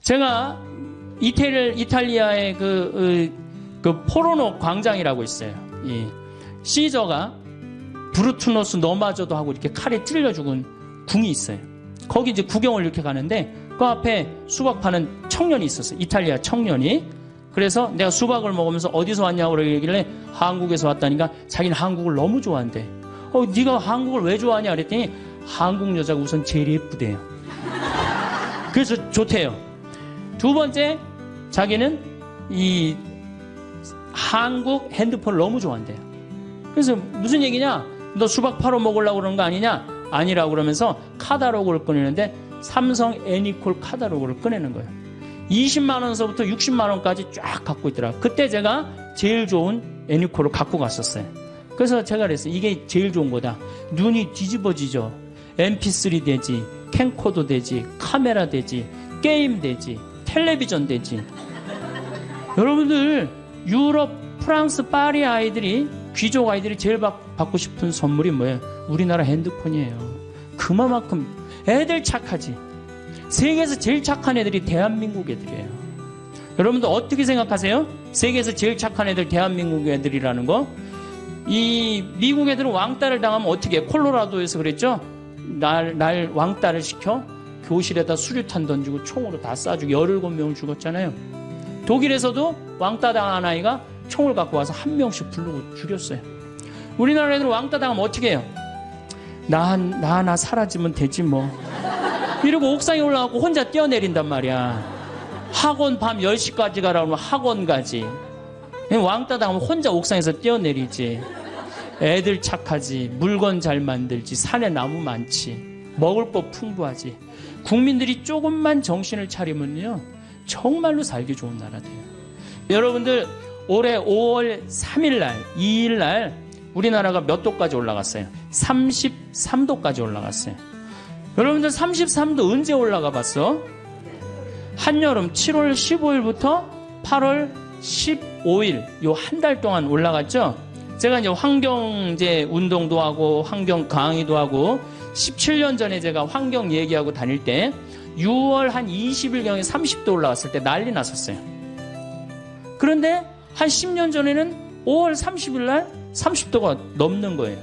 제가 이탈리아의 그 포르노 광장이라고 있어요. 이 시저가 브루투노스 너마저도 하고 이렇게 칼에 찔려 죽은 궁이 있어요. 거기 이제 구경을 이렇게 가는데 그 앞에 수박 파는 청년이 있었어요. 이탈리아 청년이. 그래서 내가 수박을 먹으면서 어디서 왔냐고 그러길래 한국에서 왔다니까 자기는 한국을 너무 좋아한대. 네가 한국을 왜 좋아하냐 그랬더니 한국 여자가 우선 제일 예쁘대요. 그래서 좋대요. 두 번째, 자기는 이 한국 핸드폰을 너무 좋아한대요. 그래서 무슨 얘기냐? 너 수박 팔아 먹으려고 그러는 거 아니냐? 아니라고 그러면서 카탈로그를 꺼내는데 삼성 애니콜 카탈로그를 꺼내는 거예요. 20만 원서부터 60만 원까지 쫙 갖고 있더라. 그때 제가 제일 좋은 애니콜을 갖고 갔었어요. 그래서 제가 그랬어요. 이게 제일 좋은 거다. 눈이 뒤집어지죠. mp3 되지, 캠코더 되지, 카메라 되지, 게임 되지, 텔레비전 되지. 여러분들 유럽, 프랑스, 파리 아이들이, 귀족 아이들이 제일 받고 싶은 선물이 뭐예요? 우리나라 핸드폰이에요. 그만큼 애들 착하지. 세계에서 제일 착한 애들이 대한민국 애들이에요. 여러분들 어떻게 생각하세요? 세계에서 제일 착한 애들 대한민국 애들이라는 거? 이 미국 애들은 왕따를 당하면 어떻게 해? 콜로라도에서 그랬죠? 날 왕따를 시켜 교실에다 수류탄 던지고 총으로 다 쏴주고 17명을 죽었잖아요. 독일에서도 왕따 당한 아이가 총을 갖고 와서 한 명씩 부르고 죽였어요. 우리나라 애들은 왕따 당하면 어떻게 해요? 나 하나 사라지면 되지 뭐. 이러고 옥상에 올라가고 혼자 뛰어내린단 말이야. 학원 밤 10시까지 가라고 하면 학원 가지. 왕따 당하면 혼자 옥상에서 뛰어내리지. 애들 착하지. 물건 잘 만들지. 산에 나무 많지. 먹을 거 풍부하지. 국민들이 조금만 정신을 차리면요 정말로 살기 좋은 나라 돼요. 여러분들 올해 5월 3일 날 2일 날 우리나라가 몇 도까지 올라갔어요? 33도까지 올라갔어요. 여러분들 33도 언제 올라가 봤어? 한여름 7월 15일부터 8월 15일 요 한 달 동안 올라갔죠. 제가 이제 환경제 운동도 하고 환경 강의도 하고 17년 전에 제가 환경 얘기하고 다닐 때 6월 한 20일경에 30도 올라갔을 때 난리 났었어요. 그런데 한 10년 전에는 5월 30일 날 30도가 넘는 거예요.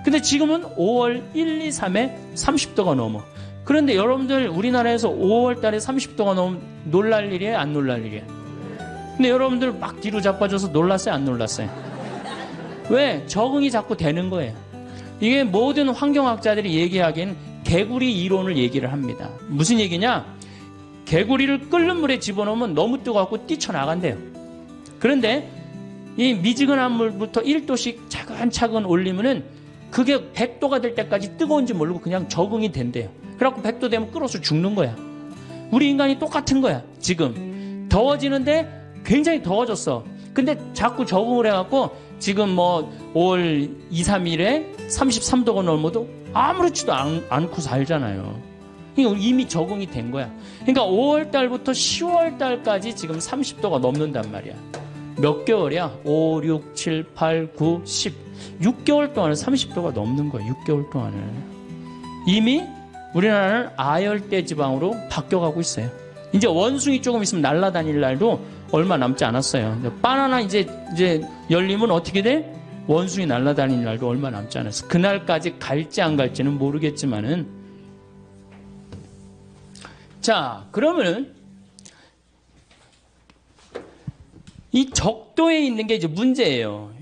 근데 지금은 5월 1, 2, 3에 30도가 넘어. 그런데 여러분들 우리나라에서 5월 달에 30도가 넘으면 놀랄 일이에요? 안 놀랄 일이에요? 근데 여러분들 막 뒤로 자빠져서 놀랐어요? 안 놀랐어요? 왜? 적응이 자꾸 되는 거예요. 이게 모든 환경학자들이 얘기하기엔 개구리 이론을 얘기를 합니다. 무슨 얘기냐? 개구리를 끓는 물에 집어넣으면 너무 뜨거워서 뛰쳐나간대요. 그런데 이 미지근한 물부터 1도씩 차근차근 올리면은 그게 100도가 될 때까지 뜨거운지 모르고 그냥 적응이 된대요. 그래갖고 100도 되면 끓어서 죽는 거야. 우리 인간이 똑같은 거야. 지금 더워지는데 굉장히 더워졌어. 근데 자꾸 적응을 해갖고 지금 뭐 5월 2, 3일에 33도가 넘어도 아무렇지도 않고 살잖아요. 그러니까 이미 적응이 된 거야. 그러니까 5월 달부터 10월 달까지 지금 30도가 넘는단 말이야. 몇 개월이야? 5, 6, 7, 8, 9, 10. 6개월 동안은 30도가 넘는 거야. 6개월 동안은. 이미 우리나라는 아열대 지방으로 바뀌어가고 있어요. 이제 원숭이 조금 있으면 날아다닐 날도 얼마 남지 않았어요. 바나나 이제 열리면 어떻게 돼? 원숭이 날아다닐 날도 얼마 남지 않았어. 그날까지 갈지 안 갈지는 모르겠지만은. 자, 그러면은 이 적도에 있는 게 이제 문제예요.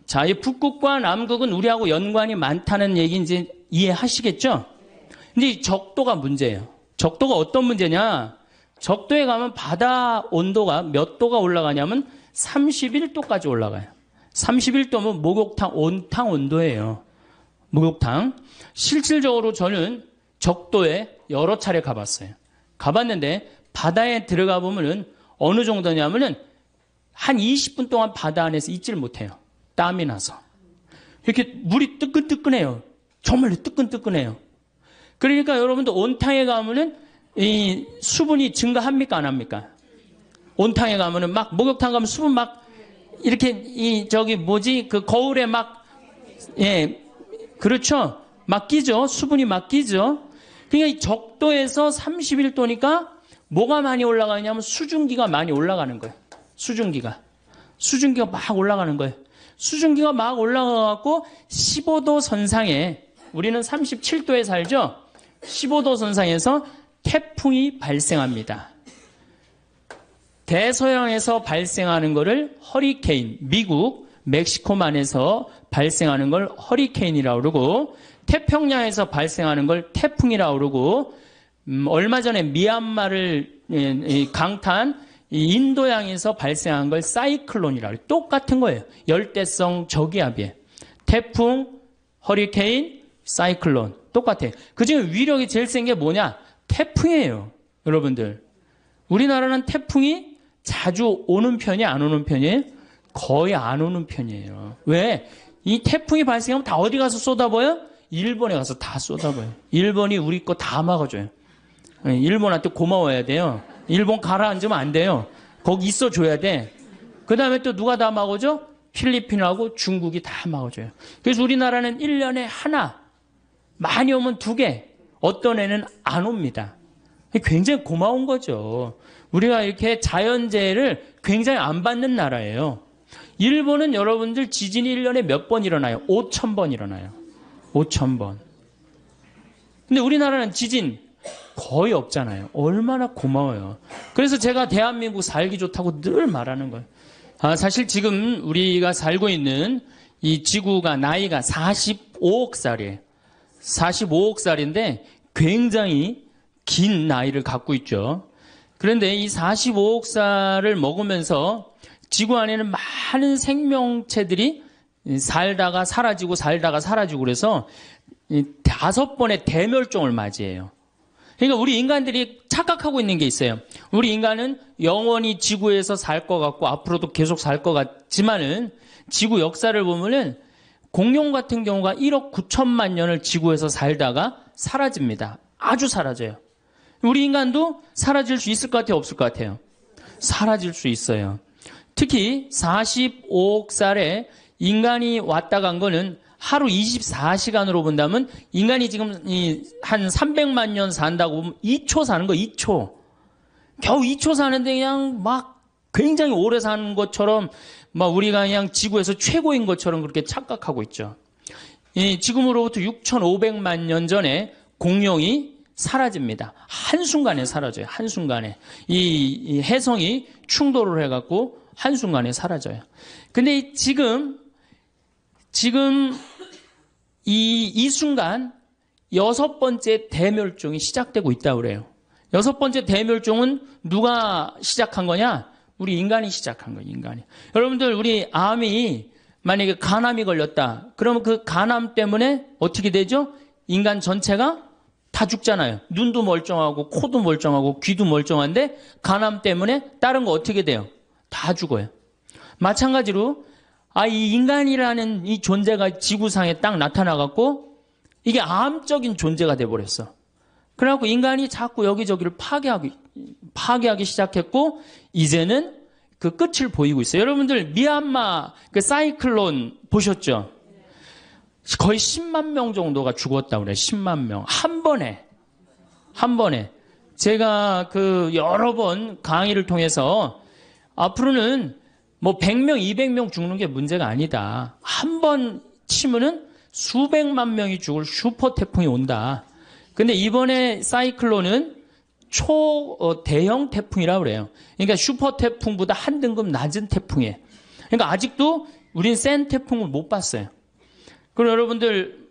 자, 이 북극과 남극은 우리하고 연관이 많다는 얘기 이제 이해하시겠죠? 근데 이 적도가 문제예요. 적도가 어떤 문제냐? 적도에 가면 바다 온도가 몇 도가 올라가냐면 31도까지 올라가요. 31도면 목욕탕 온탕 온도예요. 목욕탕. 실질적으로 저는 적도에 여러 차례 가봤어요. 가봤는데 바다에 들어가 보면은 어느 정도냐면은 한 20분 동안 바다 안에서 있질 못해요. 땀이 나서. 이렇게 물이 뜨끈뜨끈해요. 정말로 뜨끈뜨끈해요. 그러니까 여러분들 온탕에 가면은 이 수분이 증가합니까? 안 합니까? 온탕에 가면은 막 목욕탕 가면 수분 막 이렇게 그 거울에 막 그렇죠. 막 끼죠. 수분이 막 끼죠. 그러니까 이 적도에서 31도니까 뭐가 많이 올라가냐면 수증기가 많이 올라가는 거예요. 수증기가 막 올라가는 거예요. 수증기가 막 올라가갖고 15도 선상에, 우리는 37도에 살죠? 15도 선상에서 태풍이 발생합니다. 대서양에서 발생하는 거를 허리케인, 미국, 멕시코만에서 발생하는 걸 허리케인이라고 그러고, 태평양에서 발생하는 걸 태풍이라고 그러고, 얼마 전에 미얀마를 강타한 인도양에서 발생한 걸 사이클론이라고 해요. 똑같은 거예요. 열대성 저기압이에요. 태풍, 허리케인, 사이클론 똑같아요. 그중에 위력이 제일 센 게 뭐냐? 태풍이에요. 여러분들, 우리나라는 태풍이 자주 오는 편이 안 오는 편이에요? 거의 안 오는 편이에요. 왜? 이 태풍이 발생하면 다 어디 가서 쏟아버려요? 일본에 가서 다 쏟아버려요. 일본이 우리 거 다 막아줘요. 일본한테 고마워야 돼요. 일본 가라앉으면 안 돼요. 거기 있어줘야 돼. 그 다음에 또 누가 다 막아줘? 필리핀하고 중국이 다 막아줘요. 그래서 우리나라는 1년에 하나, 많이 오면 2개, 어떤 애는 안 옵니다. 굉장히 고마운 거죠. 우리가 이렇게 자연재해를 굉장히 안 받는 나라예요. 일본은 여러분들 지진이 1년에 몇 번 일어나요? 5,000번 일어나요. 5,000번. 근데 우리나라는 지진 거의 없잖아요. 얼마나 고마워요. 그래서 제가 대한민국 살기 좋다고 늘 말하는 거예요. 사실 지금 우리가 살고 있는 이 지구가 나이가 45억 살이에요. 45억 살인데 굉장히 긴 나이를 갖고 있죠. 그런데 이 45억 살을 먹으면서 지구 안에는 많은 생명체들이 살다가 사라지고 살다가 사라지고 그래서 5번의 대멸종을 맞이해요. 그러니까 우리 인간들이 착각하고 있는 게 있어요. 우리 인간은 영원히 지구에서 살 것 같고 앞으로도 계속 살 것 같지만은 지구 역사를 보면은 공룡 같은 경우가 1억 9천만 년을 지구에서 살다가 사라집니다. 아주 사라져요. 우리 인간도 사라질 수 있을 것 같아요? 없을 것 같아요? 사라질 수 있어요. 특히 45억 살에 인간이 왔다 간 거는 하루 24시간으로 본다면 인간이 지금 한 300만 년 산다고 보면 2초 사는 거 2초. 겨우 2초 사는데 그냥 막 굉장히 오래 사는 것처럼 막 우리가 그냥 지구에서 최고인 것처럼 그렇게 착각하고 있죠. 지금으로부터 6,500만 년 전에 공룡이 사라집니다. 한순간에 사라져요. 한순간에. 이 해성이 충돌을 해갖고 한순간에 사라져요. 근데 지금 이 순간 6번째 대멸종이 시작되고 있다고 그래요. 6번째 대멸종은 누가 시작한 거냐? 우리 인간이 시작한 거예요. 인간이. 여러분들, 우리 암이 만약에 간암이 걸렸다. 그러면 그 간암 때문에 어떻게 되죠? 인간 전체가 다 죽잖아요. 눈도 멀쩡하고 코도 멀쩡하고 귀도 멀쩡한데 간암 때문에 다른 거 어떻게 돼요? 다 죽어요. 마찬가지로 이 인간이라는 이 존재가 지구상에 딱 나타나갖고 이게 암적인 존재가 돼버렸어. 그래갖고 인간이 자꾸 여기저기를 파괴하기 시작했고 이제는 그 끝을 보이고 있어요. 여러분들 미얀마 그 사이클론 보셨죠? 거의 10만 명 정도가 죽었다고 그래요. 10만 명. 한 번에. 제가 그 여러 번 강의를 통해서 앞으로는 뭐 100명, 200명 죽는 게 문제가 아니다. 한 번 치면은 수백만 명이 죽을 슈퍼 태풍이 온다. 근데 이번에 사이클론은 대형 태풍이라고 그래요. 그러니까 슈퍼 태풍보다 한 등급 낮은 태풍이에요. 그러니까 아직도 우린 센 태풍을 못 봤어요. 그리고 여러분들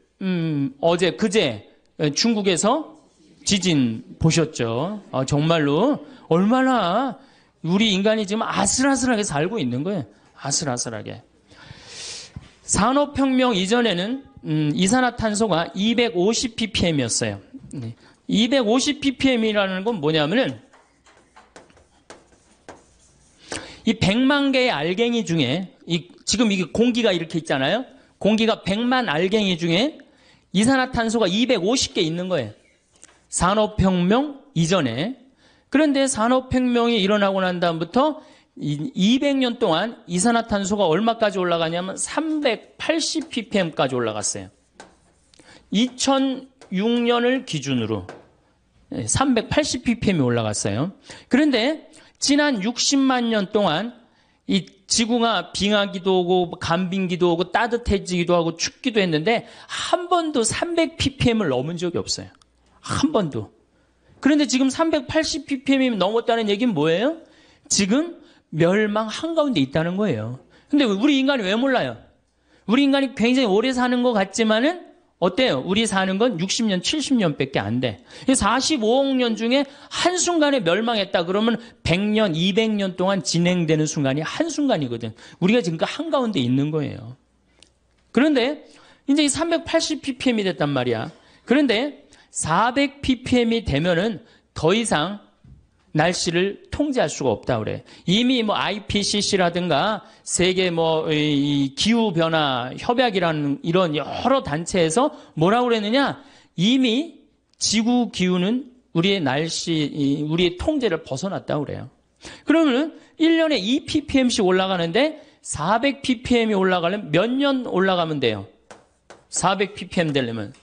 그제 중국에서 지진 보셨죠? 정말로 얼마나 우리 인간이 지금 아슬아슬하게 살고 있는 거예요. 아슬아슬하게. 산업혁명 이전에는 이산화탄소가 250ppm이었어요. 250ppm이라는 건 뭐냐면은 이 100만 개의 알갱이 중에 지금 이게 공기가 이렇게 있잖아요. 공기가 100만 알갱이 중에 이산화탄소가 250개 있는 거예요. 산업혁명 이전에. 그런데 산업혁명이 일어나고 난 다음부터 200년 동안 이산화탄소가 얼마까지 올라가냐면 380ppm까지 올라갔어요. 2006년을 기준으로 380ppm이 올라갔어요. 그런데 지난 60만 년 동안 이 지구가 빙하기도 오고 간빙기도 오고 따뜻해지기도 하고 춥기도 했는데 한 번도 300ppm을 넘은 적이 없어요. 한 번도. 그런데 지금 380ppm이 넘었다는 얘기는 뭐예요? 지금 멸망 한가운데 있다는 거예요. 근데 우리 인간이 왜 몰라요? 우리 인간이 굉장히 오래 사는 것 같지만은 어때요? 우리 사는 건 60년, 70년밖에 안 돼. 45억 년 중에 한순간에 멸망했다 그러면 100년, 200년 동안 진행되는 순간이 한순간이거든. 우리가 지금 그 한가운데 있는 거예요. 그런데 이제 이 380ppm이 됐단 말이야. 그런데 400ppm이 되면은 더 이상 날씨를 통제할 수가 없다 그래. 이미 뭐 IPCC라든가 세계 이 기후 변화 협약이라는 이런 여러 단체에서 뭐라고 그랬느냐? 이미 지구 기후는 우리의 우리의 통제를 벗어났다고 그래요. 그러면 1년에 2ppm씩 올라가는데 400ppm이 올라가려면 몇 년 올라가면 돼요? 400ppm 되려면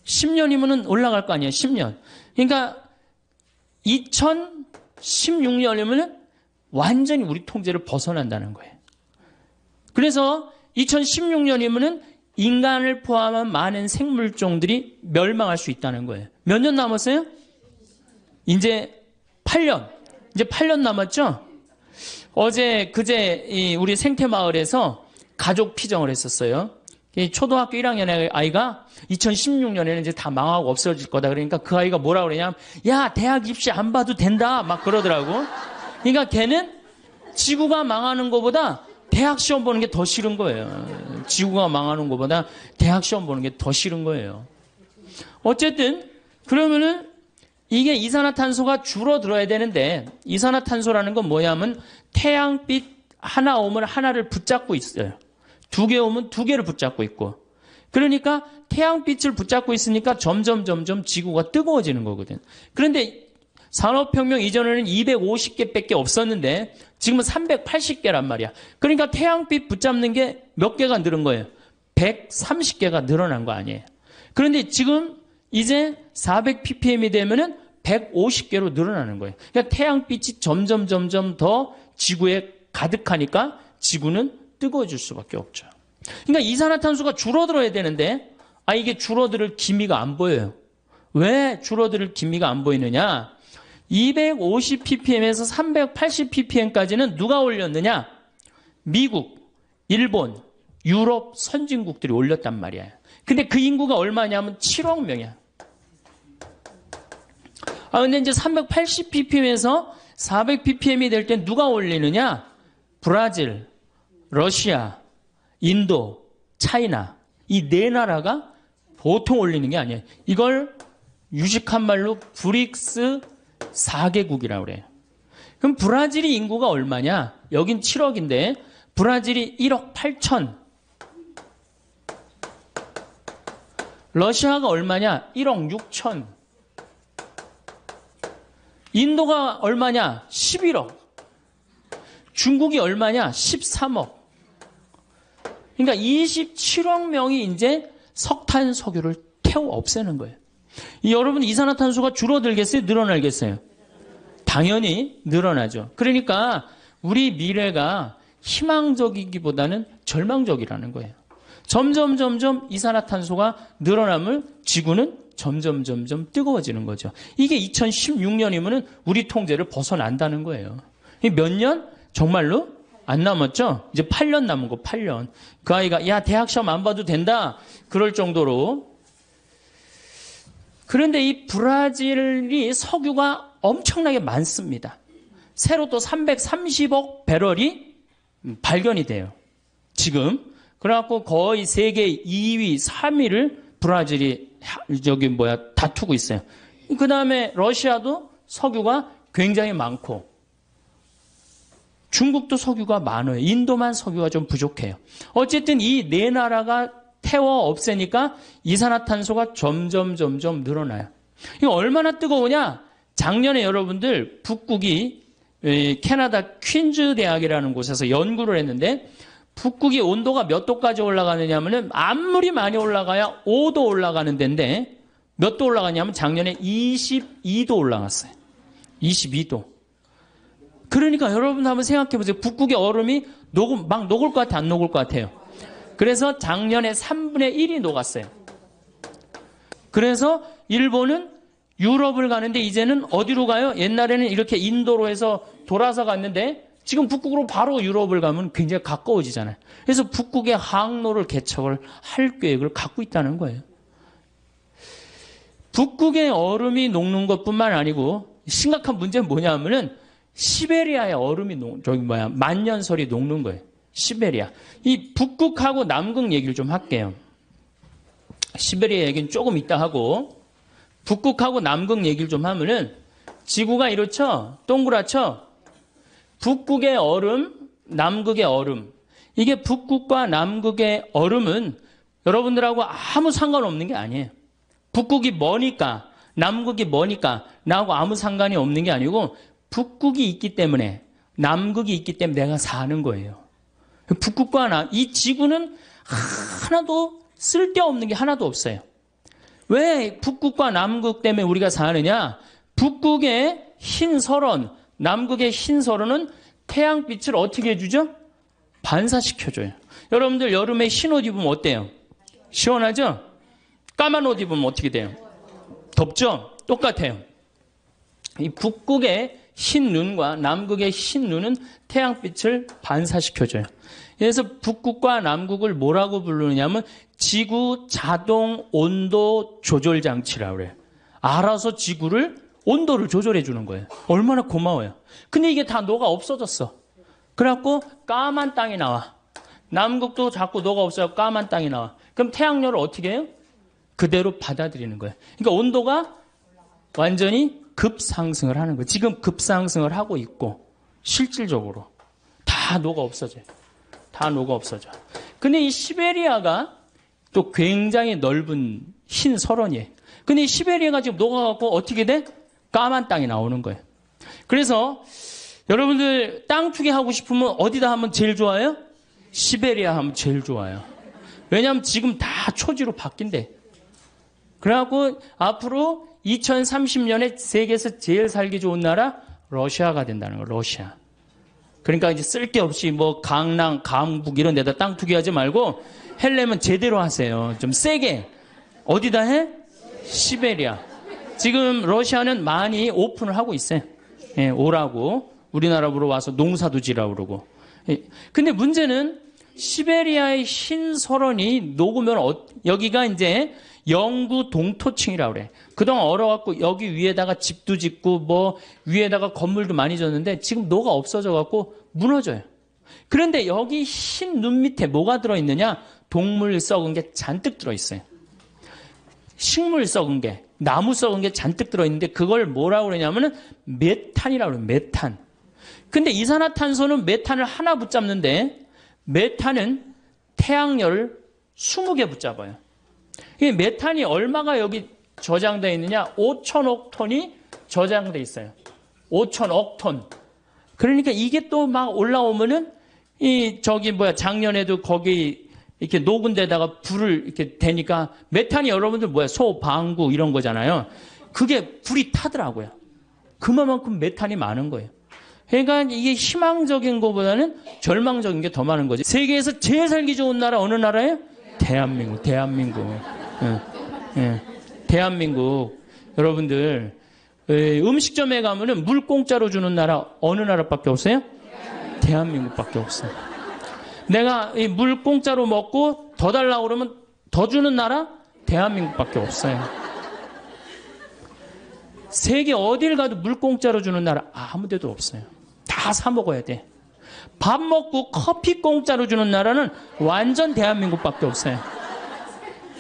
10년이면은 올라갈 거 아니에요. 10년. 그러니까 2016년이면 완전히 우리 통제를 벗어난다는 거예요. 그래서 2016년이면 인간을 포함한 많은 생물종들이 멸망할 수 있다는 거예요. 몇 년 남았어요? 이제 8년. 이제 8년 남았죠? 그제 우리 생태마을에서 가족 피정을 했었어요. 초등학교 1학년의 아이가 2016년에는 이제 다 망하고 없어질 거다. 그러니까 그 아이가 뭐라 그러냐면, 야, 대학 입시 안 봐도 된다. 막 그러더라고. 그러니까 걔는 지구가 망하는 것보다 대학 시험 보는 게 더 싫은 거예요. 지구가 망하는 것보다 대학 시험 보는 게 더 싫은 거예요. 어쨌든, 그러면은 이게 이산화탄소가 줄어들어야 되는데, 이산화탄소라는 건 뭐냐면 태양빛 하나 오면 하나를 붙잡고 있어요. 2개 오면 2개를 붙잡고 있고. 그러니까 태양빛을 붙잡고 있으니까 점점 지구가 뜨거워지는 거거든. 그런데 산업혁명 이전에는 250개밖에 없었는데 지금은 380개란 말이야. 그러니까 태양빛 붙잡는 게 몇 개가 늘은 거예요? 130개가 늘어난 거 아니에요. 그런데 지금 이제 400ppm이 되면은 150개로 늘어나는 거예요. 그러니까 태양빛이 점점 더 지구에 가득하니까 지구는 뜨거워질 수밖에 없죠. 그러니까 이산화탄소가 줄어들어야 되는데 이게 줄어들 기미가 안 보여요. 왜 줄어들 기미가 안 보이느냐? 250ppm에서 380ppm까지는 누가 올렸느냐? 미국, 일본, 유럽 선진국들이 올렸단 말이야. 근데 그 인구가 얼마냐면 7억 명이야. 근데 이제 380ppm에서 400ppm이 될 때 누가 올리느냐? 브라질, 러시아, 인도, 차이나 이 네 나라가 보통 올리는 게 아니에요. 이걸 유식한 말로 브릭스 4개국이라고 그래요. 그럼 브라질이 인구가 얼마냐? 여긴 7억인데 브라질이 1억 8천. 러시아가 얼마냐? 1억 6천. 인도가 얼마냐? 11억. 중국이 얼마냐? 13억. 그러니까 27억 명이 이제 석탄, 석유를 태워 없애는 거예요. 여러분 이산화탄소가 줄어들겠어요? 늘어나겠어요? 당연히 늘어나죠. 그러니까 우리 미래가 희망적이기보다는 절망적이라는 거예요. 점점 이산화탄소가 늘어나면 지구는 점점 뜨거워지는 거죠. 이게 2016년이면 우리 통제를 벗어난다는 거예요. 몇 년? 정말로? 안 남았죠? 이제 8년 남은 거, 8년. 그 아이가, 야, 대학 시험 안 봐도 된다. 그럴 정도로. 그런데 이 브라질이 석유가 엄청나게 많습니다. 새로 또 330억 배럴이 발견이 돼요. 지금. 그래갖고 거의 세계 2위, 3위를 브라질이 다투고 있어요. 그 다음에 러시아도 석유가 굉장히 많고, 중국도 석유가 많아요. 인도만 석유가 좀 부족해요. 어쨌든 이 네 나라가 태워 없애니까 이산화탄소가 점점 늘어나요. 이거 얼마나 뜨거우냐? 작년에 여러분들 북극이 캐나다 퀸즈 대학이라는 곳에서 연구를 했는데 북극의 온도가 몇 도까지 올라가느냐 하면은 아무리 많이 올라가야 5도 올라가는 데인데 몇 도 올라갔냐면 작년에 22도 올라갔어요. 22도. 그러니까 여러분 한번 생각해 보세요. 북극의 얼음이 막 녹을 것 같아, 안 녹을 것 같아요? 그래서 작년에 3분의 1이 녹았어요. 그래서 일본은 유럽을 가는데 이제는 어디로 가요? 옛날에는 이렇게 인도로 해서 돌아서 갔는데 지금 북극으로 바로 유럽을 가면 굉장히 가까워지잖아요. 그래서 북극의 항로를 개척을 할 계획을 갖고 있다는 거예요. 북극의 얼음이 녹는 것뿐만 아니고 심각한 문제는 뭐냐면은 시베리아의 얼음이 만년설이 녹는 거예요. 시베리아. 이 북극하고 남극 얘기를 좀 할게요. 시베리아 얘기는 조금 이따 하고 북극하고 남극 얘기를 좀 하면은 지구가 이렇죠? 동그랗죠? 북극의 얼음, 남극의 얼음. 이게 북극과 남극의 얼음은 여러분들하고 아무 상관없는 게 아니에요. 북극이 머니까, 남극이 머니까 나하고 아무 상관이 없는 게 아니고 북극이 있기 때문에, 남극이 있기 때문에 내가 사는 거예요. 북극과 이 지구는 하나도 쓸데없는 게 하나도 없어요. 왜 북극과 남극 때문에 우리가 사느냐? 북극의 흰 설원, 남극의 흰 설원은 태양빛을 어떻게 해주죠? 반사시켜줘요. 여러분들 여름에 흰 옷 입으면 어때요? 시원하죠? 까만 옷 입으면 어떻게 돼요? 덥죠? 똑같아요. 이 북극의 흰 눈과 남극의 흰 눈은 태양빛을 반사시켜줘요. 그래서 북극과 남극을 뭐라고 부르느냐면 지구 자동 온도 조절 장치라고 그래요. 알아서 지구를 온도를 조절해 주는 거예요. 얼마나 고마워요. 근데 이게 다 녹아 없어졌어. 그래갖고 까만 땅이 나와. 남극도 자꾸 녹아 없어요. 까만 땅이 나와. 그럼 태양열을 어떻게 해요? 그대로 받아들이는 거예요. 그러니까 온도가 완전히 급상승을 하는 거예요. 지금 급상승을 하고 있고 실질적으로 다 녹아 없어져요. 다 녹아 없어져. 근데 이 시베리아가 또 굉장히 넓은 흰 설원이에요. 근데 이 시베리아가 지금 녹아갖고 어떻게 돼? 까만 땅이 나오는 거예요. 그래서 여러분들 땅 투기하고 싶으면 어디다 하면 제일 좋아요? 시베리아 하면 제일 좋아요. 왜냐하면 지금 다 초지로 바뀐대. 그래갖고 앞으로 2030년에 세계에서 제일 살기 좋은 나라 러시아가 된다는 거예요. 러시아. 그러니까 이제 쓸데없이 뭐 강남, 강북 이런 데다 땅 투기하지 말고 헬려면 제대로 하세요. 좀 세게. 어디다 해? 시베리아. 지금 러시아는 많이 오픈을 하고 있어요. 예, 오라고. 우리나라로 와서 농사도 지라고 그러고. 예. 근데 문제는 시베리아의 흰 설원이 녹으면 여기가 이제 영구 동토층이라고 그래. 그동안 얼어갖고 여기 위에다가 집도 짓고 뭐 위에다가 건물도 많이 졌는데 지금 녹아 없어져갖고 무너져요. 그런데 여기 흰 눈 밑에 뭐가 들어있느냐? 동물 썩은 게 잔뜩 들어있어요. 식물 썩은 게, 나무 썩은 게 잔뜩 들어있는데 그걸 뭐라고 그러냐면은 메탄이라고 그래요. 메탄. 근데 이산화탄소는 메탄을 하나 붙잡는데 메탄은 태양열을 20개 붙잡아요. 이 메탄이 얼마가 여기 저장되어 있느냐? 5천억 톤이 저장되어 있어요. 5천억 톤. 그러니까 이게 또 막 올라오면은 작년에도 거기 이렇게 녹은 데다가 불을 이렇게 대니까 메탄이 여러분들 소, 방구 이런 거잖아요. 그게 불이 타더라고요. 그만큼 메탄이 많은 거예요. 그러니까 이게 희망적인 것보다는 절망적인 게 더 많은 거지. 세계에서 제일 살기 좋은 나라 어느 나라예요? 대한민국. 예. 대한민국. 여러분들 음식점에 가면은 물 공짜로 주는 나라 어느 나라밖에 없어요? 대한민국밖에 없어요. 내가 이 물 공짜로 먹고 더 달라고 그러면 더 주는 나라? 대한민국밖에 없어요. 세계 어딜 가도 물 공짜로 주는 나라 아무 데도 없어요. 다 사 먹어야 돼. 밥 먹고 커피 공짜로 주는 나라는 완전 대한민국밖에 없어요.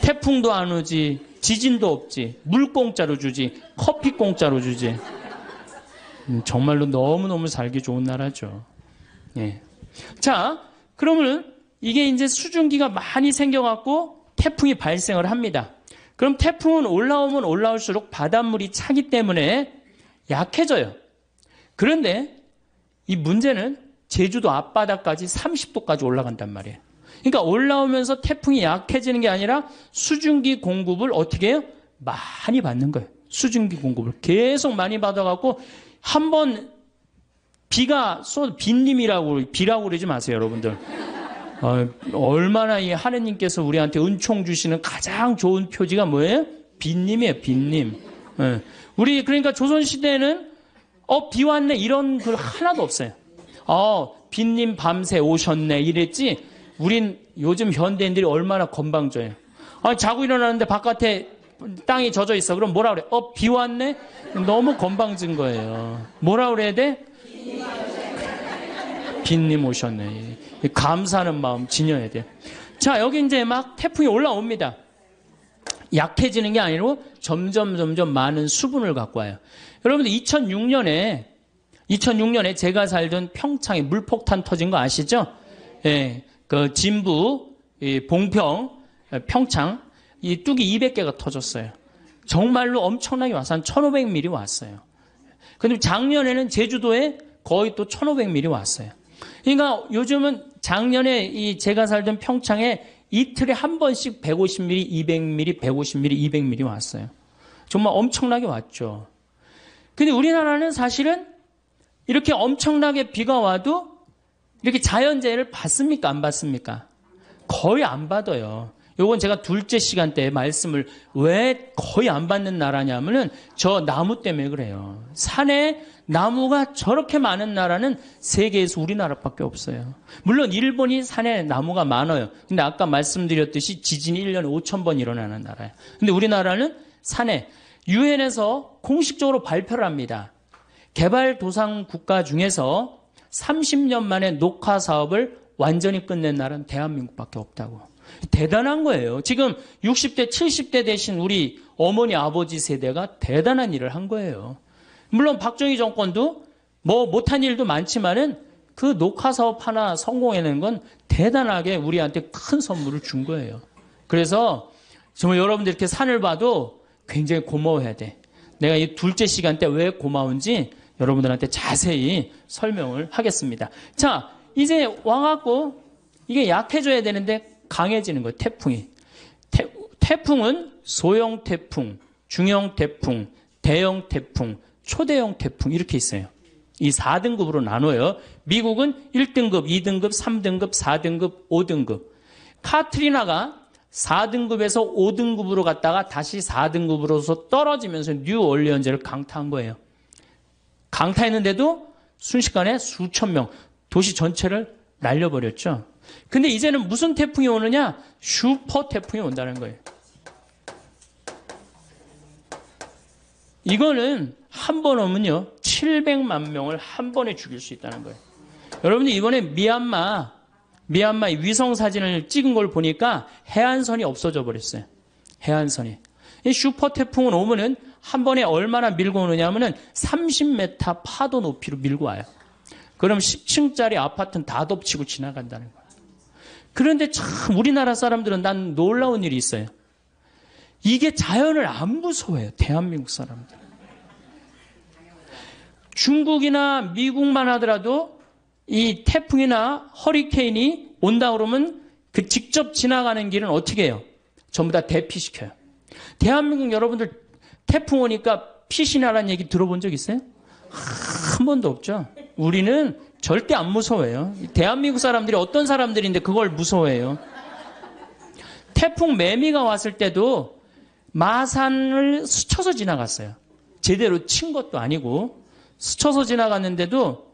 태풍도 안 오지, 지진도 없지, 물 공짜로 주지, 커피 공짜로 주지. 정말로 너무너무 살기 좋은 나라죠. 예. 자, 그러면 이게 이제 수증기가 많이 생겨갖고 태풍이 발생을 합니다. 그럼 태풍은 올라오면 올라올수록 바닷물이 차기 때문에 약해져요. 그런데 이 문제는 제주도 앞바다까지 30도까지 올라간단 말이에요. 그러니까 올라오면서 태풍이 약해지는 게 아니라 수증기 공급을 어떻게 해요? 많이 받는 거예요. 수증기 공급을 계속 많이 받아갖고 한번 비가 빈님이라고 비라고 그러지 마세요, 여러분들. 얼마나 이 하느님께서 우리한테 은총 주시는 가장 좋은 표지가 뭐예요? 빈님이에요, 빈님. 우리 그러니까 조선시대에는 비 왔네 이런 글 하나도 없어요. 빈님 밤새 오셨네 이랬지. 우린 요즘 현대인들이 얼마나 건방져요. 자고 일어나는데 바깥에 땅이 젖어 있어. 그럼 뭐라 그래? 비 왔네? 너무 건방진 거예요. 뭐라 그래야 돼? 빈님 오셨네. 감사하는 마음 지녀야 돼. 자, 여기 이제 막 태풍이 올라옵니다. 약해지는 게 아니고 점점 많은 수분을 갖고 와요. 여러분들 2006년에 제가 살던 평창에 물폭탄 터진 거 아시죠? 예, 그 진부, 봉평, 평창 이 뚝이 200개가 터졌어요. 정말로 엄청나게 와서 한 1,500mm 왔어요. 근데 작년에는 제주도에 거의 또 1,500mm 왔어요. 그러니까 요즘은 작년에 제가 살던 평창에 이틀에 한 번씩 150mm, 200mm, 150mm, 200mm 왔어요. 정말 엄청나게 왔죠. 근데 우리나라는 사실은 이렇게 엄청나게 비가 와도 이렇게 자연재해를 받습니까? 안 받습니까? 거의 안 받아요. 요건 제가 둘째 시간 때 말씀을 왜 거의 안 받는 나라냐면은 저 나무 때문에 그래요. 산에 나무가 저렇게 많은 나라는 세계에서 우리나라밖에 없어요. 물론 일본이 산에 나무가 많아요. 근데 아까 말씀드렸듯이 지진이 1년에 5,000번 일어나는 나라예요. 근데 우리나라는 산에 유엔에서 공식적으로 발표를 합니다. 개발도상 국가 중에서 30년 만에 녹화 사업을 완전히 끝낸 나라는 대한민국밖에 없다고. 대단한 거예요. 지금 60대, 70대 되신 우리 어머니, 아버지 세대가 대단한 일을 한 거예요. 물론 박정희 정권도 뭐 못한 일도 많지만은 그 녹화 사업 하나 성공해낸 건 대단하게 우리한테 큰 선물을 준 거예요. 그래서 정말 여러분들 이렇게 산을 봐도 굉장히 고마워해야 돼. 내가 이 둘째 시간 때 왜 고마운지 여러분들한테 자세히 설명을 하겠습니다. 자, 이제 와갖고 이게 약해져야 되는데 강해지는 거예요. 태풍이. 태풍은 소형 태풍, 중형 태풍, 대형 태풍, 초대형 태풍 이렇게 있어요. 이 4등급으로 나눠요. 미국은 1등급, 2등급, 3등급, 4등급, 5등급. 카트리나가 4등급에서 5등급으로 갔다가 다시 4등급으로서 떨어지면서 뉴올리언즈를 강타한 거예요. 강타했는데도 순식간에 수천 명, 도시 전체를 날려버렸죠. 근데 이제는 무슨 태풍이 오느냐? 슈퍼 태풍이 온다는 거예요. 이거는 한 번 오면요 700만 명을 한 번에 죽일 수 있다는 거예요. 여러분들 이번에 미얀마 위성 사진을 찍은 걸 보니까 해안선이 없어져 버렸어요. 해안선이. 이 슈퍼 태풍은 오면은 한 번에 얼마나 밀고 오느냐 하면은 30m 파도 높이로 밀고 와요. 그럼 10층짜리 아파트는 다 덮치고 지나간다는 거예요. 그런데 참 우리나라 사람들은 난 놀라운 일이 있어요. 이게 자연을 안 무서워해요. 대한민국 사람들. 중국이나 미국만 하더라도 이 태풍이나 허리케인이 온다 그러면 그 직접 지나가는 길은 어떻게 해요? 전부 다 대피시켜요. 대한민국 여러분들 태풍 오니까 피신하라는 얘기 들어본 적 있어요? 한 번도 없죠. 우리는 절대 안 무서워해요. 대한민국 사람들이 어떤 사람들인데 그걸 무서워해요. 태풍 매미가 왔을 때도 마산을 스쳐서 지나갔어요. 제대로 친 것도 아니고 스쳐서 지나갔는데도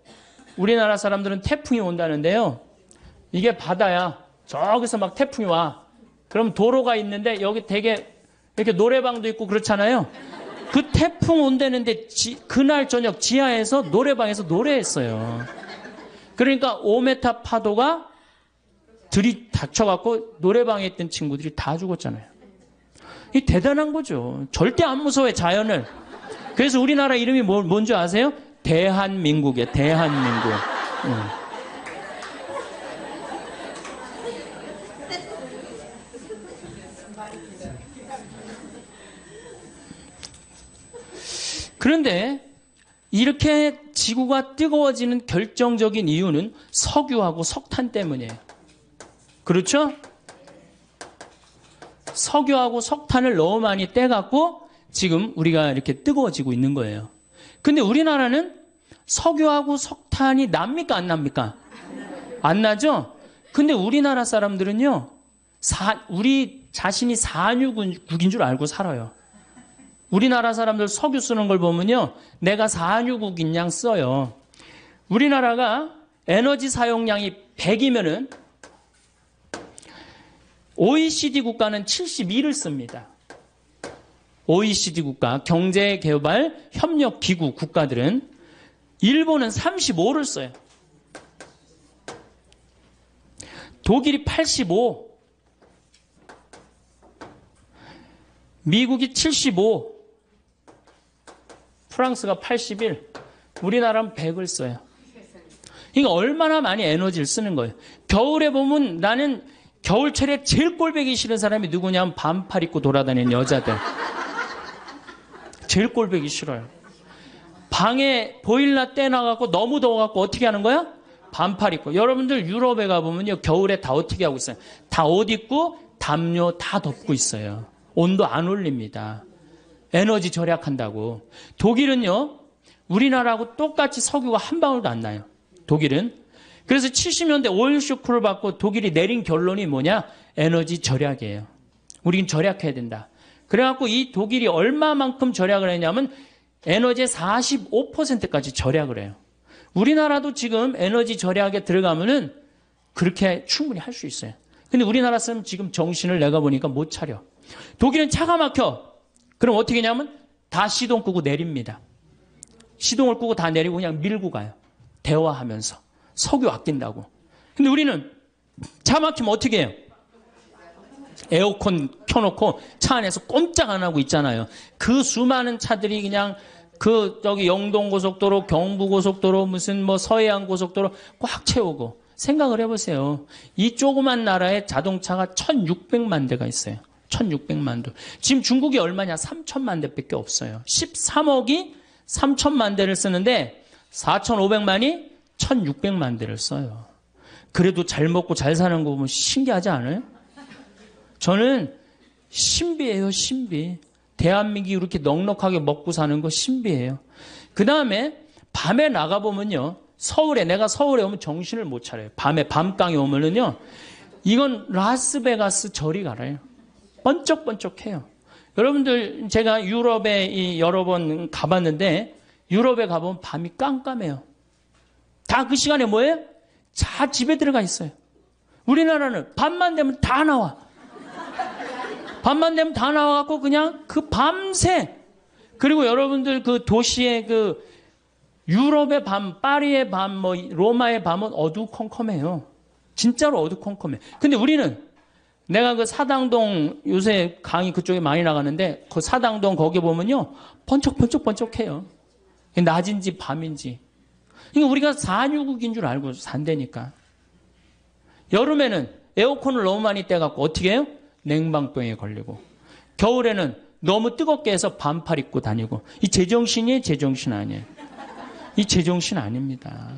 우리나라 사람들은 태풍이 온다는데요. 이게 바다야. 저기서 막 태풍이 와. 그럼 도로가 있는데 여기 되게 이렇게 노래방도 있고 그렇잖아요. 그 태풍 온다는데 그날 저녁 지하에서 노래방에서 노래했어요. 그러니까 5m 파도가 들이닥쳐갖고 노래방에 있던 친구들이 다 죽었잖아요. 이 대단한 거죠. 절대 안 무서워해 자연을. 그래서 우리나라 이름이 뭔지 아세요? 대한민국이에요. 대한민국. 그런데 이렇게 지구가 뜨거워지는 결정적인 이유는 석유하고 석탄 때문이에요. 그렇죠? 석유하고 석탄을 너무 많이 떼갖고 지금 우리가 이렇게 뜨거워지고 있는 거예요. 근데 우리나라는 석유하고 석탄이 납니까? 안 납니까? 안 나죠? 근데 우리나라 사람들은요, 우리 자신이 산유국인 줄 알고 살아요. 우리나라 사람들 석유 쓰는 걸 보면요, 내가 산유국인 양 써요. 우리나라가 에너지 사용량이 100이면은 OECD 국가는 72를 씁니다. OECD 국가, 경제개발협력기구 국가들은 일본은 35를 써요. 독일이 85, 미국이 75, 프랑스가 81, 우리나라는 100을 써요. 그러니까 얼마나 많이 에너지를 쓰는 거예요. 겨울에 보면 나는 겨울철에 제일 꼴보기 싫은 사람이 누구냐면 반팔 입고 돌아다니는 여자들. 제일 꼴보기 싫어요. 방에 보일러 떼놔갖고 너무 더워갖고 어떻게 하는 거야? 반팔 입고. 여러분들 유럽에 가보면요, 겨울에 다 어떻게 하고 있어요? 다 옷 입고 담요 다 덮고 있어요. 온도 안 올립니다. 에너지 절약한다고. 독일은요, 우리나라하고 똑같이 석유가 한 방울도 안 나요. 독일은. 그래서 70년대 오일 쇼크를 받고 독일이 내린 결론이 뭐냐? 에너지 절약이에요. 우리는 절약해야 된다. 그래갖고 이 독일이 얼마만큼 절약을 했냐면 에너지의 45%까지 절약을 해요. 우리나라도 지금 에너지 절약에 들어가면은 그렇게 충분히 할 수 있어요. 근데 우리나라 사람 지금 정신을 내가 보니까 못 차려. 독일은 차가 막혀. 그럼 어떻게 하냐면 다 시동 끄고 내립니다. 시동을 끄고 다 내리고 그냥 밀고 가요. 대화하면서. 석유 아낀다고. 근데 우리는 차 막히면 어떻게 해요? 에어컨 켜놓고 차 안에서 꼼짝 안 하고 있잖아요. 그 수많은 차들이 그냥 저기 영동고속도로, 경부고속도로, 무슨 뭐 서해안고속도로 꽉 채우고. 생각을 해보세요. 이 조그만 나라에 자동차가 1600만 대가 있어요. 1600만 대. 지금 중국이 얼마냐? 3000만 대밖에 없어요. 13억이 3000만 대를 쓰는데 4500만이 1600만 대를 써요. 그래도 잘 먹고 잘 사는 거 보면 신기하지 않아요? 저는 신비해요, 신비. 대한민국이 이렇게 넉넉하게 먹고 사는 거 신비해요. 그 다음에 밤에 나가보면요. 내가 서울에 오면 정신을 못 차려요. 밤에 밤강에 오면은요. 이건 라스베가스 저리 가라요. 번쩍번쩍해요. 여러분들 제가 유럽에 여러 번 가봤는데 유럽에 가보면 밤이 깜깜해요. 다 그 시간에 뭐예요? 다 집에 들어가 있어요. 우리나라는 밤만 되면 다 나와. 밤만 되면 다 나와갖고 그냥 그 밤새. 그리고 여러분들 그 도시의 그 유럽의 밤, 파리의 밤, 뭐 로마의 밤은 어두컴컴해요. 진짜로 어두컴컴해. 근데 우리는 내가 그 사당동 요새 강의 그쪽에 많이 나가는데 그 사당동 거기 보면요. 번쩍번쩍번쩍해요. 낮인지 밤인지. 그러니까 우리가 산유국인 줄 알고 산다니까. 여름에는 에어컨을 너무 많이 떼갖고 어떻게 해요? 냉방병에 걸리고. 겨울에는 너무 뜨겁게 해서 반팔 입고 다니고. 이 제정신이에요? 제정신 아니에요? 이 제정신 아닙니다.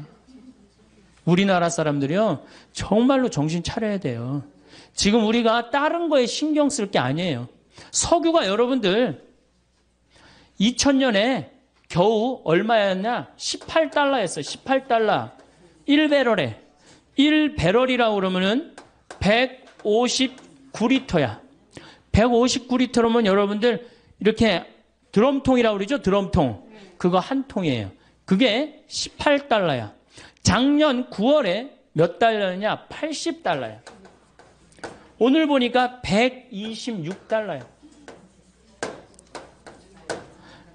우리나라 사람들이요. 정말로 정신 차려야 돼요. 지금 우리가 다른 거에 신경 쓸 게 아니에요. 석유가 여러분들 2000년에 겨우 얼마였냐? 18달러였어요. 18달러. 1배럴에. 1배럴이라고 그러면은 159리터야. 159리터면 여러분들 이렇게 드럼통이라고 그러죠? 드럼통. 그거 한 통이에요. 그게 18달러야. 작년 9월에 몇 달러냐? 80달러야. 오늘 보니까 126달러야.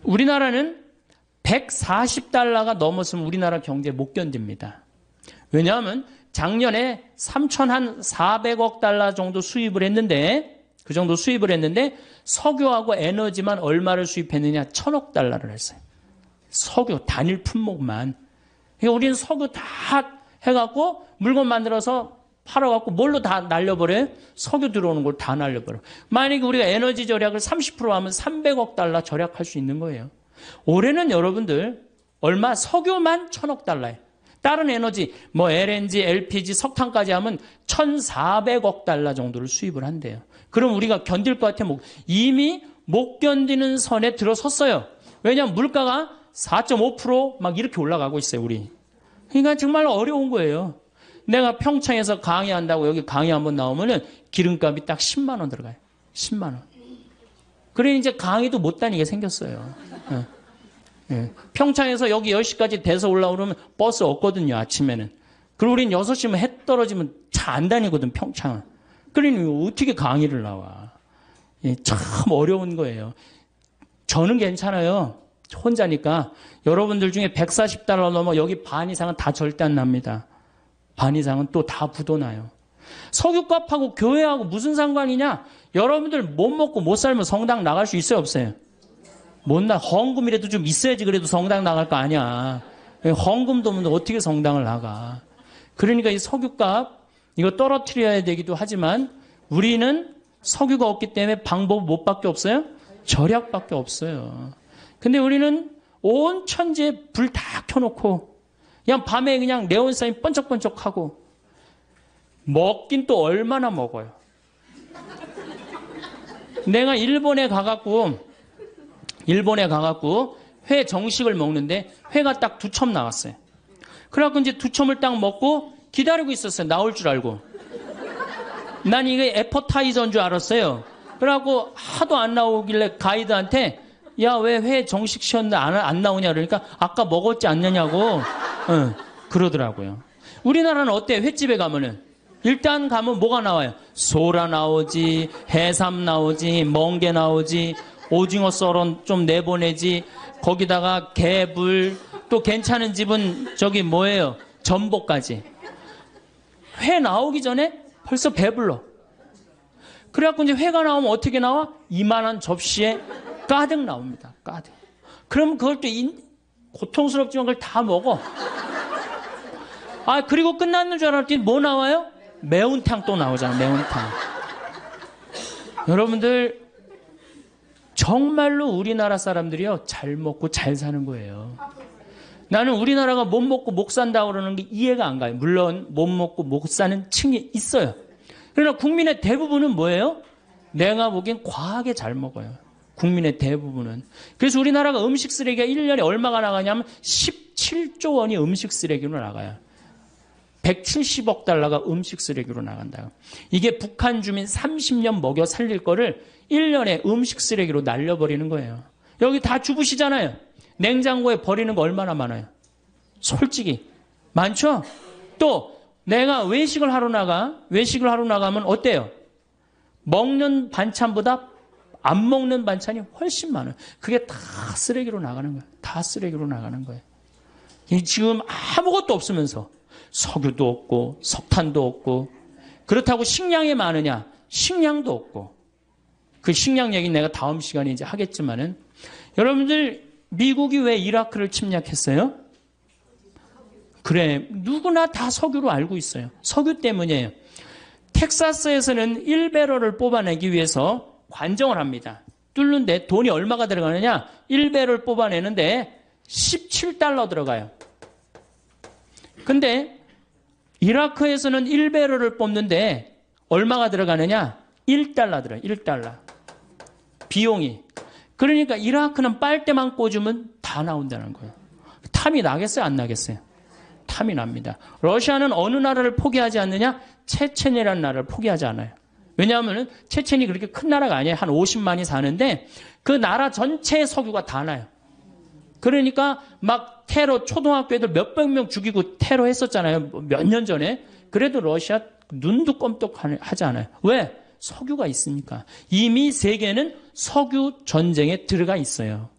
우리나라는 140달러가 넘었으면 우리나라 경제 못 견딥니다. 왜냐하면 작년에 3,400억 달러 정도 수입을 했는데 그 정도 수입을 했는데 석유하고 에너지만 얼마를 수입했느냐? 1,000억 달러를 했어요. 석유 단일 품목만. 그러니까 우리는 석유 다 해갖고 물건 만들어서 팔아갖고 뭘로 다 날려버려요? 석유 들어오는 걸 다 날려버려요. 만약에 우리가 에너지 절약을 30% 하면 300억 달러 절약할 수 있는 거예요. 올해는 여러분들 얼마? 석유만 1,000억 달러예요. 다른 에너지 뭐 LNG, LPG, 석탄까지 하면 1,400억 달러 정도를 수입을 한대요. 그럼 우리가 견딜 것 같아? 이미 못 견디는 선에 들어섰어요. 왜냐하면 물가가 4.5% 이렇게 올라가고 있어요, 우리. 그러니까 정말 어려운 거예요. 내가 평창에서 강의한다고 여기 강의 한번 나오면은 기름값이 딱 10만 원 들어가요. 10만 원. 그래 이제 강의도 못 다니게 생겼어요. 예. 예. 평창에서 여기 10시까지 돼서 올라오면 버스 없거든요, 아침에는. 그리고 우린 6시면 해 떨어지면 차 안 다니거든, 평창은. 그러니 어떻게 강의를 나와. 예, 참 어려운 거예요. 저는 괜찮아요. 혼자니까. 여러분들 중에 140달러 넘어 여기 반 이상은 다 절대 안 납니다. 반 이상은 또 다 부도나요. 석유값하고 교회하고 무슨 상관이냐? 여러분들 못 먹고 못 살면 성당 나갈 수 있어요, 없어요? 못 나. 헌금이라도 좀 있어야지 그래도 성당 나갈 거 아니야. 헌금도 없는데 어떻게 성당을 나가. 그러니까 이 석유값 이거 떨어뜨려야 되기도 하지만 우리는 석유가 없기 때문에 방법 못밖에 없어요? 절약밖에 없어요. 근데 우리는 온 천지에 불 다 켜놓고 그냥 밤에 그냥 네온사인 번쩍번쩍하고 먹긴 또 얼마나 먹어요. 내가 일본에 가갖고 회 정식을 먹는데 회가 딱 2첩 나왔어요. 그래갖고 이제 2첩을 딱 먹고 기다리고 있었어요. 나올 줄 알고. 난 이게 애퍼타이저인 줄 알았어요. 그래갖고 하도 안 나오길래 가이드한테 야, 왜 회 정식 시켰는데 안 나오냐 그러니까 아까 먹었지 않느냐고 그러더라고요. 우리나라는 어때요? 횟집에 가면은 일단 가면 뭐가 나와요? 소라 나오지, 해삼 나오지, 멍게 나오지, 오징어 썰어 좀 내보내지, 거기다가 개불, 또 괜찮은 집은 저기 뭐예요? 전복까지. 회 나오기 전에 벌써 배불러. 그래갖고 이제 회가 나오면 어떻게 나와? 이만한 접시에 가득 나옵니다. 가득. 그럼 그걸 또 고통스럽지만 그걸 다 먹어. 아, 그리고 끝났는 줄 알았더니 뭐 나와요? 매운탕 또 나오잖아, 매운탕. 여러분들, 정말로 우리나라 사람들이요, 잘 먹고 잘 사는 거예요. 나는 우리나라가 못 먹고 못 산다고 그러는 게 이해가 안 가요. 물론 못 먹고 못 사는 층이 있어요. 그러나 국민의 대부분은 뭐예요? 내가 보기엔 과하게 잘 먹어요. 국민의 대부분은. 그래서 우리나라가 음식 쓰레기가 1년에 얼마가 나가냐면 17조 원이 음식 쓰레기로 나가요. 170억 달러가 음식 쓰레기로 나간다. 이게 북한 주민 30년 먹여 살릴 거를 1년에 음식 쓰레기로 날려버리는 거예요. 여기 다 주부시잖아요. 냉장고에 버리는 거 얼마나 많아요? 솔직히 많죠? 또 내가 외식을 하러 나가면 어때요? 먹는 반찬보다 안 먹는 반찬이 훨씬 많아요. 그게 다 쓰레기로 나가는 거예요. 다 쓰레기로 나가는 거예요. 지금 아무것도 없으면서 석유도 없고 석탄도 없고 그렇다고 식량이 많으냐? 식량도 없고. 그 식량 얘기는 내가 다음 시간에 이제 하겠지만은 여러분들 미국이 왜 이라크를 침략했어요? 그래, 누구나 다 석유로 알고 있어요. 석유 때문이에요. 텍사스에서는 1배럴을 뽑아내기 위해서 관정을 합니다. 뚫는데 돈이 얼마가 들어가느냐? 1배럴 뽑아내는데 17달러 들어가요. 근데 이라크에서는 1배럴을 뽑는데 얼마가 들어가느냐? 1달러 들어요. 1달러. 비용이. 그러니까 이라크는 빨대만 꽂으면 다 나온다는 거예요. 탐이 나겠어요? 안 나겠어요? 탐이 납니다. 러시아는 어느 나라를 포기하지 않느냐? 체첸이라는 나라를 포기하지 않아요. 왜냐하면 체첸이 그렇게 큰 나라가 아니에요. 한 50만이 사는데 그 나라 전체의 석유가 다 나요. 그러니까 막 테러, 초등학교 애들 몇백 명 죽이고 테러 했었잖아요. 몇 년 전에. 그래도 러시아 눈도 껌떡하지 않아요. 왜? 석유가 있으니까. 이미 세계는 석유 전쟁에 들어가 있어요.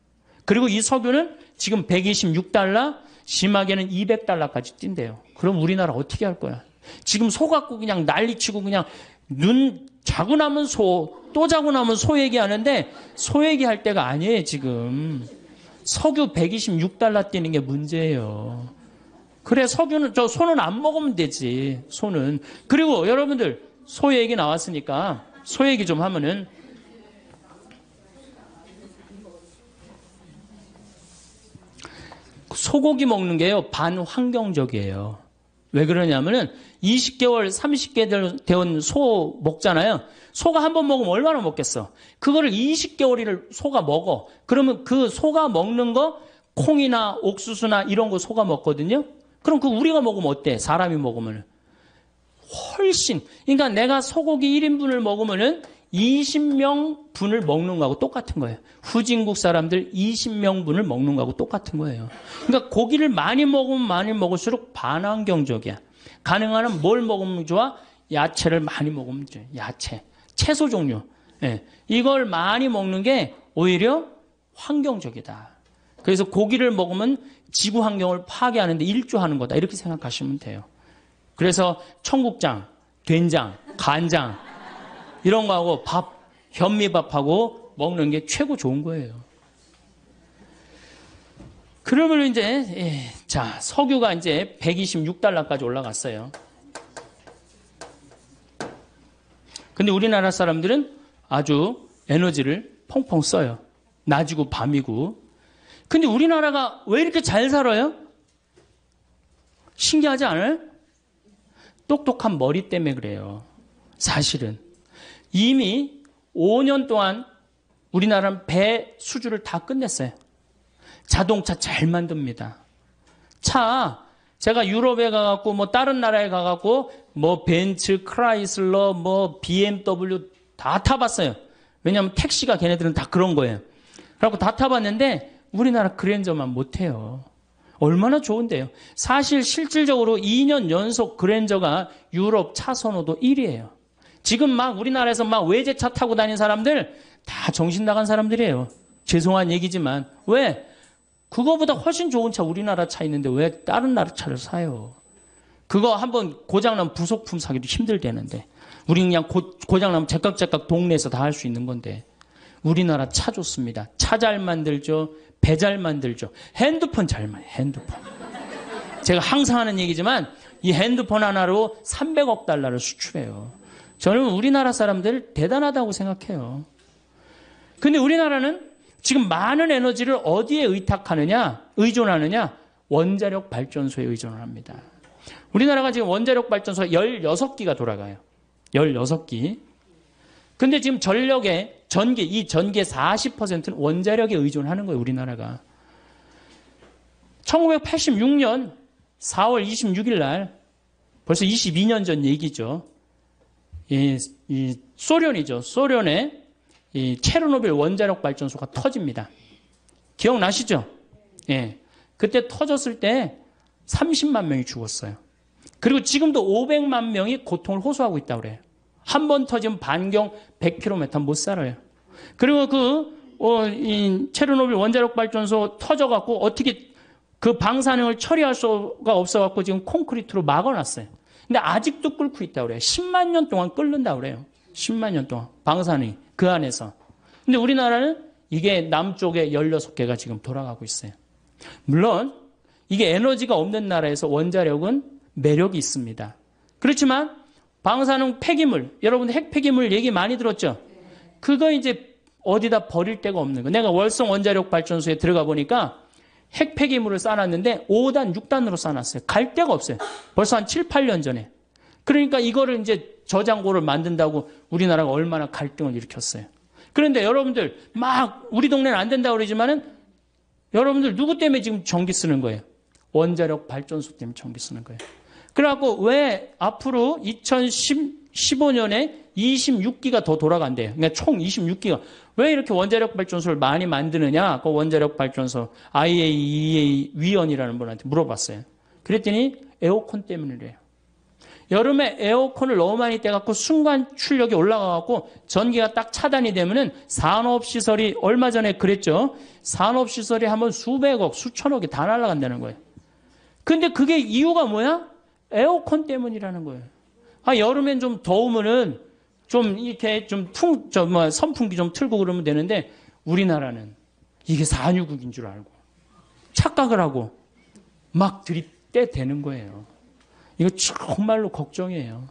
그리고 이 석유는 지금 126달러, 심하게는 200달러까지 뛴대요. 그럼 우리나라 어떻게 할 거야? 지금 소 갖고 그냥 난리치고 그냥 눈 자고 나면 소, 또 자고 나면 소 얘기하는데 소 얘기할 때가 아니에요, 지금. 석유 126달러 뛰는 게 문제예요. 그래, 석유는, 소는 안 먹으면 되지, 소는. 그리고 여러분들, 소 얘기 나왔으니까 소 얘기 좀 하면은 소고기 먹는 게요, 반환경적이에요. 왜 그러냐면은 20개월, 30개월 되온 소 먹잖아요. 소가 한 번 먹으면 얼마나 먹겠어? 그거를 20개월을 소가 먹어. 그러면 그 소가 먹는 거 콩이나 옥수수나 이런 거 소가 먹거든요. 그럼 그 우리가 먹으면 어때? 사람이 먹으면 훨씬. 그러니까 내가 소고기 1인분을 먹으면은 20명 분을 먹는 거하고 똑같은 거예요. 후진국 사람들 20명분을 먹는 거하고 똑같은 거예요. 그러니까 고기를 많이 먹으면 많이 먹을수록 반환경적이야. 가능한 한 뭘 먹으면 좋아? 야채를 많이 먹으면 좋아. 야채, 채소 종류. 예. 이걸 많이 먹는 게 오히려 환경적이다. 그래서 고기를 먹으면 지구 환경을 파괴하는데 일조하는 거다. 이렇게 생각하시면 돼요. 그래서 청국장, 된장, 간장 이런 거하고 밥, 현미밥하고 먹는 게 최고 좋은 거예요. 그러면 이제 자, 석유가 이제 126달러까지 올라갔어요. 근데 우리나라 사람들은 아주 에너지를 펑펑 써요. 낮이고 밤이고. 근데 우리나라가 왜 이렇게 잘 살아요? 신기하지 않아요? 똑똑한 머리 때문에 그래요. 사실은. 이미 5년 동안 우리나라는 배 수주를 다 끝냈어요. 자동차 잘 만듭니다. 차, 제가 유럽에 가갖고, 뭐, 다른 나라에 가갖고, 뭐, 벤츠, 크라이슬러, 뭐, BMW 다 타봤어요. 왜냐면 택시가 걔네들은 다 그런 거예요. 그래갖고 다 타봤는데, 우리나라 그랜저만 못해요. 얼마나 좋은데요. 사실 실질적으로 2년 연속 그랜저가 유럽 차 선호도 1위예요. 지금 막 우리나라에서 막 외제차 타고 다니는 사람들 다 정신 나간 사람들이에요. 죄송한 얘기지만. 왜? 그거보다 훨씬 좋은 차 우리나라 차 있는데 왜 다른 나라 차를 사요? 그거 한번 고장나면 부속품 사기도 힘들대는데. 우리 그냥 고장나면 제깍제깍 동네에서 다 할 수 있는 건데. 우리나라 차 좋습니다. 차 잘 만들죠. 배 잘 만들죠. 핸드폰 잘 만들죠. 핸드폰. 제가 항상 하는 얘기지만 이 핸드폰 하나로 300억 달러를 수출해요. 저는 우리나라 사람들 대단하다고 생각해요. 근데 우리나라는 지금 많은 에너지를 어디에 의존하느냐? 원자력 발전소에 의존을 합니다. 우리나라가 지금 원자력 발전소 16기가 돌아가요. 16기. 근데 지금 전기의 40%는 원자력에 의존하는 거예요, 우리나라가. 1986년 4월 26일 날, 벌써 22년 전 얘기죠. 이 소련이죠. 소련의 이 체르노빌 원자력 발전소가 터집니다. 기억나시죠? 예. 그때 터졌을 때 30만 명이 죽었어요. 그리고 지금도 500만 명이 고통을 호소하고 있다고 그래요. 한 번 터지면 반경 100km 못 살아요. 그리고 이 체르노빌 원자력 발전소 터져갖고 어떻게 그 방사능을 처리할 수가 없어갖고 지금 콘크리트로 막아놨어요. 근데 아직도 끓고 있다고 그래요. 10만 년 동안 끓는다고 그래요. 10만 년 동안. 방사능이 그 안에서. 근데 우리나라는 이게 남쪽에 16개가 지금 돌아가고 있어요. 물론 이게 에너지가 없는 나라에서 원자력은 매력이 있습니다. 그렇지만 방사능 폐기물, 여러분 핵 폐기물 얘기 많이 들었죠? 그거 이제 어디다 버릴 데가 없는 거. 내가 월성 원자력 발전소에 들어가 보니까 핵 폐기물을 쌓아놨는데 5단, 6단으로 쌓아놨어요. 갈 데가 없어요. 벌써 한 7, 8년 전에. 그러니까 이거를 이제 저장고를 만든다고 우리나라가 얼마나 갈등을 일으켰어요. 그런데 여러분들 막 우리 동네는 안 된다고 그러지만은 여러분들 누구 때문에 지금 전기 쓰는 거예요? 원자력 발전소 때문에 전기 쓰는 거예요. 그래갖고 왜 앞으로 2015년에 26기가 더 돌아간대요. 그러니까 총 26기가. 왜 이렇게 원자력 발전소를 많이 만드느냐? 그 원자력 발전소 IAEA 위원이라는 분한테 물어봤어요. 그랬더니 에어컨 때문이래요. 여름에 에어컨을 너무 많이 떼갖고 순간 출력이 올라가갖고 전기가 딱 차단이 되면은 산업시설이 얼마 전에 그랬죠. 산업시설이 한번 수백억, 수천억이 다 날아간다는 거예요. 근데 그게 이유가 뭐야? 에어컨 때문이라는 거예요. 여름엔 좀 더우면은 좀 이렇게 선풍기 좀 틀고 그러면 되는데 우리나라는 이게 산유국인 줄 알고 착각을 하고 막 들이대 대는 거예요. 이거 정말로 걱정이에요.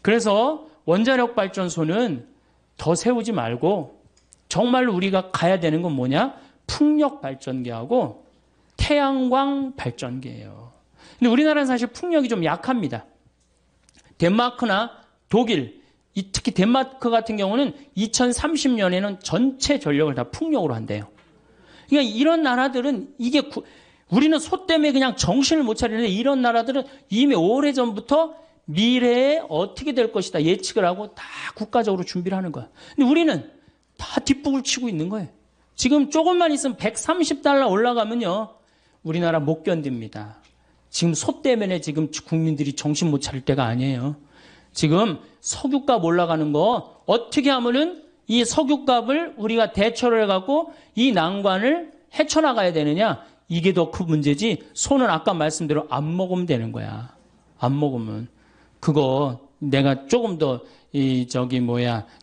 그래서 원자력 발전소는 더 세우지 말고 정말로 우리가 가야 되는 건 뭐냐? 풍력 발전기하고 태양광 발전기예요. 근데 우리나라는 사실 풍력이 좀 약합니다. 덴마크나 독일, 특히 덴마크 같은 경우는 2030년에는 전체 전력을 다 풍력으로 한대요. 그러니까 이런 나라들은 우리는 소 때문에 그냥 정신을 못 차리는데 이런 나라들은 이미 오래전부터 미래에 어떻게 될 것이다 예측을 하고 다 국가적으로 준비를 하는 거야. 근데 우리는 다 뒷북을 치고 있는 거예요. 지금 조금만 있으면 $130 올라가면요. 우리나라 못 견딥니다. 지금 소 때문에 지금 국민들이 정신 못 차릴 때가 아니에요. 지금 석유값 올라가는 거 어떻게 하면은 이 석유값을 우리가 대처를 해갖고 이 난관을 헤쳐나가야 되느냐. 이게 더 큰 문제지. 소는 아까 말씀대로 안 먹으면 되는 거야. 안 먹으면. 그거 내가 조금 더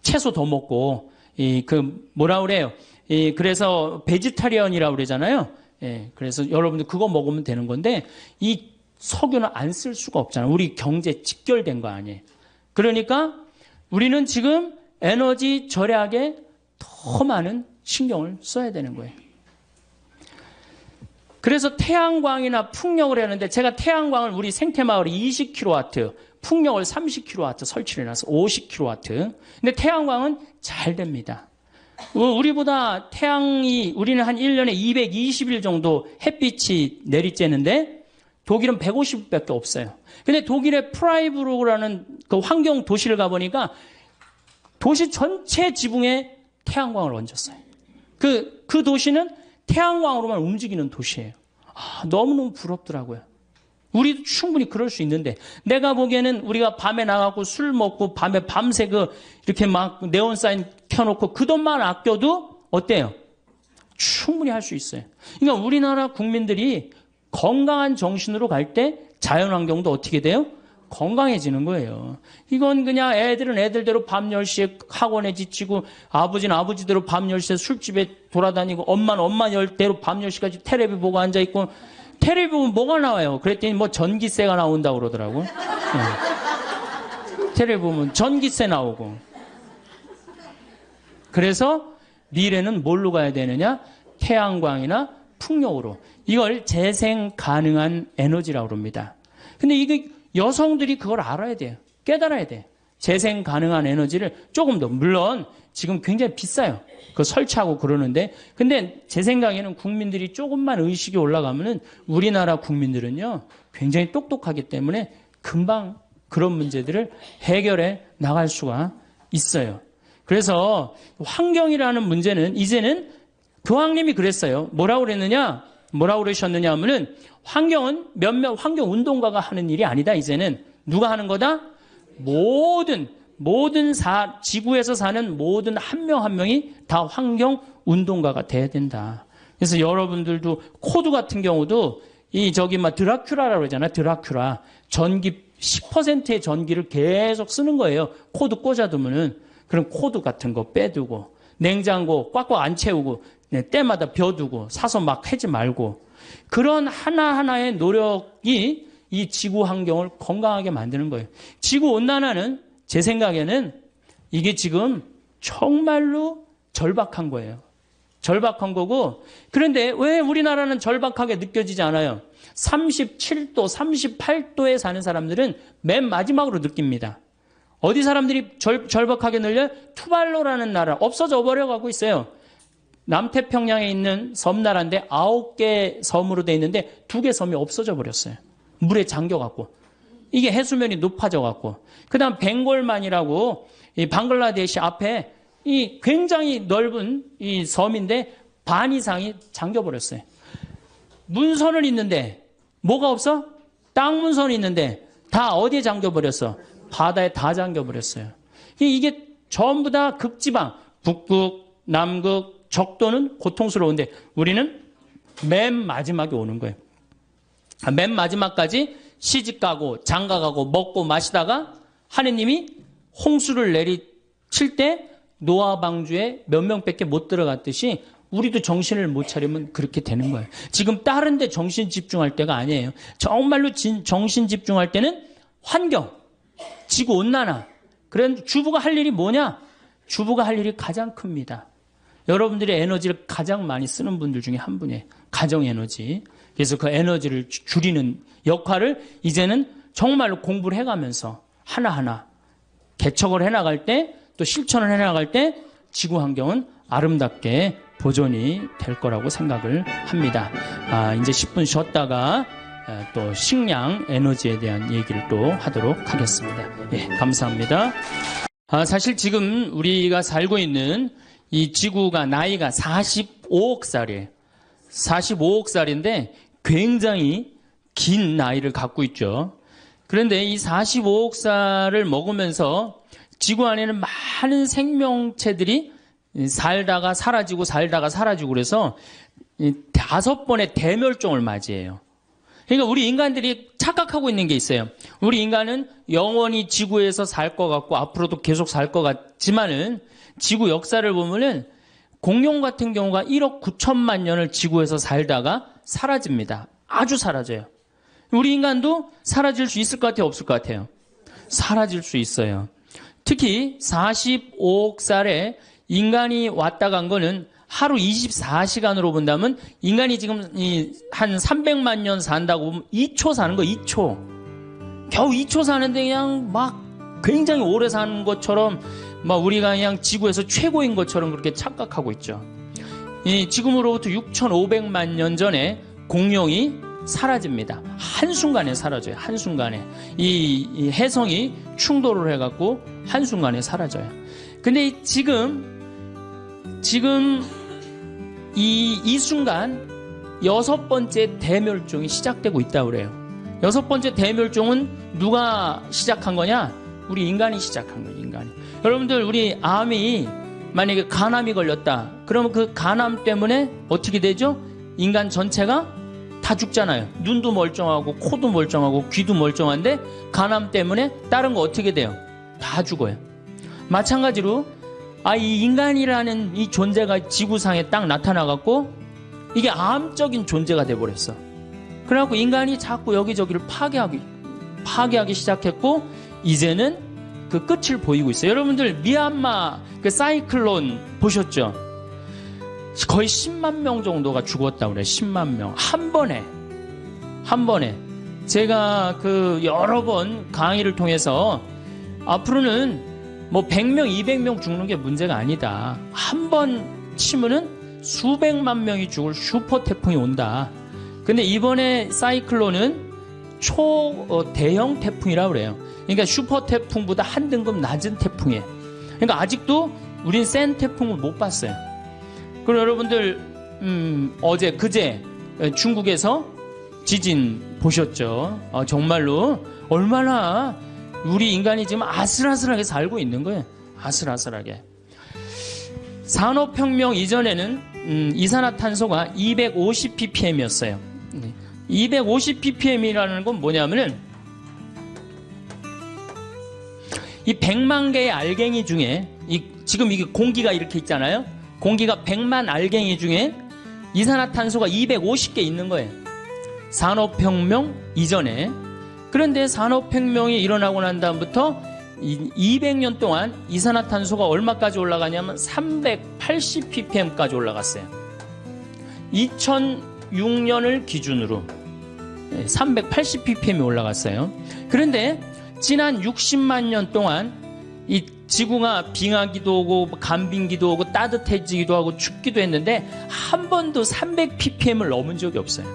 채소 더 먹고 뭐라 그래요. 그래서 베지타리언이라고 그러잖아요. 그래서 여러분들 그거 먹으면 되는 건데 이 석유는 안 쓸 수가 없잖아요. 우리 경제 직결된 거 아니에요. 그러니까 우리는 지금 에너지 절약에 더 많은 신경을 써야 되는 거예요. 그래서 태양광이나 풍력을 하는데 제가 태양광을 우리 생태마을에 20kW, 풍력을 30kW 설치를 해놔서 50kW. 근데 태양광은 잘 됩니다. 우리보다 우리는 한 1년에 220일 정도 햇빛이 내리쬐는데 독일은 150일밖에 없어요. 근데 독일의 프라이부르크라는 그 환경 도시를 가보니까 도시 전체 지붕에 태양광을 얹었어요. 그 도시는 태양광으로만 움직이는 도시예요. 너무너무 부럽더라고요. 우리도 충분히 그럴 수 있는데 내가 보기에는 우리가 밤에 나가고 술 먹고 밤에 밤새 이렇게 막 네온 사인 켜놓고 그 돈만 아껴도 어때요? 충분히 할 수 있어요. 그러니까 우리나라 국민들이 건강한 정신으로 갈 때 자연환경도 어떻게 돼요? 건강해지는 거예요. 이건 그냥 애들은 애들대로 밤 10시에 학원에 지치고 아버지는 아버지대로 밤 10시에 술집에 돌아다니고 엄마는 엄마대로 밤 10시까지 텔레비 보고 앉아있고 텔레비 보면 뭐가 나와요? 그랬더니 뭐 전기세가 나온다고 그러더라고. 텔레비 보면 전기세 나오고. 그래서 미래는 뭘로 가야 되느냐? 태양광이나 풍력으로. 이걸 재생 가능한 에너지라고 합니다. 근데 이게 여성들이 그걸 알아야 돼요. 깨달아야 돼요. 재생 가능한 에너지를 조금 더, 물론 지금 굉장히 비싸요. 그거 설치하고 그러는데, 근데 제 생각에는 국민들이 조금만 의식이 올라가면은 우리나라 국민들은요, 굉장히 똑똑하기 때문에 금방 그런 문제들을 해결해 나갈 수가 있어요. 그래서 환경이라는 문제는 이제는 교황님이 그랬어요. 뭐라고 그러셨느냐 하면은 환경은 몇몇 환경 운동가가 하는 일이 아니다. 이제는 누가 하는 거다? 지구에서 사는 모든 한 명 한 명이 다 환경 운동가가 돼야 된다. 그래서 여러분들도 코드 같은 경우도 드라큘라라고 그러잖아요. 드라큘라. 전기 10%의 전기를 계속 쓰는 거예요. 코드 꽂아두면은. 그럼 코드 같은 거 빼두고 냉장고 꽉꽉 안 채우고 때마다 벼두고 사서 막 하지 말고 그런 하나하나의 노력이 이 지구 환경을 건강하게 만드는 거예요. 지구온난화는 제 생각에는 이게 지금 정말로 절박한 거예요. 절박한 거고 그런데 왜 우리나라는 절박하게 느껴지지 않아요? 37도, 38도에 사는 사람들은 맨 마지막으로 느낍니다. 어디 사람들이 절박하게 늘려요? 투발루라는 나라 없어져 버려가고 있어요. 남태평양에 있는 섬나라인데 9개 섬으로 돼 있는데 2개 섬이 없어져 버렸어요. 물에 잠겨갖고. 이게 해수면이 높아져갖고. 그 다음 벵골만이라고 이 방글라데시 앞에 이 굉장히 넓은 이 섬인데 반 이상이 잠겨버렸어요. 문선은 있는데 뭐가 없어? 땅 문선이 있는데 다 어디에 잠겨버렸어? 바다에 다 잠겨버렸어요. 이게 전부 다 극지방, 북극, 남극, 적도는 고통스러운데 우리는 맨 마지막에 오는 거예요. 맨 마지막까지 시집가고 장가가고 먹고 마시다가 하느님이 홍수를 내리칠 때 노아 방주에 몇 명밖에 못 들어갔듯이 우리도 정신을 못 차리면 그렇게 되는 거예요. 지금 다른 데 정신 집중할 때가 아니에요. 정말로 정신 집중할 때는 환경, 지구온난화. 그런 주부가 할 일이 뭐냐? 주부가 할 일이 가장 큽니다. 여러분들의 에너지를 가장 많이 쓰는 분들 중에 한 분이에요. 가정에너지. 그래서 그 에너지를 줄이는 역할을 이제는 정말로 공부를 해가면서 하나하나 개척을 해나갈 때, 또 실천을 해나갈 때 지구 환경은 아름답게 보존이 될 거라고 생각을 합니다. 이제 10분 쉬었다가 또 식량, 에너지에 대한 얘기를 또 하도록 하겠습니다. 예, 감사합니다. 사실 지금 우리가 살고 있는 이 지구가 나이가 45억 살이에요. 45억 살인데 굉장히 긴 나이를 갖고 있죠. 그런데 이 45억 살을 먹으면서 지구 안에는 많은 생명체들이 살다가 사라지고 살다가 사라지고 그래서 5번의 대멸종을 맞이해요. 그러니까 우리 인간들이 착각하고 있는 게 있어요. 우리 인간은 영원히 지구에서 살 것 같고 앞으로도 계속 살 것 같지만은 지구 역사를 보면은 공룡 같은 경우가 1억 9천만 년을 지구에서 살다가 사라집니다. 아주 사라져요. 우리 인간도 사라질 수 있을 것 같아요? 없을 것 같아요? 사라질 수 있어요. 특히 45억 살에 인간이 왔다 간 거는 하루 24시간으로 본다면 인간이 지금 한 300만 년 산다고 보면 2초 사는 거 2초. 겨우 2초 사는데 그냥 막 굉장히 오래 사는 것처럼 막 우리가 그냥 지구에서 최고인 것처럼 그렇게 착각하고 있죠. 지금으로부터 6,500만 년 전에 공룡이 사라집니다. 한순간에 사라져요. 한순간에. 이 해성이 충돌을 해갖고 한순간에 사라져요. 근데 지금 이 순간 6번째 대멸종이 시작되고 있다고 그래요. 6번째 대멸종은 누가 시작한 거냐? 우리 인간이 시작한 거예요. 인간이. 여러분들 우리 암이 만약에 간암이 걸렸다. 그러면 그 간암 때문에 어떻게 되죠? 인간 전체가 다 죽잖아요. 눈도 멀쩡하고 코도 멀쩡하고 귀도 멀쩡한데 간암 때문에 다른 거 어떻게 돼요? 다 죽어요. 마찬가지로 이 인간이라는 이 존재가 지구상에 딱 나타나갖고 이게 암적인 존재가 돼버렸어. 그래갖고 인간이 자꾸 여기저기를 파괴하기 시작했고 이제는 그 끝을 보이고 있어요. 여러분들 미얀마 그 사이클론 보셨죠? 거의 10만 명 정도가 죽었다고 그래요. 10만 명. 한 번에. 제가 그 여러 번 강의를 통해서 앞으로는 뭐 100명, 200명 죽는 게 문제가 아니다. 한 번 치면은 수백만 명이 죽을 슈퍼 태풍이 온다. 근데 이번에 사이클론은 대형 태풍이라고 그래요. 그러니까 슈퍼 태풍보다 한 등급 낮은 태풍이에요. 그러니까 아직도 우린 센 태풍을 못 봤어요. 그리고 여러분들 그제 중국에서 지진 보셨죠? 정말로 얼마나 우리 인간이 지금 아슬아슬하게 살고 있는 거예요. 아슬아슬하게. 산업혁명 이전에는 이산화탄소가 250ppm이었어요. 250ppm이라는 건 뭐냐면은 이 100만 개의 알갱이 중에 지금 이게 공기가 이렇게 있잖아요. 공기가 100만 알갱이 중에 이산화탄소가 250개 있는 거예요. 산업혁명 이전에. 그런데 산업혁명이 일어나고 난 다음부터 200년 동안 이산화탄소가 얼마까지 올라가냐면 380ppm까지 올라갔어요. 2006년을 기준으로 380ppm이 올라갔어요. 그런데 지난 60만 년 동안 이 지구가 빙하기도 오고 간빙기도 오고 따뜻해지기도 하고 춥기도 했는데 한 번도 300ppm을 넘은 적이 없어요.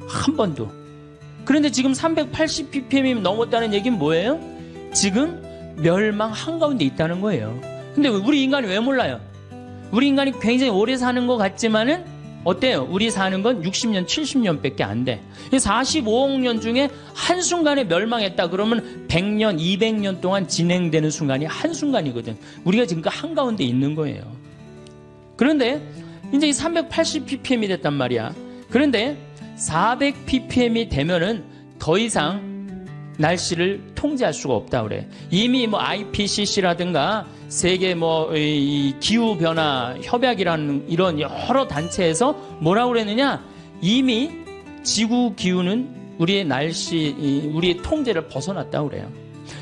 한 번도. 그런데 지금 380ppm이 넘었다는 얘기는 뭐예요? 지금 멸망 한가운데 있다는 거예요. 근데 우리 인간이 왜 몰라요? 우리 인간이 굉장히 오래 사는 것 같지만은 어때요? 우리 사는 건 60년, 70년밖에 안 돼. 45억 년 중에 한순간에 멸망했다 그러면 100년, 200년 동안 진행되는 순간이 한순간이거든. 우리가 지금 그 한가운데 있는 거예요. 그런데 이제 380ppm이 됐단 말이야. 그런데 400ppm이 되면은 더 이상 날씨를 통제할 수가 없다 그래. 이미 뭐 IPCC라든가 세계 이 기후 변화 협약이라는 이런 여러 단체에서 뭐라고 그랬느냐? 이미 지구 기후는 우리의 우리의 통제를 벗어났다고 그래요.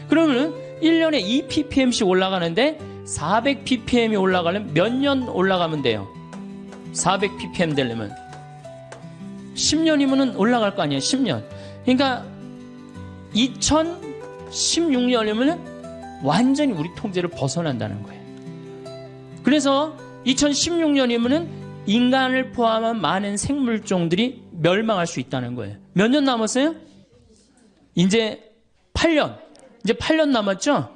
그러면 1년에 2ppm씩 올라가는데 400ppm이 올라가려면 몇 년 올라가면 돼요? 400ppm 되려면 10년이면은 올라갈 거 아니에요. 10년. 그러니까 2016년이면은 완전히 우리 통제를 벗어난다는 거예요. 그래서 2016년이면은 인간을 포함한 많은 생물종들이 멸망할 수 있다는 거예요. 몇 년 남았어요? 이제 8년. 이제 8년 남았죠?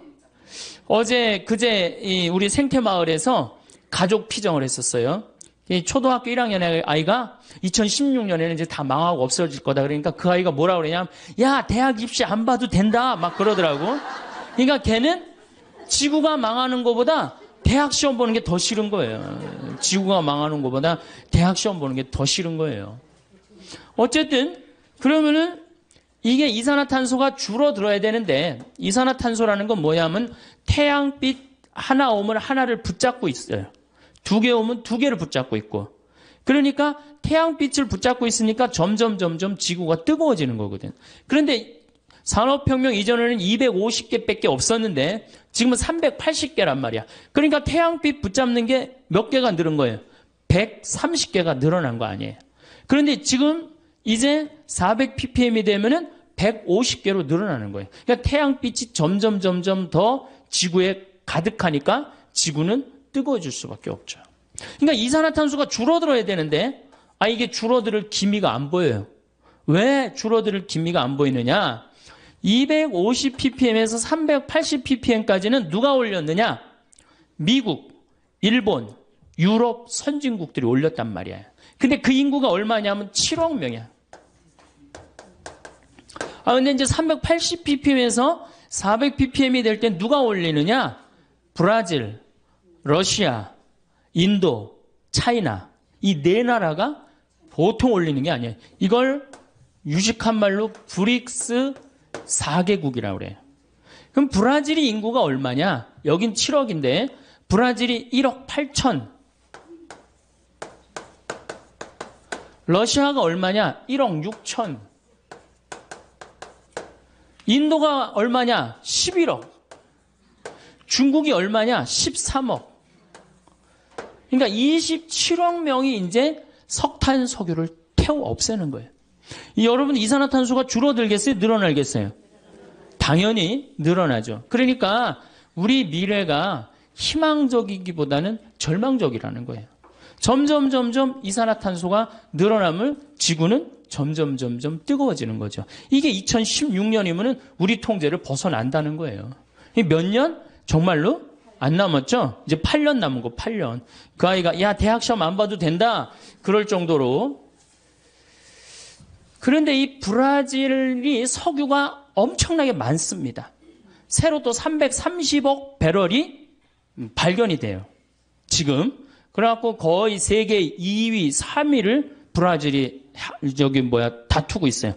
그제 우리 생태마을에서 가족 피정을 했었어요. 초등학교 1학년의 아이가 2016년에는 이제 다 망하고 없어질 거다. 그러니까 그 아이가 뭐라 그러냐면, 야, 대학 입시 안 봐도 된다. 막 그러더라고. 그러니까 걔는 지구가 망하는 것보다 대학 시험 보는 게 더 싫은 거예요. 지구가 망하는 것보다 대학 시험 보는 게 더 싫은 거예요. 어쨌든 그러면은 이게 이산화탄소가 줄어들어야 되는데, 이산화탄소라는 건 뭐냐면 태양빛 하나 오면 하나를 붙잡고 있어요. 2개 오면 2개를 붙잡고 있고. 그러니까 태양빛을 붙잡고 있으니까 점점 지구가 뜨거워지는 거거든. 그런데 산업혁명 이전에는 250개밖에 없었는데 지금은 380개란 말이야. 그러니까 태양빛 붙잡는 게 몇 개가 늘은 거예요? 130개가 늘어난 거 아니에요. 그런데 지금 이제 400ppm이 되면은 150개로 늘어나는 거예요. 그러니까 태양빛이 점점 더 지구에 가득하니까 지구는 뜨거워질 수밖에 없죠. 그러니까 이산화탄소가 줄어들어야 되는데, 이게 줄어들 기미가 안 보여요. 왜 줄어들 기미가 안 보이느냐? 250ppm에서 380ppm까지는 누가 올렸느냐? 미국, 일본, 유럽 선진국들이 올렸단 말이에요. 근데 그 인구가 얼마냐면 7억 명이야. 근데 이제 380ppm에서 400ppm이 될 때 누가 올리느냐? 브라질, 러시아, 인도, 차이나, 이 네 나라가 보통 올리는 게 아니에요. 이걸 유식한 말로 브릭스 4개국이라고 그래요. 그럼 브라질이 인구가 얼마냐? 여긴 7억인데 브라질이 1억 8천. 러시아가 얼마냐? 1억 6천. 인도가 얼마냐? 11억. 중국이 얼마냐? 13억. 그러니까 27억 명이 이제 석탄, 석유를 태워 없애는 거예요. 여러분, 이산화탄소가 줄어들겠어요? 늘어나겠어요? 당연히 늘어나죠. 그러니까 우리 미래가 희망적이기보다는 절망적이라는 거예요. 점점 이산화탄소가 늘어나면 지구는 점점 뜨거워지는 거죠. 이게 2016년이면 우리 통제를 벗어난다는 거예요. 몇 년? 정말로 안 남았죠? 이제 8년 남은 거, 8년. 그 아이가, 야, 대학 시험 안 봐도 된다. 그럴 정도로. 그런데 이 브라질이 석유가 엄청나게 많습니다. 새로 또 330억 배럴이 발견이 돼요. 지금. 그래갖고 거의 세계 2위, 3위를 브라질이 다투고 있어요.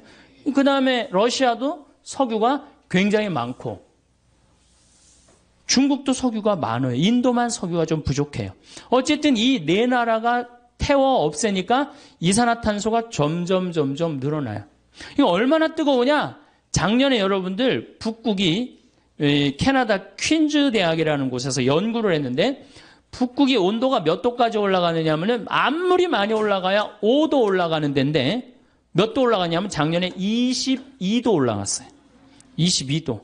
그 다음에 러시아도 석유가 굉장히 많고, 중국도 석유가 많아요. 인도만 석유가 좀 부족해요. 어쨌든 이 네 나라가 태워 없애니까 이산화탄소가 점점 늘어나요. 이거 얼마나 뜨거우냐? 작년에 여러분들 북극이 캐나다 퀸즈 대학이라는 곳에서 연구를 했는데, 북극의 온도가 몇 도까지 올라가느냐 하면은 아무리 많이 올라가야 5도 올라가는 데인데 몇 도 올라가냐면 작년에 22도 올라갔어요. 22도.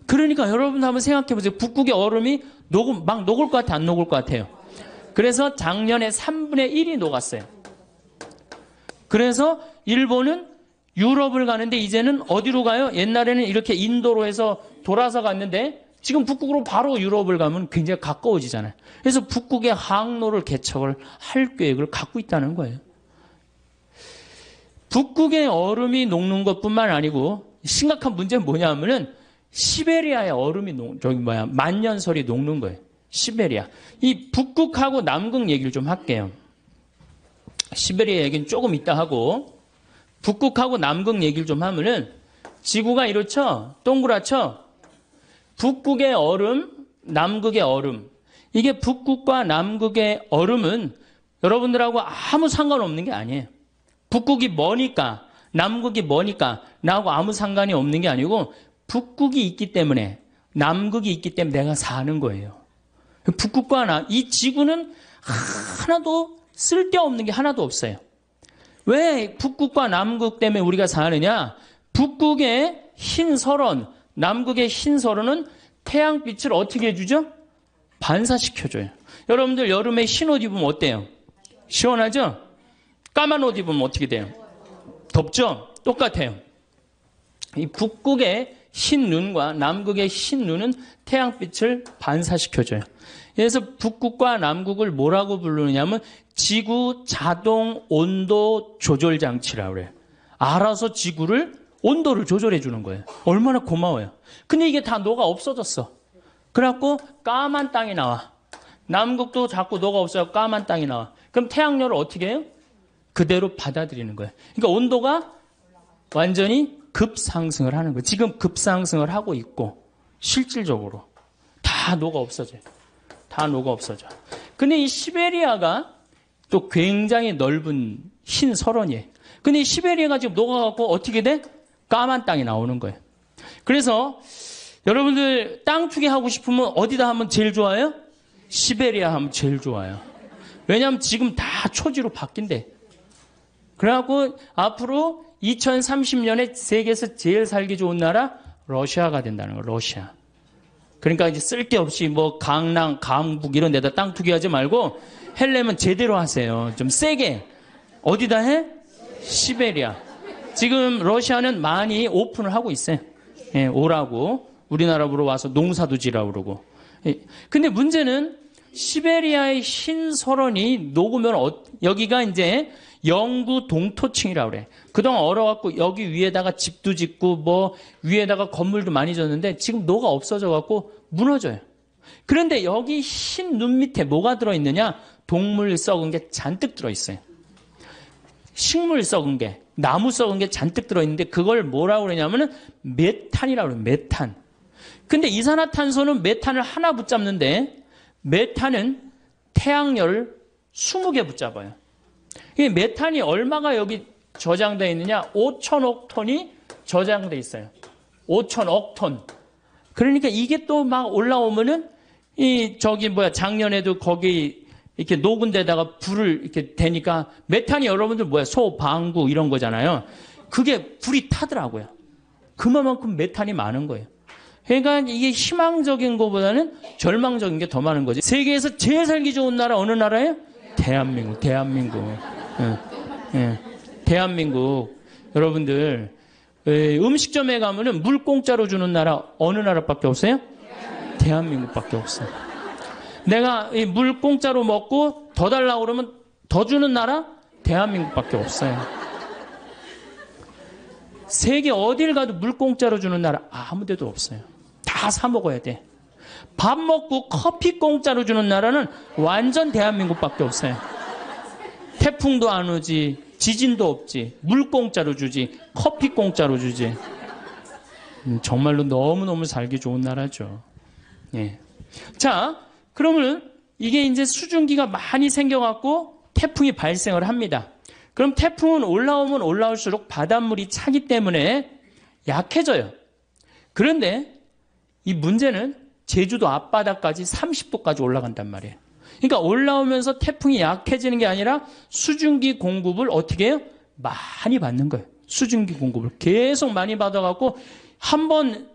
그러니까 여러분 한번 생각해 보세요. 북극의 얼음이 막 녹을 것 같아, 안 녹을 것 같아요? 그래서 작년에 3분의 1이 녹았어요. 그래서 일본은 유럽을 가는데 이제는 어디로 가요? 옛날에는 이렇게 인도로 해서 돌아서 갔는데 지금 북극으로 바로 유럽을 가면 굉장히 가까워지잖아요. 그래서 북극의 항로를 개척을 할 계획을 갖고 있다는 거예요. 북극의 얼음이 녹는 것뿐만 아니고 심각한 문제는 뭐냐면은 시베리아의 얼음이 만년설이 녹는 거예요. 시베리아. 이 북극하고 남극 얘기를 좀 할게요. 시베리아 얘기는 조금 이따 하고, 북극하고 남극 얘기를 좀 하면은 지구가 이렇죠? 동그랗죠? 북극의 얼음, 남극의 얼음. 이게 북극과 남극의 얼음은 여러분들하고 아무 상관없는 게 아니에요. 북극이 머니까, 남극이 머니까 나하고 아무 상관이 없는 게 아니고 북극이 있기 때문에, 남극이 있기 때문에 내가 사는 거예요. 북극과 이 지구는 하나도 쓸데없는 게 하나도 없어요. 왜 북극과 남극 때문에 우리가 사느냐? 북극의 흰설원, 남극의 흰설원은 태양빛을 어떻게 해주죠? 반사시켜줘요. 여러분들 여름에 흰 옷 입으면 어때요? 시원하죠? 까만 옷 입으면 어떻게 돼요? 덥죠? 똑같아요. 이 북극의 흰 눈과 남극의 흰 눈은 태양빛을 반사시켜줘요. 그래서 북극과 남극을 뭐라고 부르느냐면 지구 자동 온도 조절 장치라고 그래요. 알아서 지구를 온도를 조절해 주는 거예요. 얼마나 고마워요. 근데 이게 다 녹아 없어졌어. 그래갖고 까만 땅이 나와. 남극도 자꾸 녹아 없어요. 까만 땅이 나와. 그럼 태양열을 어떻게 해요? 그대로 받아들이는 거예요. 그러니까 온도가 완전히 급상승을 하는 거예요. 지금 급상승을 하고 있고 실질적으로 다 녹아 없어져요. 다 녹아 없어져. 근데 이 시베리아가 또 굉장히 넓은 흰 설원이에요. 근데 이 시베리아가 지금 녹아갖고 어떻게 돼? 까만 땅이 나오는 거예요. 그래서 여러분들 땅 투기 하고 싶으면 어디다 하면 제일 좋아요? 시베리아 하면 제일 좋아요. 왜냐하면 지금 다 초지로 바뀐대. 그래갖고 앞으로 2030년에 세계에서 제일 살기 좋은 나라 러시아가 된다는 거예요. 러시아. 그러니까 이제 쓸데없이 뭐 강남, 강북 이런 데다 땅 투기하지 말고 하려면 제대로 하세요. 좀 세게. 어디다 해? 시베리아. 지금 러시아는 많이 오픈을 하고 있어요. 예, 오라고. 우리나라로 와서 농사도 지라고 그러고. 예. 근데 문제는 시베리아의 흰설원이 녹으면 여기가 이제 영구 동토층이라고 그래. 그동안 얼어갖고 여기 위에다가 집도 짓고 뭐 위에다가 건물도 많이 졌는데 지금 녹아 없어져갖고 무너져요. 그런데 여기 흰 눈 밑에 뭐가 들어있느냐? 동물 썩은 게 잔뜩 들어있어요. 식물 썩은 게, 나무 썩은 게 잔뜩 들어있는데 그걸 뭐라고 그러냐면은 메탄이라고 그래요. 메탄. 근데 이산화탄소는 메탄을 하나 붙잡는데 메탄은 태양열을 20개 붙잡아요. 이 메탄이 얼마가 여기 저장되어 있느냐? 5천억 톤이 저장되어 있어요. 5천억 톤. 그러니까 이게 또 막 올라오면은 작년에도 거기 이렇게 녹은 데다가 불을 이렇게 대니까 메탄이 여러분들 소, 방구 이런 거잖아요. 그게 불이 타더라고요. 그만큼 메탄이 많은 거예요. 그러니까 이게 희망적인 것보다는 절망적인 게 더 많은 거지. 세계에서 제일 살기 좋은 나라 어느 나라예요? 대한민국. 예. 대한민국. 여러분들 음식점에 가면은 물 공짜로 주는 나라 어느 나라밖에 없어요? 대한민국밖에 없어요. 내가 이 물 공짜로 먹고 더 달라고 그러면 더 주는 나라? 대한민국밖에 없어요. 세계 어딜 가도 물 공짜로 주는 나라 아무 데도 없어요. 다 사 먹어야 돼. 밥 먹고 커피 공짜로 주는 나라는 완전 대한민국밖에 없어요. 태풍도 안 오지, 지진도 없지, 물 공짜로 주지, 커피 공짜로 주지. 정말로 너무너무 살기 좋은 나라죠. 예. 자, 그러면 이게 이제 수증기가 많이 생겨갖고 태풍이 발생을 합니다. 그럼 태풍은 올라오면 올라올수록 바닷물이 차기 때문에 약해져요. 그런데 이 문제는 제주도 앞바다까지 30도까지 올라간단 말이에요. 그러니까 올라오면서 태풍이 약해지는 게 아니라 수증기 공급을 어떻게 해요? 많이 받는 거예요. 수증기 공급을 계속 많이 받아갖고 한번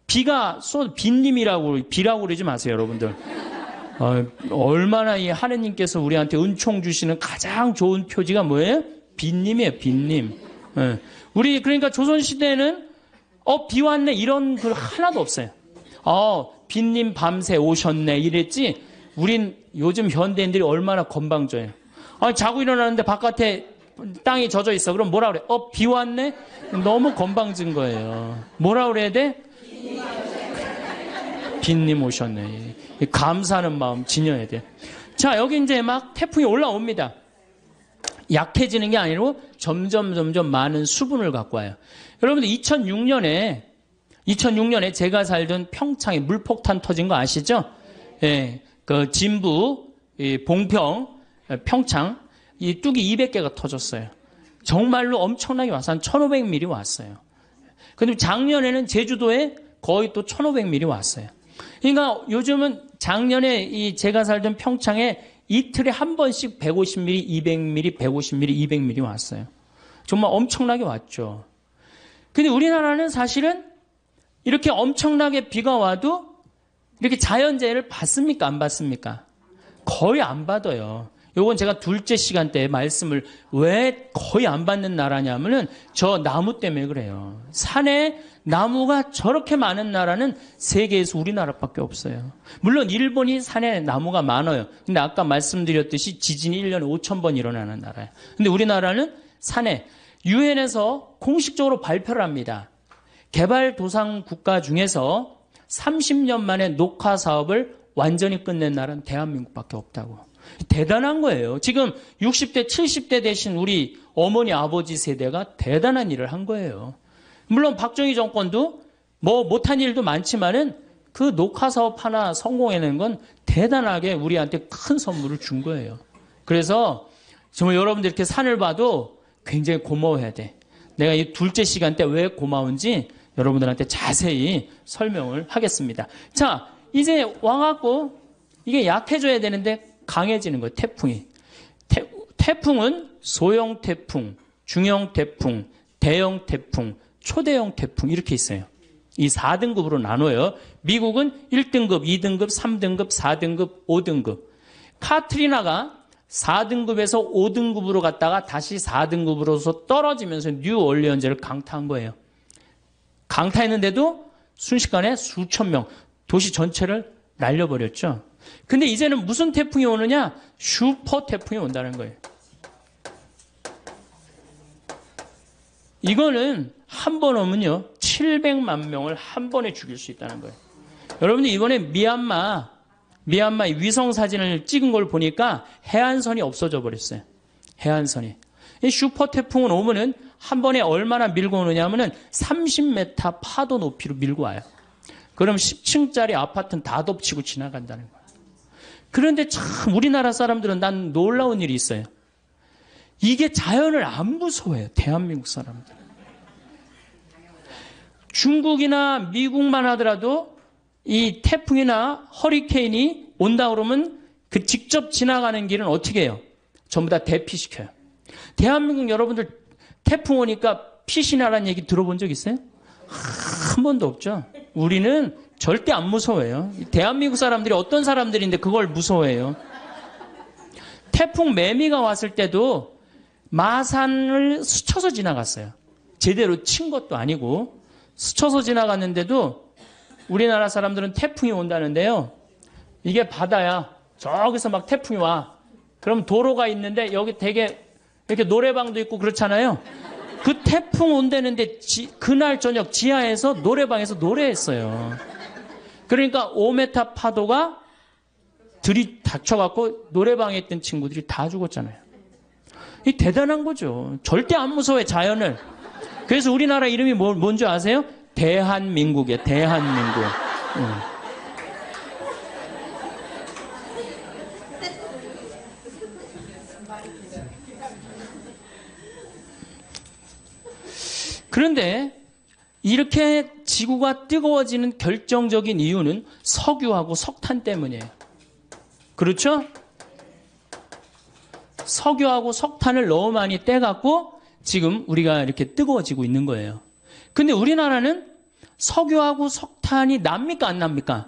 비가 빈님이라고 비라고 그러지 마세요, 여러분들. 얼마나 이 하느님께서 우리한테 은총 주시는 가장 좋은 표지가 뭐예요? 빈님이에요, 빈님. 예. 우리 그러니까 조선시대에는 비 왔네 이런 글 하나도 없어요. 빈님 밤새 오셨네 이랬지. 우린 요즘 현대인들이 얼마나 건방져요. 자고 일어나는데 바깥에 땅이 젖어 있어. 그럼 뭐라 그래? 비 왔네? 너무 건방진 거예요. 뭐라 그래야 돼? 빈님 오셨네. 감사하는 마음 지녀야 돼. 자, 여기 이제 막 태풍이 올라옵니다. 약해지는 게 아니고 점점 많은 수분을 갖고 와요. 여러분들 2006년에 제가 살던 평창에 물폭탄 터진 거 아시죠? 예, 그 진부, 봉평, 평창 이 뚝이 200개가 터졌어요. 정말로 엄청나게 와서 한 1,500mm 왔어요. 근데 작년에는 제주도에 거의 또 1,500mm 왔어요. 그러니까 요즘은 작년에 제가 살던 평창에 이틀에 한 번씩 150mm, 200mm, 150mm, 200mm 왔어요. 정말 엄청나게 왔죠. 근데 우리나라는 사실은 이렇게 엄청나게 비가 와도 이렇게 자연재해를 받습니까? 안 받습니까? 거의 안 받아요. 요건 제가 둘째 시간 때 말씀을 왜 거의 안 받는 나라냐면은 저 나무 때문에 그래요. 산에 나무가 저렇게 많은 나라는 세계에서 우리나라밖에 없어요. 물론 일본이 산에 나무가 많아요. 근데 아까 말씀드렸듯이 지진이 1년에 5,000번 일어나는 나라예요. 근데 우리나라는 산에 유엔에서 공식적으로 발표를 합니다. 개발도상 국가 중에서 30년 만에 녹화 사업을 완전히 끝낸 나라는 대한민국밖에 없다고. 대단한 거예요. 지금 60대, 70대 되신 우리 어머니, 아버지 세대가 대단한 일을 한 거예요. 물론 박정희 정권도 뭐 못한 일도 많지만은 그 녹화 사업 하나 성공해낸 건 대단하게 우리한테 큰 선물을 준 거예요. 그래서 정말 여러분들 이렇게 산을 봐도 굉장히 고마워해야 돼. 내가 이 둘째 시간 때 왜 고마운지 여러분들한테 자세히 설명을 하겠습니다. 자, 이제 와갖고 이게 약해져야 되는데 강해지는 거예요. 태풍이. 태풍은 소형 태풍, 중형 태풍, 대형 태풍, 초대형 태풍 이렇게 있어요. 이 4등급으로 나눠요. 미국은 1등급, 2등급, 3등급, 4등급, 5등급. 카트리나가 4등급에서 5등급으로 갔다가 다시 4등급으로서 떨어지면서 뉴올리언즈를 강타한 거예요. 강타했는데도 순식간에 수천 명, 도시 전체를 날려버렸죠. 근데 이제는 무슨 태풍이 오느냐? 슈퍼 태풍이 온다는 거예요. 이거는 한 번 오면요 700만 명을 한 번에 죽일 수 있다는 거예요. 여러분들 이번에 미얀마 위성 사진을 찍은 걸 보니까 해안선이 없어져 버렸어요. 해안선이. 이 슈퍼 태풍은 오면은 한 번에 얼마나 밀고 오느냐 하면은 30m 파도 높이로 밀고 와요. 그럼 10층짜리 아파트는 다 덮치고 지나간다는 거예요. 그런데 참 우리나라 사람들은 난 놀라운 일이 있어요. 이게 자연을 안 무서워해요. 대한민국 사람들. 중국이나 미국만 하더라도 이 태풍이나 허리케인이 온다 그러면 그 직접 지나가는 길은 어떻게 해요? 전부 다 대피시켜요. 대한민국 여러분들 태풍 오니까 피신하라는 얘기 들어본 적 있어요? 한 번도 없죠. 우리는 절대 안 무서워해요. 대한민국 사람들이 어떤 사람들인데 그걸 무서워해요. 태풍 매미가 왔을 때도 마산을 스쳐서 지나갔어요. 제대로 친 것도 아니고 스쳐서 지나갔는데도 우리나라 사람들은 태풍이 온다는데요. 이게 바다야. 저기서 막 태풍이 와. 그럼 도로가 있는데 여기 되게 이렇게 노래방도 있고 그렇잖아요. 그 태풍 온다는데 그날 저녁 지하에서 노래방에서 노래했어요. 그러니까 5m 파도가 들이닥쳐갖고 노래방에 있던 친구들이 다 죽었잖아요. 이 대단한 거죠. 절대 안 무서워해 자연을. 그래서 우리나라 이름이 뭔지 아세요? 대한민국이에요. 대한민국. 그런데 이렇게 지구가 뜨거워지는 결정적인 이유는 석유하고 석탄 때문이에요. 그렇죠? 석유하고 석탄을 너무 많이 떼갖고 지금 우리가 이렇게 뜨거워지고 있는 거예요. 근데 우리나라는 석유하고 석탄이 납니까? 안 납니까?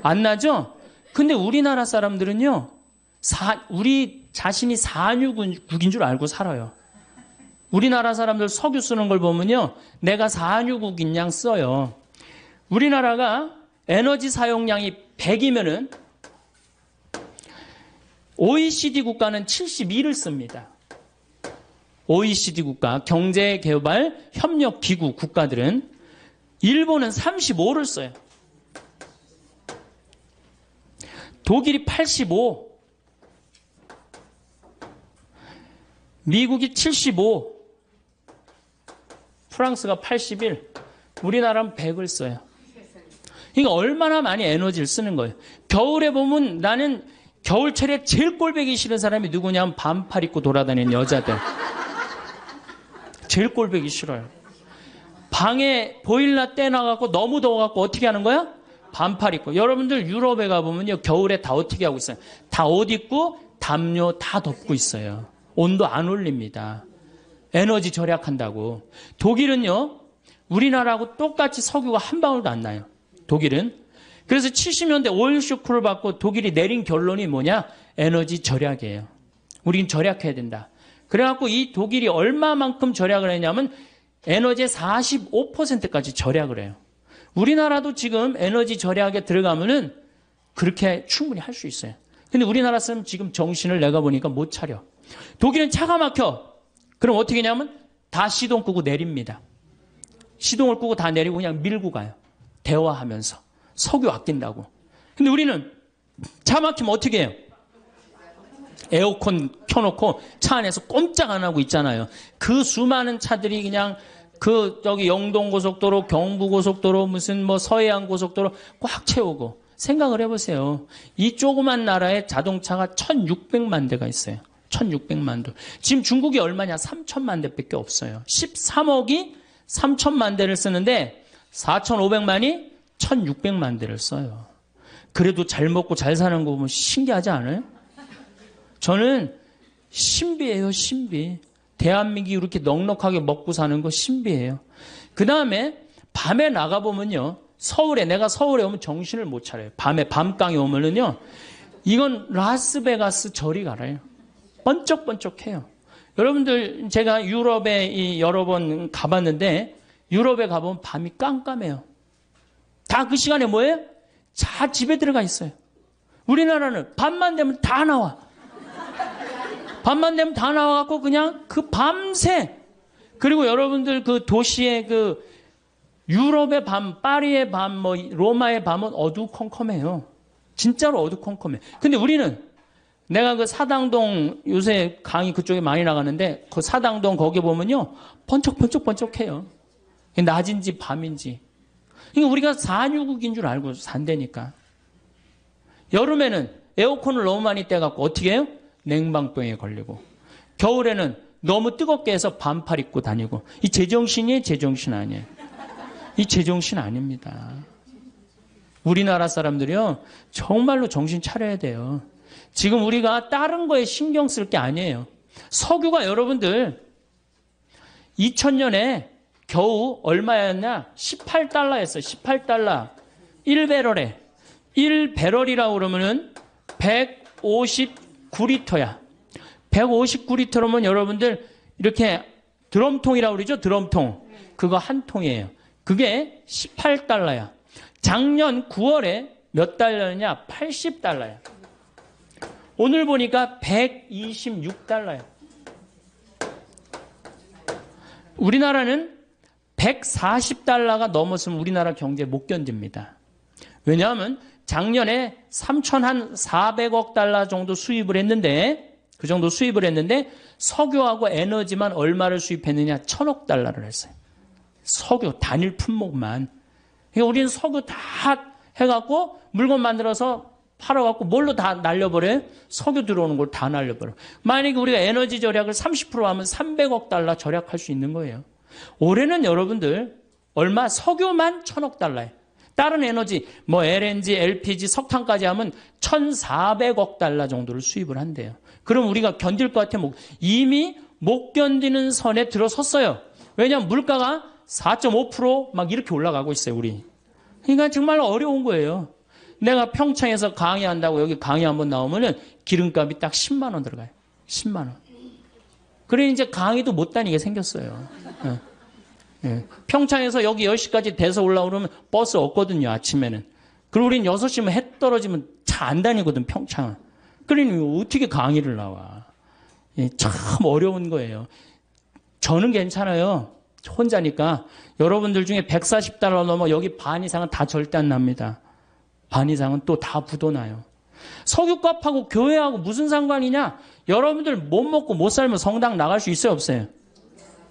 안 나죠? 근데 우리나라 사람들은요, 우리 자신이 산유국인 줄 알고 살아요. 우리나라 사람들 석유 쓰는 걸 보면요, 내가 산유국인 양 써요. 우리나라가 에너지 사용량이 100이면은 OECD 국가는 72를 씁니다. OECD 국가, 경제개발협력기구 국가들은 일본은 35를 써요. 독일이 85, 미국이 75, 프랑스가 81, 우리나라는 100을 써요. 그러니까 얼마나 많이 에너지를 쓰는 거예요. 겨울에 보면 나는 겨울철에 제일 꼴보기 싫은 사람이 누구냐면 반팔 입고 돌아다니는 여자들. 제일 꼴보기 싫어요. 방에 보일러 떼놔갖고 너무 더워갖고 어떻게 하는 거야? 반팔 입고. 여러분들 유럽에 가보면요. 겨울에 다 어떻게 하고 있어요? 다 옷 입고 담요 다 덮고 있어요. 온도 안 올립니다. 에너지 절약한다고. 독일은요. 우리나라하고 똑같이 석유가 한 방울도 안 나요. 독일은. 그래서 70년대 오일 쇼크를 받고 독일이 내린 결론이 뭐냐? 에너지 절약이에요. 우린 절약해야 된다. 그래갖고 이 독일이 얼마만큼 절약을 했냐면 에너지의 45%까지 절약을 해요. 우리나라도 지금 에너지 절약에 들어가면은 그렇게 충분히 할 수 있어요. 근데 우리나라 사람 지금 정신을 내가 보니까 못 차려. 독일은 차가 막혀. 그럼 어떻게 하냐면 다 시동 끄고 내립니다. 시동을 끄고 다 내리고 그냥 밀고 가요. 대화하면서. 석유 아낀다고. 근데 우리는 차 막히면 어떻게 해요? 에어컨 켜놓고 차 안에서 꼼짝 안 하고 있잖아요. 그 수많은 차들이 그냥 저기 영동고속도로, 경부고속도로, 무슨 뭐 서해안고속도로 꽉 채우고. 생각을 해보세요. 이 조그만 나라에 자동차가 1600만 대가 있어요. 1600만 대. 지금 중국이 얼마냐? 3000만 대밖에 없어요. 13억이 3000만 대를 쓰는데 4500만이 1600만 대를 써요. 그래도 잘 먹고 잘 사는 거 보면 신기하지 않아요? 저는 신비해요, 신비. 대한민국이 이렇게 넉넉하게 먹고 사는 거 신비해요. 그 다음에 밤에 나가보면요. 내가 서울에 오면 정신을 못 차려요. 밤에 밤강에 오면은요. 이건 라스베가스 저리 가라요. 번쩍번쩍해요. 여러분들 제가 유럽에 여러 번 가봤는데 유럽에 가보면 밤이 깜깜해요. 다 그 시간에 뭐예요? 다 집에 들어가 있어요. 우리나라는 밤만 되면 다 나와. 밤만 되면 다 나와갖고 그냥 그 밤새. 그리고 여러분들 그 도시의 그 유럽의 밤, 파리의 밤, 뭐 로마의 밤은 어두컴컴해요. 진짜로 어두컴컴해. 근데 우리는 내가 그 사당동 요새 강의 그쪽에 많이 나가는데 그 사당동 거기 보면요. 번쩍번쩍번쩍해요. 낮인지 밤인지. 그러니까 우리가 산유국인 줄 알고 산다니까. 여름에는 에어컨을 너무 많이 떼갖고 어떻게 해요? 냉방병에 걸리고. 겨울에는 너무 뜨겁게 해서 반팔 입고 다니고. 이 제정신이에요? 제정신 아니에요? 이 제정신 아닙니다. 우리나라 사람들이요. 정말로 정신 차려야 돼요. 지금 우리가 다른 거에 신경 쓸 게 아니에요. 석유가 여러분들 2000년에 겨우 얼마였냐? 18달러였어요. 18달러. 1배럴에. 1배럴이라고 그러면은 159리터야. 159리터면 여러분들 이렇게 드럼통이라고 그러죠? 드럼통. 그거 한 통이에요. 그게 18달러야. 작년 9월에 몇 달러냐? 80달러야. 오늘 보니까 126달러야. 우리나라는 140달러가 넘었으면 우리나라 경제 못 견딥니다. 왜냐하면 작년에 3,400억 달러 정도 수입을 했는데 그 정도 수입을 했는데 석유하고 에너지만 얼마를 수입했느냐? 1,000억 달러를 했어요. 석유 단일 품목만. 그러니까 우리는 석유 다 해갖고 물건 만들어서 팔아갖고 뭘로 다 날려버려요? 석유 들어오는 걸 다 날려버려요. 만약에 우리가 에너지 절약을 30% 하면 300억 달러 절약할 수 있는 거예요. 올해는 여러분들 얼마? 석유만 1,000억 달러예요. 다른 에너지 뭐 LNG, LPG, 석탄까지 하면 1,400억 달러 정도를 수입을 한대요. 그럼 우리가 견딜 것 같아요? 이미 못 견디는 선에 들어섰어요. 왜냐하면 물가가 4.5% 막 이렇게 올라가고 있어요, 우리. 그러니까 정말 어려운 거예요. 내가 평창에서 강의한다고 여기 강의 한번 나오면은 기름값이 딱 10만 원 들어가요. 10만 원. 그래 이제 강의도 못 다니게 생겼어요. 예. 예. 평창에서 여기 10시까지 돼서 올라오면 버스 없거든요, 아침에는. 그리고 우린 6시면 해 떨어지면 차 안 다니거든, 평창은. 그러니 어떻게 강의를 나와. 예, 참 어려운 거예요. 저는 괜찮아요. 혼자니까. 여러분들 중에 140달러 넘어 여기 반 이상은 다 절대 안 납니다. 반 이상은 또 다 부도나요. 석유값하고 교회하고 무슨 상관이냐? 여러분들 못 먹고 못 살면 성당 나갈 수 있어요, 없어요?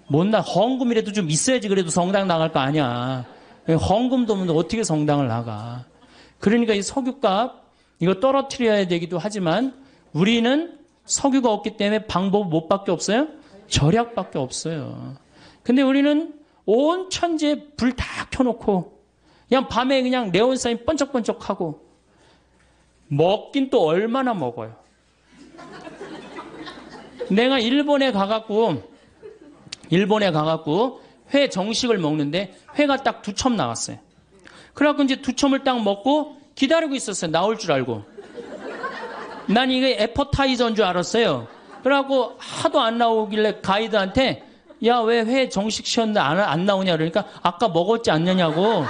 못 나. 헌금이라도 좀 있어야지 그래도 성당 나갈 거 아니야. 헌금도 없는데 어떻게 성당을 나가. 그러니까 이 석유값 이거 떨어뜨려야 되기도 하지만 우리는 석유가 없기 때문에 방법 못밖에 없어요? 절약밖에 없어요. 근데 우리는 온 천지에 불 다 켜놓고 그냥 밤에 그냥 네온사인 번쩍번쩍하고 먹긴 또 얼마나 먹어요. 내가 일본에 가갖고 회 정식을 먹는데 회가 딱 2첩 나왔어요. 그래갖고 이제 2첩을 딱 먹고 기다리고 있었어요. 나올 줄 알고. 난 이게 애퍼타이저인 줄 알았어요. 그래갖고 하도 안 나오길래 가이드한테 야, 왜 회 정식 시켰는데 안 나오냐 그러니까 아까 먹었지 않느냐고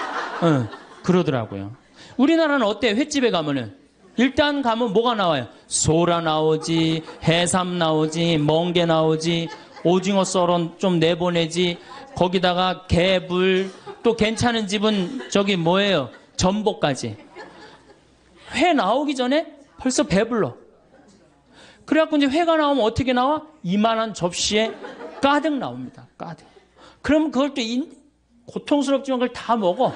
그러더라고요. 우리나라는 어때요? 횟집에 가면은 일단 가면 뭐가 나와요? 소라 나오지, 해삼 나오지, 멍게 나오지, 오징어 썰어 좀 내보내지, 거기다가 개불, 또 괜찮은 집은 저기 뭐예요? 전복까지. 회 나오기 전에 벌써 배불러. 그래갖고 이제 회가 나오면 어떻게 나와? 이만한 접시에 가득 나옵니다. 가득. 그럼 그걸 또 고통스럽지만 그걸 다 먹어.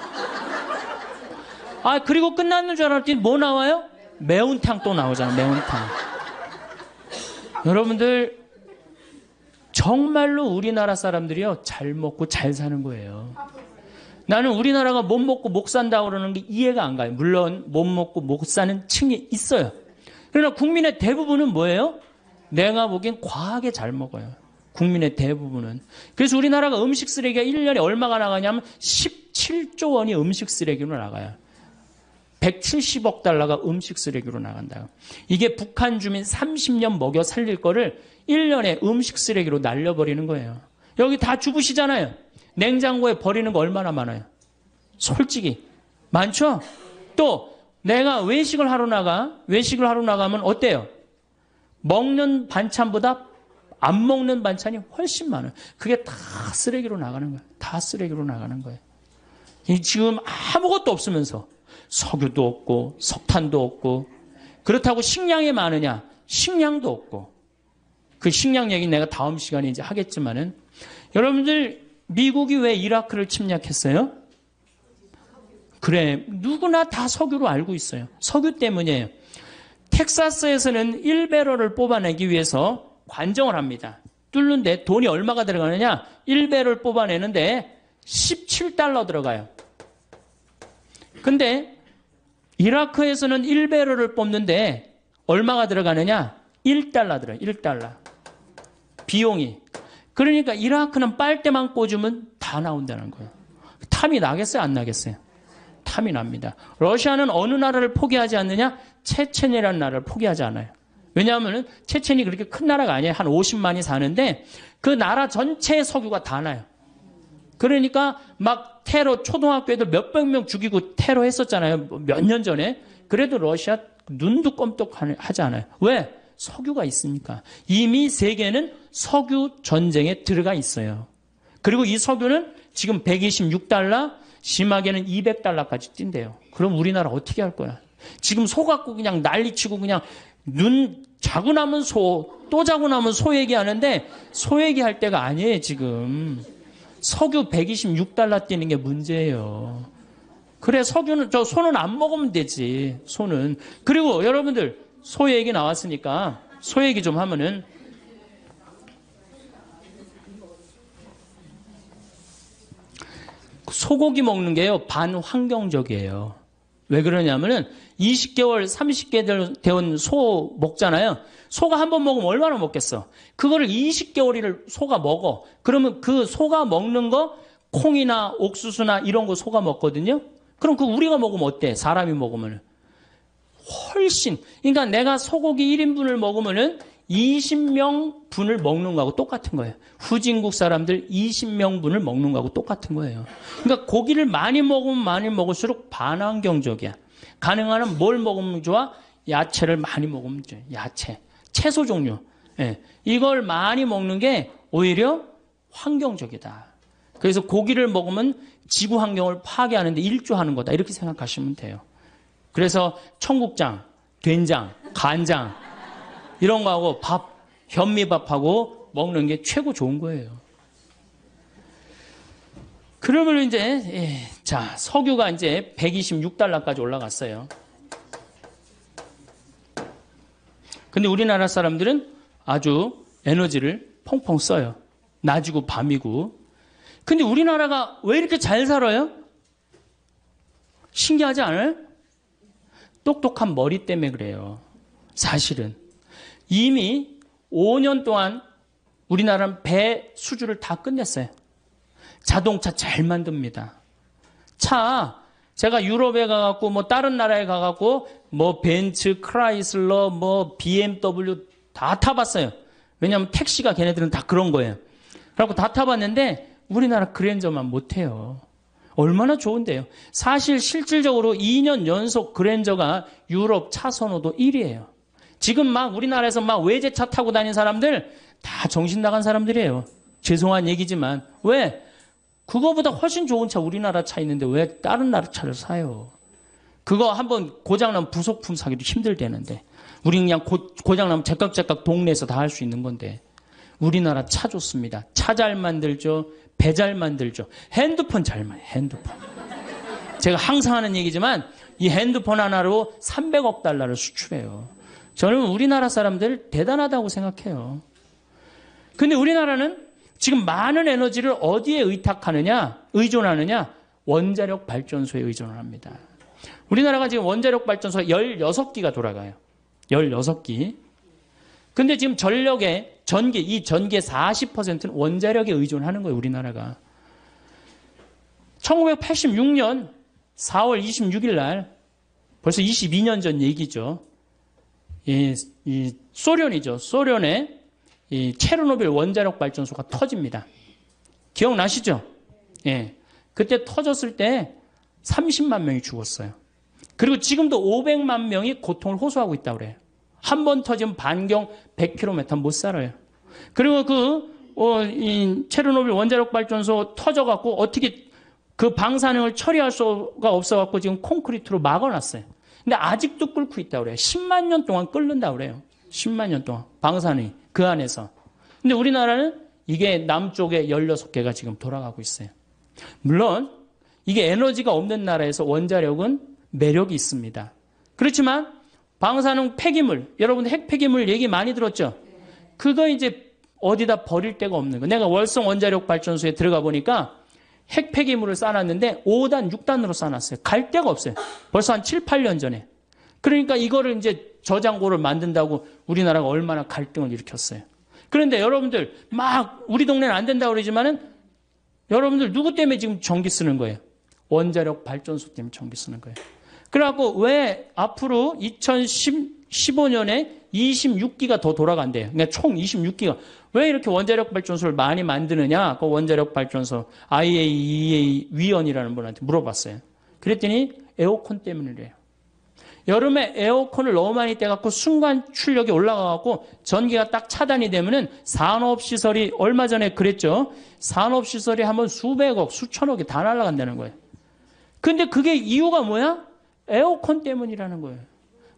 아, 그리고 끝났는 줄 알았더니 뭐 나와요? 매운탕 또 나오잖아, 매운탕. 여러분들, 정말로 우리나라 사람들이요, 잘 먹고 잘 사는 거예요. 나는 우리나라가 못 먹고 못 산다고 그러는 게 이해가 안 가요. 물론 못 먹고 못 사는 층이 있어요. 그러나 국민의 대부분은 뭐예요? 내가 보기엔 과하게 잘 먹어요. 국민의 대부분은. 그래서 우리나라가 음식 쓰레기가 1년에 얼마가 나가냐면 17조 원이 음식 쓰레기로 나가요. 170억 달러가 음식 쓰레기로 나간다. 이게 북한 주민 30년 먹여 살릴 거를 1년에 음식 쓰레기로 날려버리는 거예요. 여기 다 주부시잖아요. 냉장고에 버리는 거 얼마나 많아요. 솔직히 많죠? 또 내가 외식을 하러 나가면 어때요? 먹는 반찬보다 안 먹는 반찬이 훨씬 많아요. 그게 다 쓰레기로 나가는 거예요. 다 쓰레기로 나가는 거예요. 지금 아무것도 없으면서 석유도 없고 석탄도 없고 그렇다고 식량이 많으냐? 식량도 없고. 그 식량 얘기 내가 다음 시간에 이제 하겠지만은 여러분들 미국이 왜 이라크를 침략했어요? 그래, 누구나 다 석유로 알고 있어요. 석유 때문이에요. 텍사스에서는 1배럴을 뽑아내기 위해서 관정을 합니다. 뚫는데 돈이 얼마가 들어가느냐? 1배럴 뽑아내는데 17달러 들어가요. 근데 이라크에서는 1배럴을 뽑는데 얼마가 들어가느냐? 1달러 들어요. 1달러. 비용이. 그러니까 이라크는 빨대만 꽂으면 다 나온다는 거예요. 탐이 나겠어요? 안 나겠어요? 탐이 납니다. 러시아는 어느 나라를 포기하지 않느냐? 체첸이라는 나라를 포기하지 않아요. 왜냐하면 체첸이 그렇게 큰 나라가 아니에요. 한 50만이 사는데 그 나라 전체의 석유가 다 나요. 그러니까 막 테러, 초등학교 애들 몇백 명 죽이고 테러 했었잖아요. 몇 년 전에. 그래도 러시아 눈도 껌떡하지 않아요. 왜? 석유가 있으니까. 이미 세계는 석유 전쟁에 들어가 있어요. 그리고 이 석유는 지금 126달러, 심하게는 200달러까지 뛴대요. 그럼 우리나라 어떻게 할 거야? 지금 소 갖고 그냥 난리치고 그냥 눈 자고 나면 소, 또 자고 나면 소 얘기하는데 소 얘기할 때가 아니에요, 지금. 석유 126달러 뛰는 게 문제예요. 그래, 석유는, 소는 안 먹으면 되지, 소는. 그리고 여러분들, 소 얘기 나왔으니까 소 얘기 좀 하면은 소고기 먹는 게요, 반환경적이에요. 왜 그러냐면은 20개월, 30개월 되온 소 먹잖아요. 소가 한 번 먹으면 얼마나 먹겠어? 그거를 20개월을 소가 먹어. 그러면 그 소가 먹는 거 콩이나 옥수수나 이런 거 소가 먹거든요. 그럼 그 우리가 먹으면 어때? 사람이 먹으면 훨씬. 그러니까 내가 소고기 1인분을 먹으면은 20명 분을 먹는 거하고 똑같은 거예요. 후진국 사람들 20명 분을 먹는 거하고 똑같은 거예요. 그러니까 고기를 많이 먹으면 많이 먹을수록 반환경적이야. 가능한 한 뭘 먹으면 좋아? 야채를 많이 먹으면 좋아. 야채. 채소 종류. 예. 이걸 많이 먹는 게 오히려 환경적이다. 그래서 고기를 먹으면 지구 환경을 파괴하는데 일조하는 거다. 이렇게 생각하시면 돼요. 그래서 청국장, 된장, 간장 이런 거하고 밥, 현미밥하고 먹는 게 최고 좋은 거예요. 그러면 이제 자, 석유가 이제 126달러까지 올라갔어요. 근데 우리나라 사람들은 아주 에너지를 펑펑 써요. 낮이고 밤이고. 근데 우리나라가 왜 이렇게 잘 살아요? 신기하지 않아요? 똑똑한 머리 때문에 그래요. 사실은 이미 5년 동안 우리나라는 배 수주를 다 끝냈어요. 자동차 잘 만듭니다. 차 제가 유럽에 가갖고 뭐 다른 나라에 가갖고 뭐 벤츠, 크라이슬러, 뭐 BMW 다 타봤어요. 왜냐하면 택시가 걔네들은 다 그런 거예요. 그래갖고 다 타봤는데 우리나라 그랜저만 못해요. 얼마나 좋은데요. 사실 실질적으로 2년 연속 그랜저가 유럽 차 선호도 1위예요. 지금 막 우리나라에서 막 외제차 타고 다니는 사람들 다 정신 나간 사람들이에요. 죄송한 얘기지만 왜? 그거보다 훨씬 좋은 차 우리나라 차 있는데 왜 다른 나라 차를 사요? 그거 한번 고장나면 부속품 사기도 힘들대는데 우리 그냥 고장나면 제깍제깍 동네에서 다 할 수 있는 건데 우리나라 차 좋습니다. 차 잘 만들죠. 배 잘 만들죠. 핸드폰 잘 만들죠. 핸드폰. 제가 항상 하는 얘기지만 이 핸드폰 하나로 300억 달러를 수출해요. 저는 우리나라 사람들 대단하다고 생각해요. 근데 우리나라는 지금 많은 에너지를 어디에 의존하느냐? 원자력 발전소에 의존을 합니다. 우리나라가 지금 원자력 발전소 16기가 돌아가요. 16기. 근데 지금 전기의 40%는 원자력에 의존하는 거예요, 우리나라가. 1986년 4월 26일 날, 벌써 22년 전 얘기죠. 이 소련이죠. 소련의 이 체르노빌 원자력 발전소가 터집니다. 기억나시죠? 예. 그때 터졌을 때 30만 명이 죽었어요. 그리고 지금도 500만 명이 고통을 호소하고 있다고 그래요. 한 번 터지면 반경 100km 못 살아요. 그리고 이 체르노빌 원자력 발전소 터져갖고 어떻게 그 방사능을 처리할 수가 없어갖고 지금 콘크리트로 막아놨어요. 근데 아직도 끓고 있다고 그래요. 10만 년 동안 끓는다고 그래요. 10만 년 동안. 방사능이 그 안에서. 근데 우리나라는 이게 남쪽에 16개가 지금 돌아가고 있어요. 물론 이게 에너지가 없는 나라에서 원자력은 매력이 있습니다. 그렇지만 방사능 폐기물, 여러분 핵 폐기물 얘기 많이 들었죠? 그거 이제 어디다 버릴 데가 없는 거. 내가 월성 원자력 발전소에 들어가 보니까 핵 폐기물을 쌓아놨는데 5단, 6단으로 쌓아놨어요. 갈 데가 없어요. 벌써 한 7, 8년 전에. 그러니까 이거를 이제 저장고를 만든다고 우리나라가 얼마나 갈등을 일으켰어요. 그런데 여러분들 막 우리 동네는 안 된다고 그러지만은 여러분들 누구 때문에 지금 전기 쓰는 거예요? 원자력 발전소 때문에 전기 쓰는 거예요. 그래갖고 왜 앞으로 2015년에 26기가 더 돌아간대요. 그러니까 총 26기가. 왜 이렇게 원자력 발전소를 많이 만드느냐? 그 원자력 발전소 IAEA 위원이라는 분한테 물어봤어요. 그랬더니 에어컨 때문이래요. 여름에 에어컨을 너무 많이 떼갖고 순간 출력이 올라가갖고 전기가 딱 차단이 되면은 산업시설이 얼마 전에 그랬죠. 산업시설이 한번 수백억, 수천억이 다 날아간다는 거예요. 근데 그게 이유가 뭐야? 에어컨 때문이라는 거예요.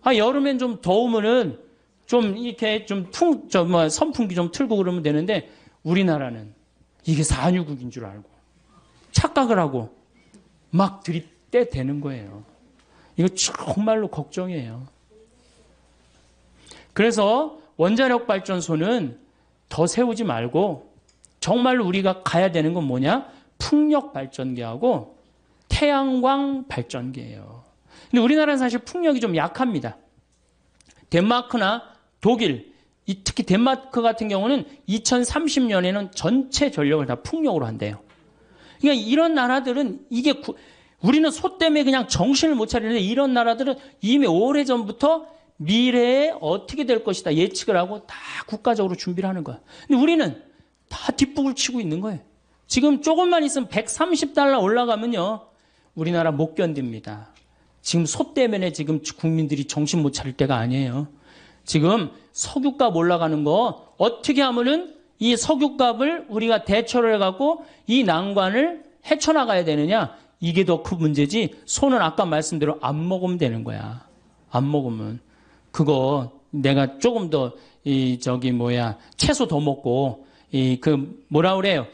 여름엔 좀 더우면은 좀 이렇게 선풍기 좀 틀고 그러면 되는데 우리나라는 이게 산유국인 줄 알고 착각을 하고 막 들이대 대는 거예요. 이거 정말로 걱정이에요. 그래서 원자력 발전소는 더 세우지 말고 정말로 우리가 가야 되는 건 뭐냐? 풍력 발전기하고 태양광 발전기예요. 근데 우리나라는 사실 풍력이 좀 약합니다. 덴마크나 독일, 특히 덴마크 같은 경우는 2030년에는 전체 전력을 다 풍력으로 한대요. 그러니까 이런 나라들은 우리는 소 때문에 그냥 정신을 못 차리는데 이런 나라들은 이미 오래전부터 미래에 어떻게 될 것이다 예측을 하고 다 국가적으로 준비를 하는 거야. 근데 우리는 다 뒷북을 치고 있는 거예요. 지금 조금만 있으면 130달러 올라가면요. 우리나라 못 견딥니다. 지금 소 때문에 지금 국민들이 정신 못 차릴 때가 아니에요. 지금 석유값 올라가는 거 어떻게 하면은 이 석유값을 우리가 대처를 해갖고 이 난관을 헤쳐나가야 되느냐. 이게 더 큰 문제지. 소는 아까 말씀대로 안 먹으면 되는 거야. 안 먹으면. 그거 내가 조금 더 채소 더 먹고 뭐라 그래요.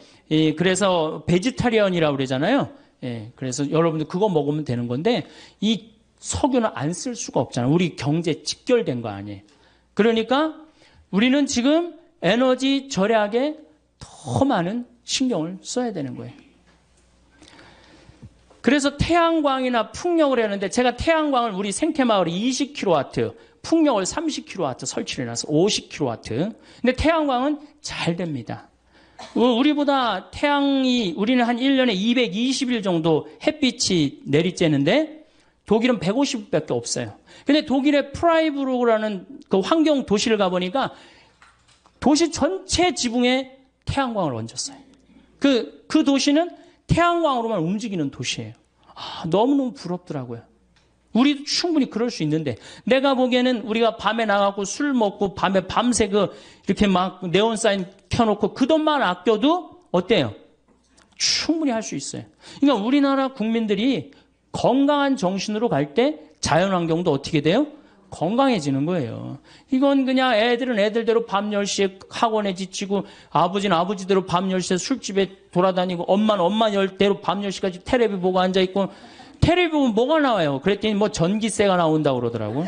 그래서 베지타리언이라고 그러잖아요. 예, 그래서 여러분들 그거 먹으면 되는 건데 이 석유는 안 쓸 수가 없잖아요. 우리 경제 직결된 거 아니에요. 그러니까 우리는 지금 에너지 절약에 더 많은 신경을 써야 되는 거예요. 그래서 태양광이나 풍력을 하는데 제가 태양광을 우리 생태마을에 20kW, 풍력을 30kW 설치를 해놨어. 50kW. 근데 태양광은 잘 됩니다. 우리보다 우리는 한 1년에 220일 정도 햇빛이 내리쬐는데 독일은 150일밖에 없어요. 근데 독일의 프라이부르크라는 그 환경 도시를 가보니까 도시 전체 지붕에 태양광을 얹었어요. 그 도시는 태양광으로만 움직이는 도시예요. 너무너무 부럽더라고요. 우리도 충분히 그럴 수 있는데, 내가 보기에는 우리가 밤에 나가고 술 먹고 밤에 밤새 이렇게 막 네온 사인 켜놓고 그 돈만 아껴도 어때요? 충분히 할 수 있어요. 그러니까 우리나라 국민들이 건강한 정신으로 갈 때 자연환경도 어떻게 돼요? 건강해지는 거예요. 이건 그냥 애들은 애들대로 밤 10시에 학원에 지치고, 아버지는 아버지대로 밤 10시에 술집에 돌아다니고, 엄마는 엄마대로 밤 10시까지 텔레비 보고 앉아있고, 텔레비 보면 뭐가 나와요? 그랬더니 뭐 전기세가 나온다고 그러더라고.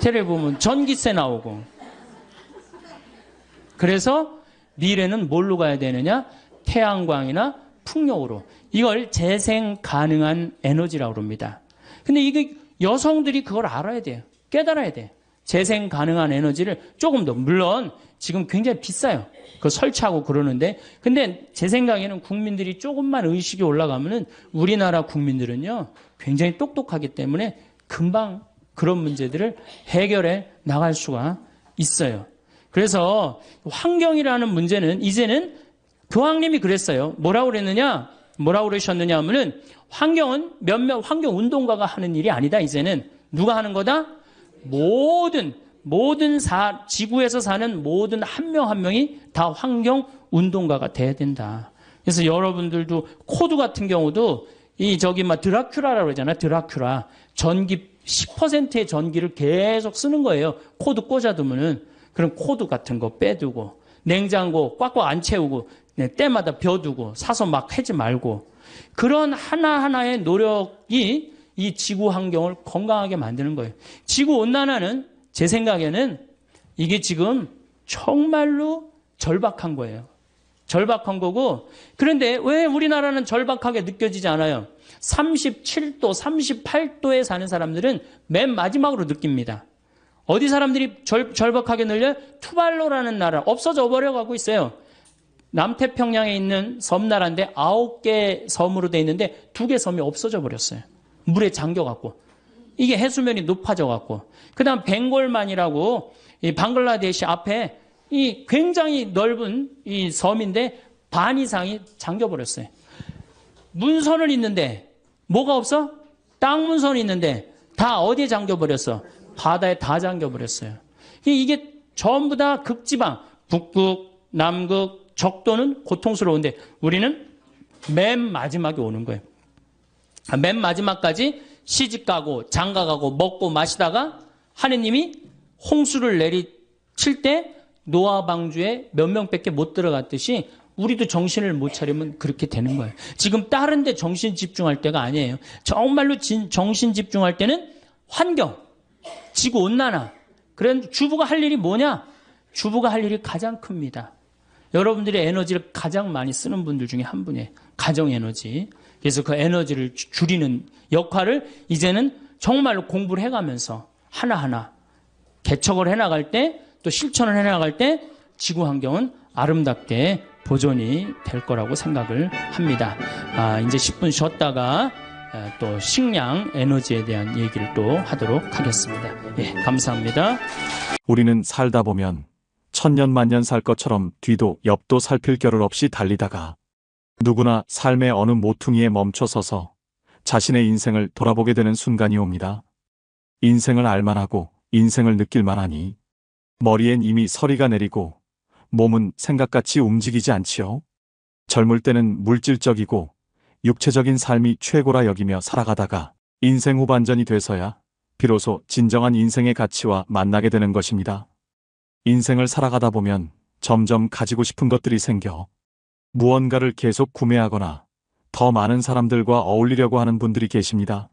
텔레비 보면 전기세 나오고. 그래서 미래는 뭘로 가야 되느냐? 태양광이나 풍력으로. 이걸 재생 가능한 에너지라고 합니다. 근데 이게 여성들이 그걸 알아야 돼요. 깨달아야 돼요. 재생 가능한 에너지를 조금 더, 물론 지금 굉장히 비싸요. 그거 설치하고 그러는데, 근데 제 생각에는 국민들이 조금만 의식이 올라가면은 우리나라 국민들은요, 굉장히 똑똑하기 때문에 금방 그런 문제들을 해결해 나갈 수가 있어요. 그래서 환경이라는 문제는 이제는 교황님이 그랬어요. 뭐라고 그러셨느냐 하면은 환경은 몇몇 환경 운동가가 하는 일이 아니다. 이제는 누가 하는 거다? 지구에서 사는 모든 한 명 한 명이 다 환경 운동가가 돼야 된다. 그래서 여러분들도 코드 같은 경우도 드라큘라라고 그러잖아요. 드라큘라. 전기 10%의 전기를 계속 쓰는 거예요. 코드 꽂아두면은. 그럼 코드 같은 거 빼두고, 냉장고 꽉꽉 안 채우고, 때마다 벼두고, 사서 막 하지 말고. 그런 하나하나의 노력이 이 지구 환경을 건강하게 만드는 거예요. 지구 온난화는 제 생각에는 이게 지금 정말로 절박한 거예요. 절박한 거고, 그런데 왜 우리나라는 절박하게 느껴지지 않아요? 37도, 38도에 사는 사람들은 맨 마지막으로 느낍니다. 어디 사람들이 절박하게 늘려요? 투발루라는 나라, 없어져 버려가고 있어요. 남태평양에 있는 섬나라인데 9개 섬으로 돼 있는데 2개 섬이 없어져 버렸어요. 물에 잠겨갖고. 이게 해수면이 높아져갖고. 그 다음 벵골만이라고 이 방글라데시 앞에 이 굉장히 넓은 이 섬인데 반 이상이 잠겨버렸어요. 문선은 있는데 뭐가 없어? 땅 문선이 있는데 다 어디에 잠겨버렸어? 바다에 다 잠겨버렸어요. 이게 전부 다 극지방, 북극, 남극, 적도는 고통스러운데 우리는 맨 마지막에 오는 거예요. 맨 마지막까지 시집가고 장가가고 먹고 마시다가 하느님이 홍수를 내리칠 때 노아 방주에 몇 명밖에 못 들어갔듯이 우리도 정신을 못 차리면 그렇게 되는 거예요. 지금 다른 데 정신 집중할 때가 아니에요. 정말로 정신 집중할 때는 환경, 지구 온난화. 그런 주부가 할 일이 뭐냐? 주부가 할 일이 가장 큽니다. 여러분들의 에너지를 가장 많이 쓰는 분들 중에 한 분이에요. 가정 에너지. 그래서 그 에너지를 줄이는 역할을 이제는 정말로 공부를 해가면서 하나하나 개척을 해나갈 때, 또 실천을 해나갈 때 지구 환경은 아름답게 보존이 될 거라고 생각을 합니다. 이제 10분 쉬었다가 또 식량 에너지에 대한 얘기를 또 하도록 하겠습니다. 예, 감사합니다. 우리는 살다 보면 천년 만년 살 것처럼 뒤도 옆도 살필 겨를 없이 달리다가 누구나 삶의 어느 모퉁이에 멈춰서서 자신의 인생을 돌아보게 되는 순간이 옵니다. 인생을 알만하고 인생을 느낄만하니 머리엔 이미 서리가 내리고 몸은 생각같이 움직이지 않지요. 젊을 때는 물질적이고 육체적인 삶이 최고라 여기며 살아가다가 인생 후반전이 돼서야 비로소 진정한 인생의 가치와 만나게 되는 것입니다. 인생을 살아가다 보면 점점 가지고 싶은 것들이 생겨 무언가를 계속 구매하거나 더 많은 사람들과 어울리려고 하는 분들이 계십니다.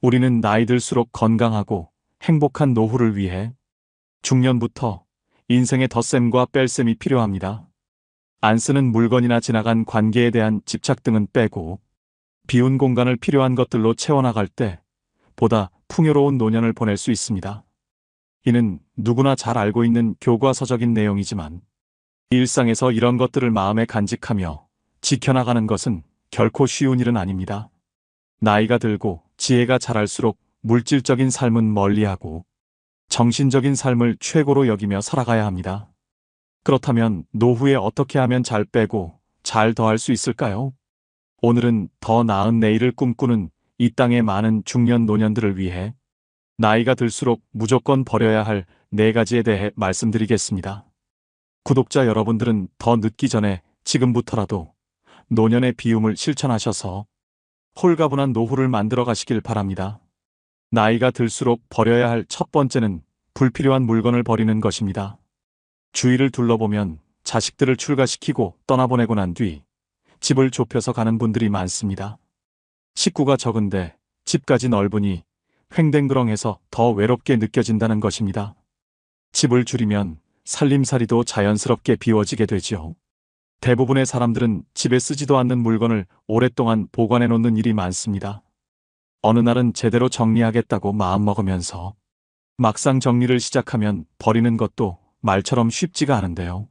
우리는 나이 들수록 건강하고 행복한 노후를 위해 중년부터 인생의 덧셈과 뺄셈이 필요합니다. 안 쓰는 물건이나 지나간 관계에 대한 집착 등은 빼고 비운 공간을 필요한 것들로 채워나갈 때 보다 풍요로운 노년을 보낼 수 있습니다. 이는 누구나 잘 알고 있는 교과서적인 내용이지만 일상에서 이런 것들을 마음에 간직하며 지켜나가는 것은 결코 쉬운 일은 아닙니다. 나이가 들고 지혜가 자랄수록 물질적인 삶은 멀리하고 정신적인 삶을 최고로 여기며 살아가야 합니다. 그렇다면 노후에 어떻게 하면 잘 빼고 잘 더할 수 있을까요? 오늘은 더 나은 내일을 꿈꾸는 이 땅의 많은 중년 노년들을 위해 나이가 들수록 무조건 버려야 할 4가지에 대해 말씀드리겠습니다. 구독자 여러분들은 더 늦기 전에 지금부터라도 노년의 비움을 실천하셔서 홀가분한 노후를 만들어 가시길 바랍니다. 나이가 들수록 버려야 할 첫 번째는 불필요한 물건을 버리는 것입니다. 주위를 둘러보면 자식들을 출가시키고 떠나보내고 난 뒤 집을 좁혀서 가는 분들이 많습니다. 식구가 적은데 집까지 넓으니 횡댕그렁해서 더 외롭게 느껴진다는 것입니다. 집을 줄이면 살림살이도 자연스럽게 비워지게 되지요. 대부분의 사람들은 집에 쓰지도 않는 물건을 오랫동안 보관해 놓는 일이 많습니다. 어느 날은 제대로 정리하겠다고 마음먹으면서 막상 정리를 시작하면 버리는 것도 말처럼 쉽지가 않은데요.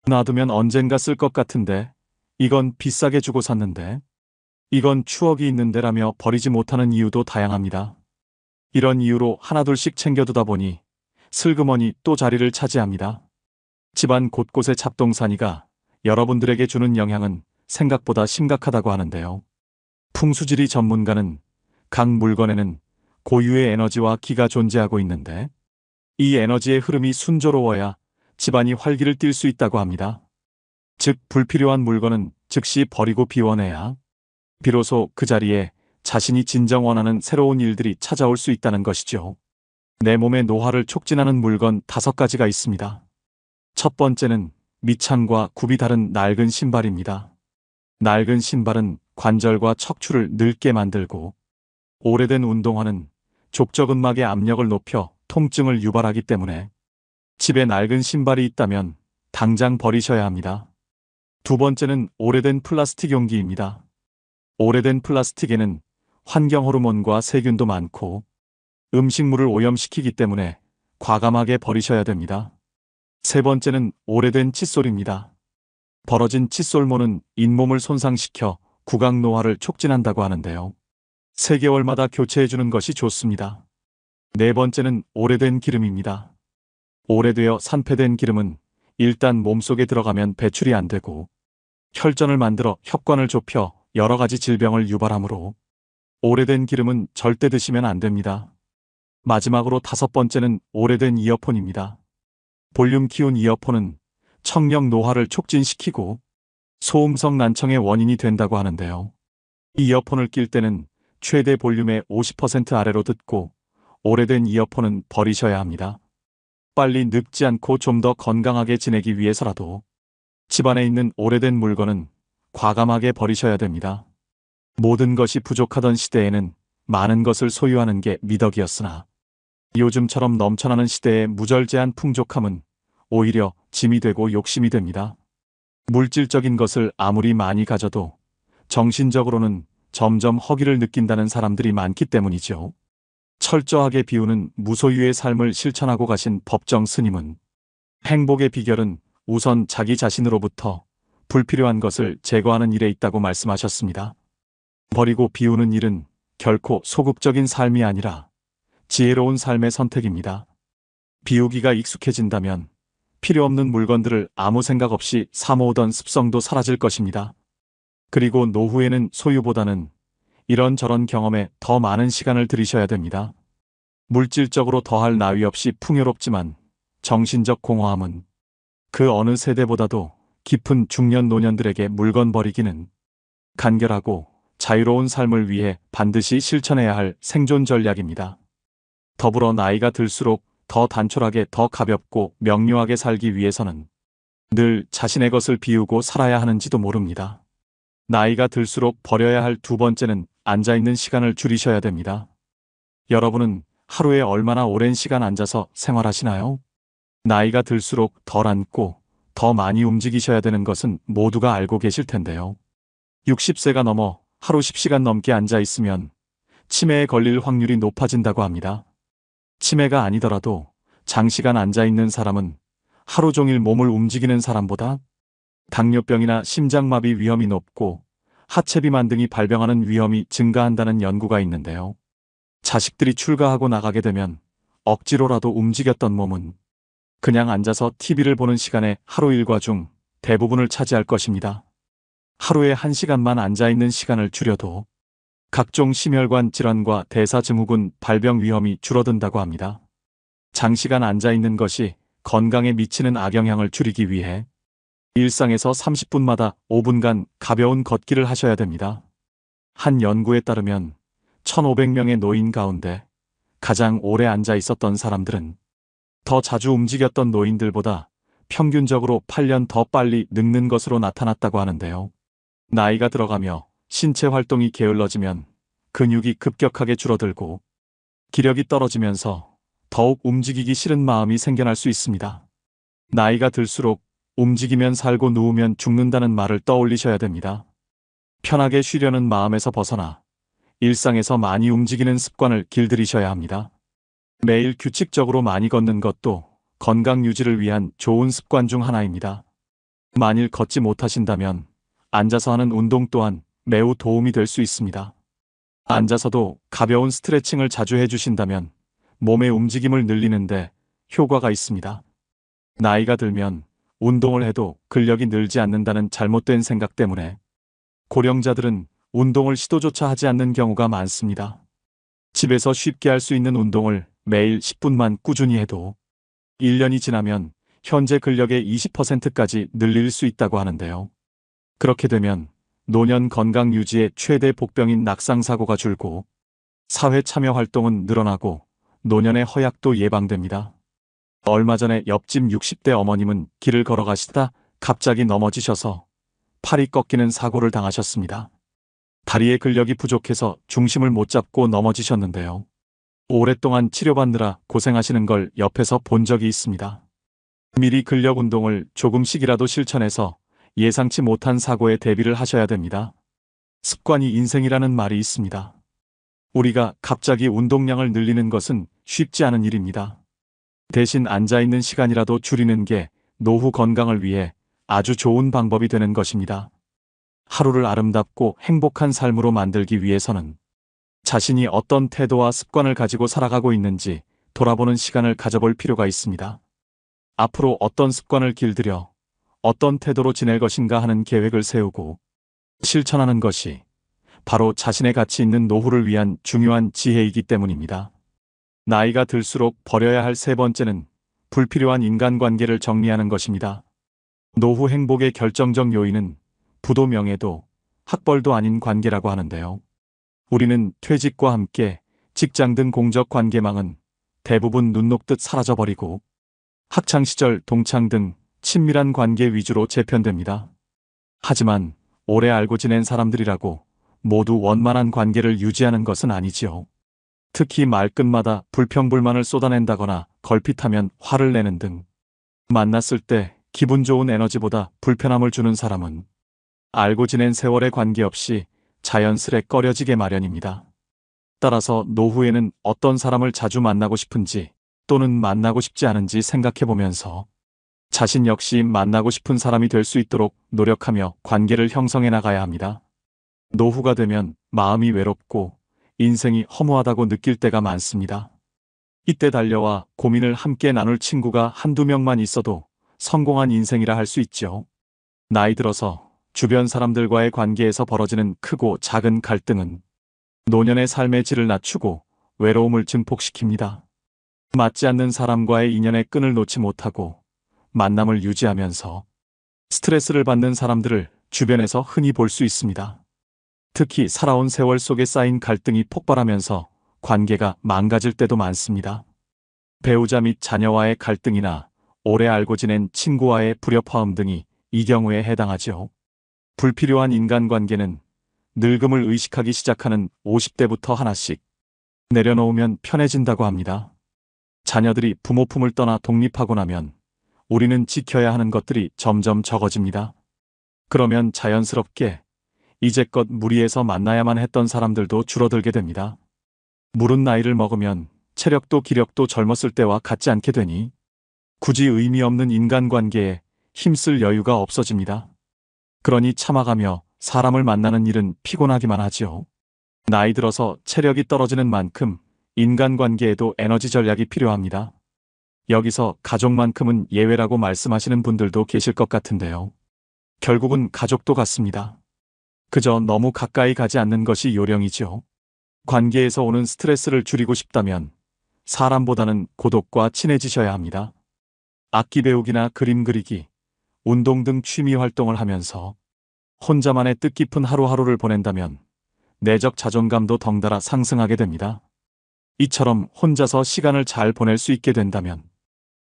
놔두면 언젠가 쓸 것 같은데, 이건 비싸게 주고 샀는데, 이건 추억이 있는데라며 버리지 못하는 이유도 다양합니다. 이런 이유로 하나둘씩 챙겨두다 보니 슬그머니 또 자리를 차지합니다. 집안 곳곳의 잡동사니가 여러분들에게 주는 영향은 생각보다 심각하다고 하는데요. 풍수지리 전문가는 각 물건에는 고유의 에너지와 기가 존재하고 있는데 이 에너지의 흐름이 순조로워야 집안이 활기를 띨 수 있다고 합니다. 즉 불필요한 물건은 즉시 버리고 비워내야 비로소 그 자리에 자신이 진정 원하는 새로운 일들이 찾아올 수 있다는 것이죠. 내 몸의 노화를 촉진하는 물건 5가지가 있습니다. 첫 번째는 밑창과 굽이 다른 낡은 신발입니다. 낡은 신발은 관절과 척추를 늙게 만들고 오래된 운동화는 족저근막의 압력을 높여 통증을 유발하기 때문에 집에 낡은 신발이 있다면 당장 버리셔야 합니다. 두 번째는 오래된 플라스틱 용기입니다. 오래된 플라스틱에는 환경 호르몬과 세균도 많고 음식물을 오염시키기 때문에 과감하게 버리셔야 됩니다. 세 번째는 오래된 칫솔입니다. 벌어진 칫솔모는 잇몸을 손상시켜 구강 노화를 촉진한다고 하는데요. 3개월마다 교체해주는 것이 좋습니다. 네 번째는 오래된 기름입니다. 오래되어 산패된 기름은 일단 몸속에 들어가면 배출이 안 되고 혈전을 만들어 혈관을 좁혀 여러 가지 질병을 유발하므로 오래된 기름은 절대 드시면 안 됩니다. 마지막으로 5번째는 오래된 이어폰입니다. 볼륨 키운 이어폰은 청력 노화를 촉진시키고 소음성 난청의 원인이 된다고 하는데요. 이어폰을 낄 때는 최대 볼륨의 50% 아래로 듣고 오래된 이어폰은 버리셔야 합니다. 빨리 늙지 않고 좀 더 건강하게 지내기 위해서라도 집안에 있는 오래된 물건은 과감하게 버리셔야 됩니다. 모든 것이 부족하던 시대에는 많은 것을 소유하는 게 미덕이었으나 요즘처럼 넘쳐나는 시대의 무절제한 풍족함은 오히려 짐이 되고 욕심이 됩니다. 물질적인 것을 아무리 많이 가져도 정신적으로는 점점 허기를 느낀다는 사람들이 많기 때문이죠. 철저하게 비우는 무소유의 삶을 실천하고 가신 법정 스님은 행복의 비결은 우선 자기 자신으로부터 불필요한 것을 제거하는 일에 있다고 말씀하셨습니다. 버리고 비우는 일은 결코 소극적인 삶이 아니라 지혜로운 삶의 선택입니다. 비우기가 익숙해진다면 필요 없는 물건들을 아무 생각 없이 사모으던 습성도 사라질 것입니다. 그리고 노후에는 소유보다는 이런저런 경험에 더 많은 시간을 들이셔야 됩니다. 물질적으로 더할 나위 없이 풍요롭지만 정신적 공허함은 그 어느 세대보다도 깊은 중년 노년들에게 물건 버리기는 간결하고 자유로운 삶을 위해 반드시 실천해야 할 생존 전략입니다. 더불어 나이가 들수록 더 단촐하게 더 가볍고 명료하게 살기 위해서는 늘 자신의 것을 비우고 살아야 하는지도 모릅니다. 나이가 들수록 버려야 할 2번째는 앉아있는 시간을 줄이셔야 됩니다. 여러분은 하루에 얼마나 오랜 시간 앉아서 생활하시나요? 나이가 들수록 덜 앉고 더 많이 움직이셔야 되는 것은 모두가 알고 계실 텐데요. 60세가 넘어 하루 10시간 넘게 앉아 있으면 치매에 걸릴 확률이 높아진다고 합니다. 치매가 아니더라도 장시간 앉아 있는 사람은 하루 종일 몸을 움직이는 사람보다 당뇨병이나 심장마비 위험이 높고 하체 비만 등이 발병하는 위험이 증가한다는 연구가 있는데요. 자식들이 출가하고 나가게 되면 억지로라도 움직였던 몸은 그냥 앉아서 TV를 보는 시간에 하루 일과 중 대부분을 차지할 것입니다. 하루에 1시간만 앉아있는 시간을 줄여도 각종 심혈관 질환과 대사증후군 발병 위험이 줄어든다고 합니다. 장시간 앉아있는 것이 건강에 미치는 악영향을 줄이기 위해 일상에서 30분마다 5분간 가벼운 걷기를 하셔야 됩니다. 한 연구에 따르면 1,500명의 노인 가운데 가장 오래 앉아 있었던 사람들은 더 자주 움직였던 노인들보다 평균적으로 8년 더 빨리 늙는 것으로 나타났다고 하는데요. 나이가 들어가며 신체 활동이 게을러지면 근육이 급격하게 줄어들고 기력이 떨어지면서 더욱 움직이기 싫은 마음이 생겨날 수 있습니다. 나이가 들수록 움직이면 살고 누우면 죽는다는 말을 떠올리셔야 됩니다. 편하게 쉬려는 마음에서 벗어나 일상에서 많이 움직이는 습관을 길들이셔야 합니다. 매일 규칙적으로 많이 걷는 것도 건강 유지를 위한 좋은 습관 중 하나입니다. 만일 걷지 못하신다면 앉아서 하는 운동 또한 매우 도움이 될 수 있습니다. 앉아서도 가벼운 스트레칭을 자주 해주신다면 몸의 움직임을 늘리는데 효과가 있습니다. 나이가 들면 운동을 해도 근력이 늘지 않는다는 잘못된 생각 때문에 고령자들은 운동을 시도조차 하지 않는 경우가 많습니다. 집에서 쉽게 할 수 있는 운동을 매일 10분만 꾸준히 해도 1년이 지나면 현재 근력의 20%까지 늘릴 수 있다고 하는데요. 그렇게 되면 노년 건강 유지의 최대 복병인 낙상사고가 줄고 사회 참여 활동은 늘어나고 노년의 허약도 예방됩니다. 얼마 전에 옆집 60대 어머님은 길을 걸어가시다 갑자기 넘어지셔서 팔이 꺾이는 사고를 당하셨습니다. 다리의 근력이 부족해서 중심을 못 잡고 넘어지셨는데요. 오랫동안 치료받느라 고생하시는 걸 옆에서 본 적이 있습니다. 미리 근력 운동을 조금씩이라도 실천해서 예상치 못한 사고에 대비를 하셔야 됩니다. 습관이 인생이라는 말이 있습니다. 우리가 갑자기 운동량을 늘리는 것은 쉽지 않은 일입니다. 대신 앉아있는 시간이라도 줄이는 게 노후 건강을 위해 아주 좋은 방법이 되는 것입니다. 하루를 아름답고 행복한 삶으로 만들기 위해서는 자신이 어떤 태도와 습관을 가지고 살아가고 있는지 돌아보는 시간을 가져볼 필요가 있습니다. 앞으로 어떤 습관을 길들여 어떤 태도로 지낼 것인가 하는 계획을 세우고 실천하는 것이 바로 자신의 가치 있는 노후를 위한 중요한 지혜이기 때문입니다. 나이가 들수록 버려야 할 세 번째는 불필요한 인간관계를 정리하는 것입니다. 노후 행복의 결정적 요인은 부도 명예도 학벌도 아닌 관계라고 하는데요. 우리는 퇴직과 함께 직장 등 공적 관계망은 대부분 눈 녹듯 사라져버리고 학창시절 동창 등 친밀한 관계 위주로 재편됩니다. 하지만 오래 알고 지낸 사람들이라고 모두 원만한 관계를 유지하는 것은 아니지요. 특히 말끝마다 불평불만을 쏟아낸다거나 걸핏하면 화를 내는 등 만났을 때 기분 좋은 에너지보다 불편함을 주는 사람은 알고 지낸 세월에 관계없이 자연스레 꺼려지게 마련입니다. 따라서 노후에는 어떤 사람을 자주 만나고 싶은지 또는 만나고 싶지 않은지 생각해보면서 자신 역시 만나고 싶은 사람이 될 수 있도록 노력하며 관계를 형성해 나가야 합니다. 노후가 되면 마음이 외롭고 인생이 허무하다고 느낄 때가 많습니다. 이때 달려와 고민을 함께 나눌 친구가 한두 명만 있어도 성공한 인생이라 할 수 있죠. 나이 들어서 주변 사람들과의 관계에서 벌어지는 크고 작은 갈등은 노년의 삶의 질을 낮추고 외로움을 증폭시킵니다. 맞지 않는 사람과의 인연의 끈을 놓지 못하고 만남을 유지하면서 스트레스를 받는 사람들을 주변에서 흔히 볼 수 있습니다. 특히 살아온 세월 속에 쌓인 갈등이 폭발하면서 관계가 망가질 때도 많습니다. 배우자 및 자녀와의 갈등이나 오래 알고 지낸 친구와의 불협화음 등이 이 경우에 해당하죠. 불필요한 인간관계는 늙음을 의식하기 시작하는 50대부터 하나씩 내려놓으면 편해진다고 합니다. 자녀들이 부모 품을 떠나 독립하고 나면 우리는 지켜야 하는 것들이 점점 적어집니다. 그러면 자연스럽게 이제껏 무리해서 만나야만 했던 사람들도 줄어들게 됩니다. 물은 나이를 먹으면 체력도 기력도 젊었을 때와 같지 않게 되니 굳이 의미 없는 인간관계에 힘쓸 여유가 없어집니다. 그러니 참아가며 사람을 만나는 일은 피곤하기만 하지요. 나이 들어서 체력이 떨어지는 만큼 인간관계에도 에너지 전략이 필요합니다. 여기서 가족만큼은 예외라고 말씀하시는 분들도 계실 것 같은데요. 결국은 가족도 같습니다. 그저 너무 가까이 가지 않는 것이 요령이죠. 관계에서 오는 스트레스를 줄이고 싶다면 사람보다는 고독과 친해지셔야 합니다. 악기 배우기나 그림 그리기, 운동 등 취미 활동을 하면서 혼자만의 뜻깊은 하루하루를 보낸다면 내적 자존감도 덩달아 상승하게 됩니다. 이처럼 혼자서 시간을 잘 보낼 수 있게 된다면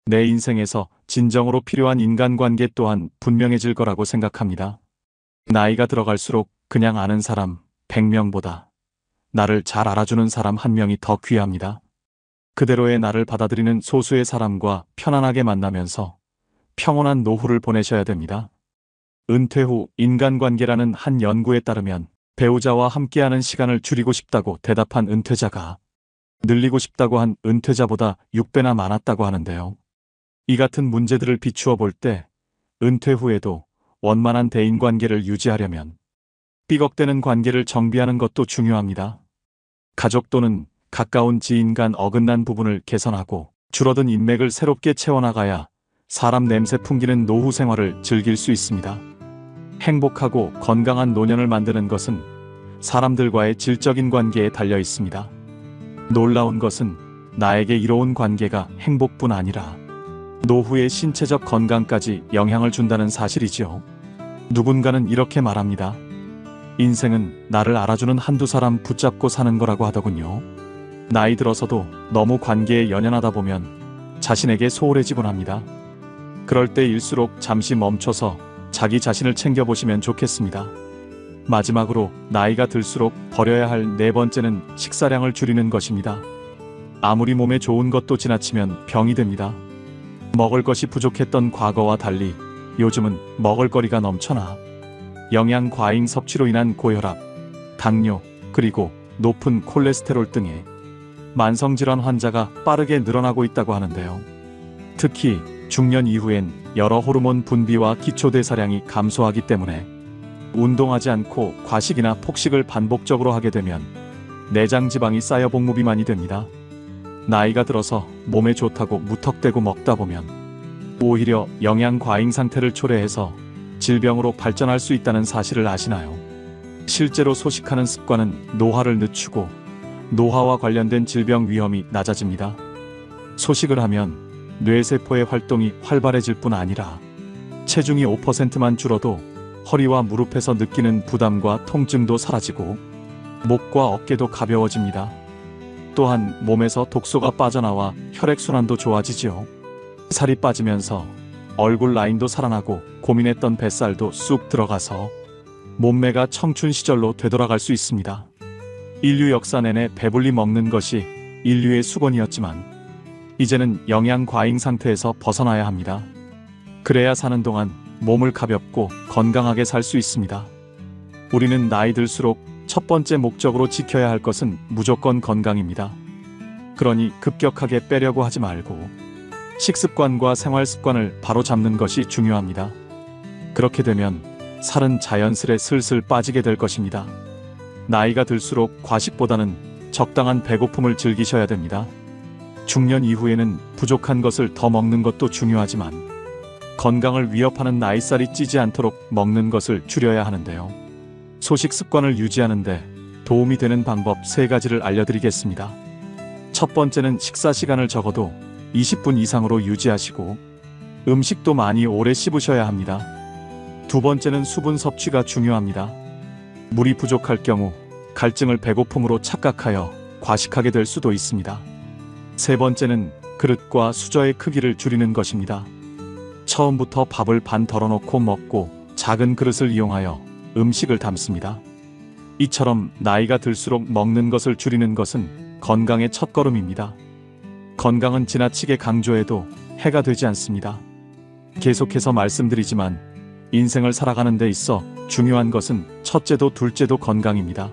내 인생에서 진정으로 필요한 인간관계 또한 분명해질 거라고 생각합니다. 나이가 들어갈수록 그냥 아는 사람 100명보다 나를 잘 알아주는 사람 1명이 더 귀합니다. 그대로의 나를 받아들이는 소수의 사람과 편안하게 만나면서 평온한 노후를 보내셔야 됩니다. 은퇴 후 인간관계라는 한 연구에 따르면 배우자와 함께하는 시간을 줄이고 싶다고 대답한 은퇴자가 늘리고 싶다고 한 은퇴자보다 6배나 많았다고 하는데요. 이 같은 문제들을 비추어 볼 때 은퇴 후에도 원만한 대인관계를 유지하려면 삐걱대는 관계를 정비하는 것도 중요합니다. 가족 또는 가까운 지인 간 어긋난 부분을 개선하고 줄어든 인맥을 새롭게 채워나가야 사람 냄새 풍기는 노후 생활을 즐길 수 있습니다. 행복하고 건강한 노년을 만드는 것은 사람들과의 질적인 관계에 달려 있습니다. 놀라운 것은 나에게 이로운 관계가 행복뿐 아니라 노후의 신체적 건강까지 영향을 준다는 사실이지요. 누군가는 이렇게 말합니다. 인생은 나를 알아주는 한두 사람 붙잡고 사는 거라고 하더군요. 나이 들어서도 너무 관계에 연연하다 보면 자신에게 소홀해지곤 합니다. 그럴 때일수록 잠시 멈춰서 자기 자신을 챙겨보시면 좋겠습니다. 마지막으로 나이가 들수록 버려야 할 네 번째는 식사량을 줄이는 것입니다. 아무리 몸에 좋은 것도 지나치면 병이 됩니다. 먹을 것이 부족했던 과거와 달리 요즘은 먹을거리가 넘쳐나 영양 과잉 섭취로 인한 고혈압, 당뇨, 그리고 높은 콜레스테롤 등의 만성질환 환자가 빠르게 늘어나고 있다고 하는데요. 특히 중년 이후엔 여러 호르몬 분비와 기초대사량이 감소하기 때문에 운동하지 않고 과식이나 폭식을 반복적으로 하게 되면 내장 지방이 쌓여 복무비만이 됩니다. 나이가 들어서 몸에 좋다고 무턱대고 먹다 보면 오히려 영양 과잉 상태를 초래해서 질병으로 발전할 수 있다는 사실을 아시나요? 실제로 소식하는 습관은 노화를 늦추고 노화와 관련된 질병 위험이 낮아집니다. 소식을 하면 뇌세포의 활동이 활발해질 뿐 아니라 체중이 5%만 줄어도 허리와 무릎에서 느끼는 부담과 통증도 사라지고 목과 어깨도 가벼워집니다. 또한 몸에서 독소가 빠져나와 혈액순환도 좋아지지요. 살이 빠지면서 얼굴 라인도 살아나고 고민했던 뱃살도 쑥 들어가서 몸매가 청춘 시절로 되돌아갈 수 있습니다. 인류 역사 내내 배불리 먹는 것이 인류의 수건이었지만 이제는 영양 과잉 상태에서 벗어나야 합니다. 그래야 사는 동안 몸을 가볍고 건강하게 살 수 있습니다. 우리는 나이 들수록 첫 번째 목적으로 지켜야 할 것은 무조건 건강입니다. 그러니 급격하게 빼려고 하지 말고 식습관과 생활습관을 바로 잡는 것이 중요합니다. 그렇게 되면 살은 자연스레 슬슬 빠지게 될 것입니다. 나이가 들수록 과식보다는 적당한 배고픔을 즐기셔야 됩니다. 중년 이후에는 부족한 것을 더 먹는 것도 중요하지만 건강을 위협하는 나이살이 찌지 않도록 먹는 것을 줄여야 하는데요. 소식 습관을 유지하는데 도움이 되는 방법 3가지를 알려드리겠습니다. 첫 번째는 식사 시간을 적어도 20분 이상으로 유지하시고 음식도 많이 오래 씹으셔야 합니다. 두 번째는 수분 섭취가 중요합니다. 물이 부족할 경우 갈증을 배고픔으로 착각하여 과식하게 될 수도 있습니다. 세 번째는 그릇과 수저의 크기를 줄이는 것입니다. 처음부터 밥을 반 덜어놓고 먹고 작은 그릇을 이용하여 음식을 담습니다. 이처럼 나이가 들수록 먹는 것을 줄이는 것은 건강의 첫걸음입니다. 건강은 지나치게 강조해도 해가 되지 않습니다. 계속해서 말씀드리지만 인생을 살아가는 데 있어 중요한 것은 첫째도 둘째도 건강입니다.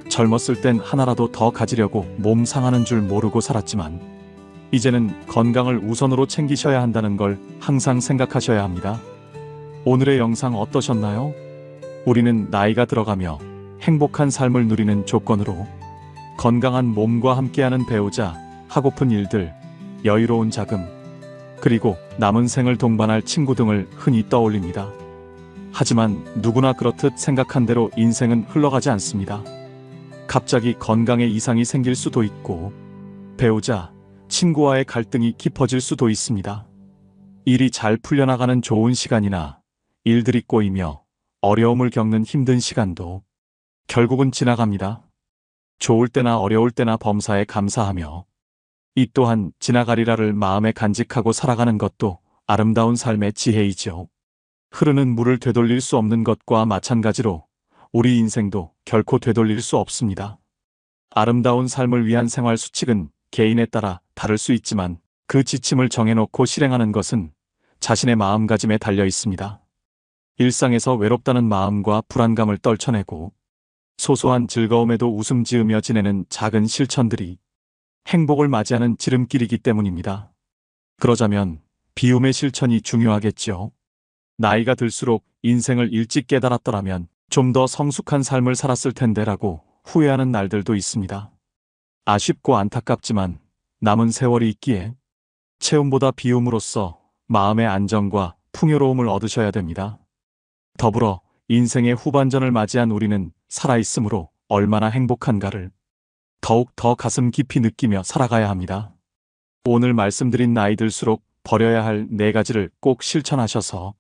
젊었을 땐 하나라도 더 가지려고 몸 상하는 줄 모르고 살았지만 이제는 건강을 우선으로 챙기셔야 한다는 걸 항상 생각하셔야 합니다. 오늘의 영상 어떠셨나요? 우리는 나이가 들어가며 행복한 삶을 누리는 조건으로 건강한 몸과 함께하는 배우자, 하고픈 일들, 여유로운 자금, 그리고 남은 생을 동반할 친구 등을 흔히 떠올립니다. 하지만 누구나 그렇듯 생각한 대로 인생은 흘러가지 않습니다. 갑자기 건강에 이상이 생길 수도 있고 배우자, 친구와의 갈등이 깊어질 수도 있습니다. 일이 잘 풀려나가는 좋은 시간이나 일들이 꼬이며 어려움을 겪는 힘든 시간도 결국은 지나갑니다. 좋을 때나 어려울 때나 범사에 감사하며 이 또한 지나가리라를 마음에 간직하고 살아가는 것도 아름다운 삶의 지혜이죠. 흐르는 물을 되돌릴 수 없는 것과 마찬가지로 우리 인생도 결코 되돌릴 수 없습니다. 아름다운 삶을 위한 생활 수칙은 개인에 따라 다를 수 있지만 그 지침을 정해놓고 실행하는 것은 자신의 마음가짐에 달려 있습니다. 일상에서 외롭다는 마음과 불안감을 떨쳐내고 소소한 즐거움에도 웃음 지으며 지내는 작은 실천들이 행복을 맞이하는 지름길이기 때문입니다. 그러자면 비움의 실천이 중요하겠죠. 나이가 들수록 인생을 일찍 깨달았더라면 좀 더 성숙한 삶을 살았을 텐데라고 후회하는 날들도 있습니다. 아쉽고 안타깝지만 남은 세월이 있기에 체험보다 비움으로써 마음의 안정과 풍요로움을 얻으셔야 됩니다. 더불어 인생의 후반전을 맞이한 우리는 살아있으므로 얼마나 행복한가를 더욱 더 가슴 깊이 느끼며 살아가야 합니다. 오늘 말씀드린 나이 들수록 버려야 할 4가지를 꼭 실천하셔서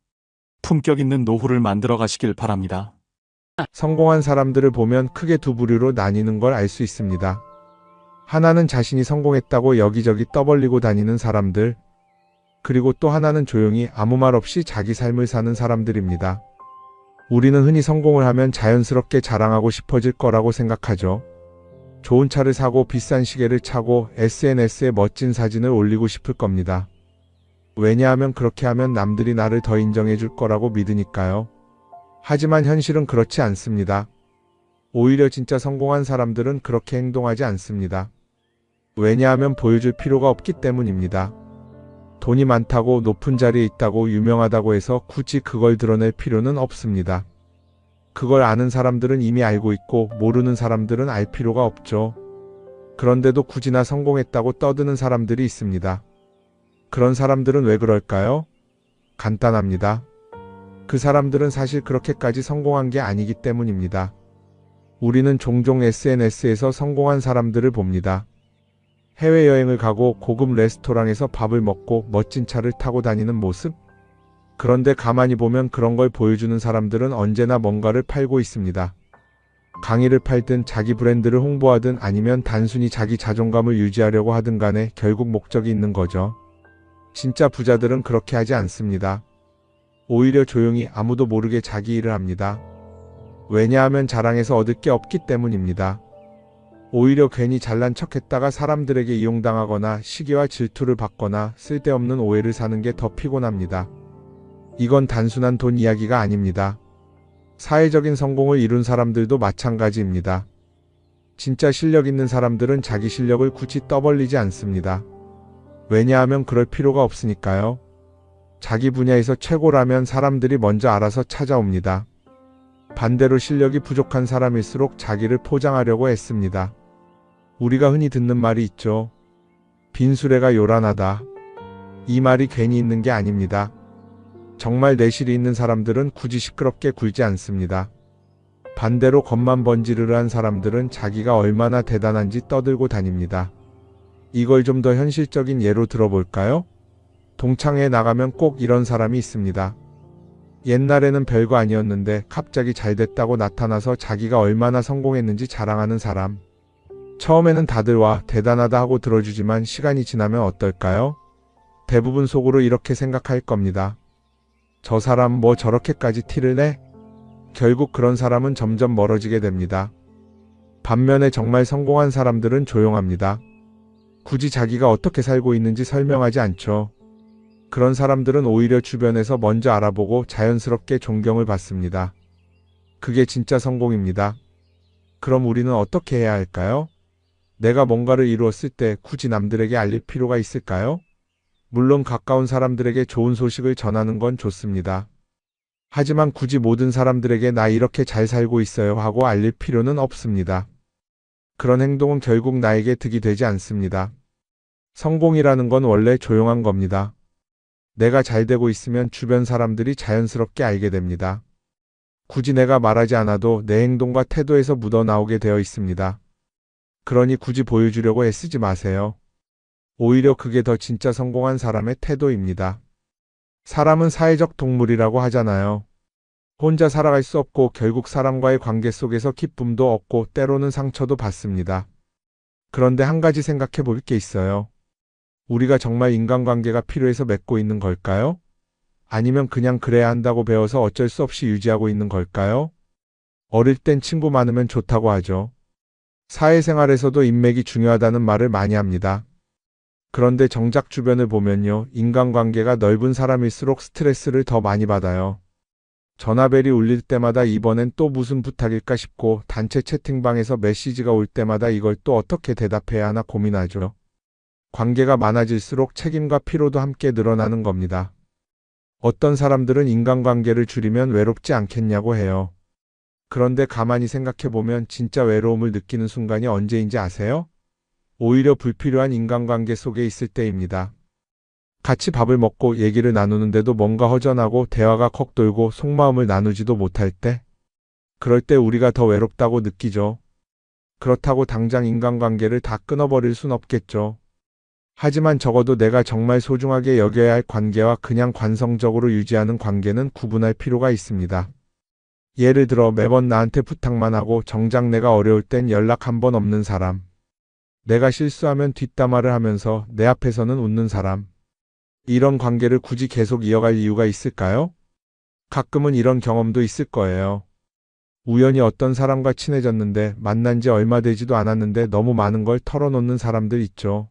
품격 있는 노후를 만들어 가시길 바랍니다. 성공한 사람들을 보면 크게 두 부류로 나뉘는 걸 알 수 있습니다. 하나는 자신이 성공했다고 여기저기 떠벌리고 다니는 사람들, 그리고 또 하나는 조용히 아무 말 없이 자기 삶을 사는 사람들입니다. 우리는 흔히 성공을 하면 자연스럽게 자랑하고 싶어질 거라고 생각하죠. 좋은 차를 사고 비싼 시계를 차고 SNS에 멋진 사진을 올리고 싶을 겁니다. 왜냐하면 그렇게 하면 남들이 나를 더 인정해 줄 거라고 믿으니까요. 하지만 현실은 그렇지 않습니다. 오히려 진짜 성공한 사람들은 그렇게 행동하지 않습니다. 왜냐하면 보여줄 필요가 없기 때문입니다. 돈이 많다고 높은 자리에 있다고 유명하다고 해서 굳이 그걸 드러낼 필요는 없습니다. 그걸 아는 사람들은 이미 알고 있고 모르는 사람들은 알 필요가 없죠. 그런데도 굳이나 성공했다고 떠드는 사람들이 있습니다. 그런 사람들은 왜 그럴까요? 간단합니다. 그 사람들은 사실 그렇게까지 성공한 게 아니기 때문입니다. 우리는 종종 SNS에서 성공한 사람들을 봅니다. 해외여행을 가고 고급 레스토랑에서 밥을 먹고 멋진 차를 타고 다니는 모습? 그런데 가만히 보면 그런 걸 보여주는 사람들은 언제나 뭔가를 팔고 있습니다. 강의를 팔든 자기 브랜드를 홍보하든 아니면 단순히 자기 자존감을 유지하려고 하든 간에 결국 목적이 있는 거죠. 진짜 부자들은 그렇게 하지 않습니다. 오히려 조용히 아무도 모르게 자기 일을 합니다. 왜냐하면 자랑해서 얻을 게 없기 때문입니다. 오히려 괜히 잘난 척했다가 사람들에게 이용당하거나 시기와 질투를 받거나 쓸데없는 오해를 사는 게 더 피곤합니다. 이건 단순한 돈 이야기가 아닙니다. 사회적인 성공을 이룬 사람들도 마찬가지입니다. 진짜 실력 있는 사람들은 자기 실력을 굳이 떠벌리지 않습니다. 왜냐하면 그럴 필요가 없으니까요. 자기 분야에서 최고라면 사람들이 먼저 알아서 찾아옵니다. 반대로 실력이 부족한 사람일수록 자기를 포장하려고 애씁니다. 우리가 흔히 듣는 말이 있죠. 빈수레가 요란하다. 이 말이 괜히 있는 게 아닙니다. 정말 내실이 있는 사람들은 굳이 시끄럽게 굴지 않습니다. 반대로 겉만 번지르르한 사람들은 자기가 얼마나 대단한지 떠들고 다닙니다. 이걸 좀 더 현실적인 예로 들어볼까요? 동창회에 나가면 꼭 이런 사람이 있습니다. 옛날에는 별거 아니었는데 갑자기 잘 됐다고 나타나서 자기가 얼마나 성공했는지 자랑하는 사람. 처음에는 다들 와 대단하다 하고 들어주지만 시간이 지나면 어떨까요? 대부분 속으로 이렇게 생각할 겁니다. 저 사람 뭐 저렇게까지 티를 내? 결국 그런 사람은 점점 멀어지게 됩니다. 반면에 정말 성공한 사람들은 조용합니다. 굳이 자기가 어떻게 살고 있는지 설명하지 않죠. 그런 사람들은 오히려 주변에서 먼저 알아보고 자연스럽게 존경을 받습니다. 그게 진짜 성공입니다. 그럼 우리는 어떻게 해야 할까요? 내가 뭔가를 이루었을 때 굳이 남들에게 알릴 필요가 있을까요? 물론 가까운 사람들에게 좋은 소식을 전하는 건 좋습니다. 하지만 굳이 모든 사람들에게 나 이렇게 잘 살고 있어요 하고 알릴 필요는 없습니다. 그런 행동은 결국 나에게 득이 되지 않습니다. 성공이라는 건 원래 조용한 겁니다. 내가 잘 되고 있으면 주변 사람들이 자연스럽게 알게 됩니다. 굳이 내가 말하지 않아도 내 행동과 태도에서 묻어나오게 되어 있습니다. 그러니 굳이 보여주려고 애쓰지 마세요. 오히려 그게 더 진짜 성공한 사람의 태도입니다. 사람은 사회적 동물이라고 하잖아요. 혼자 살아갈 수 없고 결국 사람과의 관계 속에서 기쁨도 얻고 때로는 상처도 받습니다. 그런데 한 가지 생각해 볼 게 있어요. 우리가 정말 인간관계가 필요해서 맺고 있는 걸까요? 아니면 그냥 그래야 한다고 배워서 어쩔 수 없이 유지하고 있는 걸까요? 어릴 땐 친구 많으면 좋다고 하죠. 사회생활에서도 인맥이 중요하다는 말을 많이 합니다. 그런데 정작 주변을 보면요, 인간관계가 넓은 사람일수록 스트레스를 더 많이 받아요. 전화벨이 울릴 때마다 이번엔 또 무슨 부탁일까 싶고 단체 채팅방에서 메시지가 올 때마다 이걸 또 어떻게 대답해야 하나 고민하죠. 관계가 많아질수록 책임과 피로도 함께 늘어나는 겁니다. 어떤 사람들은 인간관계를 줄이면 외롭지 않겠냐고 해요. 그런데 가만히 생각해보면 진짜 외로움을 느끼는 순간이 언제인지 아세요? 오히려 불필요한 인간관계 속에 있을 때입니다. 같이 밥을 먹고 얘기를 나누는데도 뭔가 허전하고 대화가 컥 돌고 속마음을 나누지도 못할 때, 그럴 때 우리가 더 외롭다고 느끼죠. 그렇다고 당장 인간관계를 다 끊어버릴 순 없겠죠. 하지만 적어도 내가 정말 소중하게 여겨야 할 관계와 그냥 관성적으로 유지하는 관계는 구분할 필요가 있습니다. 예를 들어 매번 나한테 부탁만 하고 정작 내가 어려울 땐 연락 한 번 없는 사람. 내가 실수하면 뒷담화를 하면서 내 앞에서는 웃는 사람. 이런 관계를 굳이 계속 이어갈 이유가 있을까요? 가끔은 이런 경험도 있을 거예요. 우연히 어떤 사람과 친해졌는데 만난 지 얼마 되지도 않았는데 너무 많은 걸 털어놓는 사람들 있죠.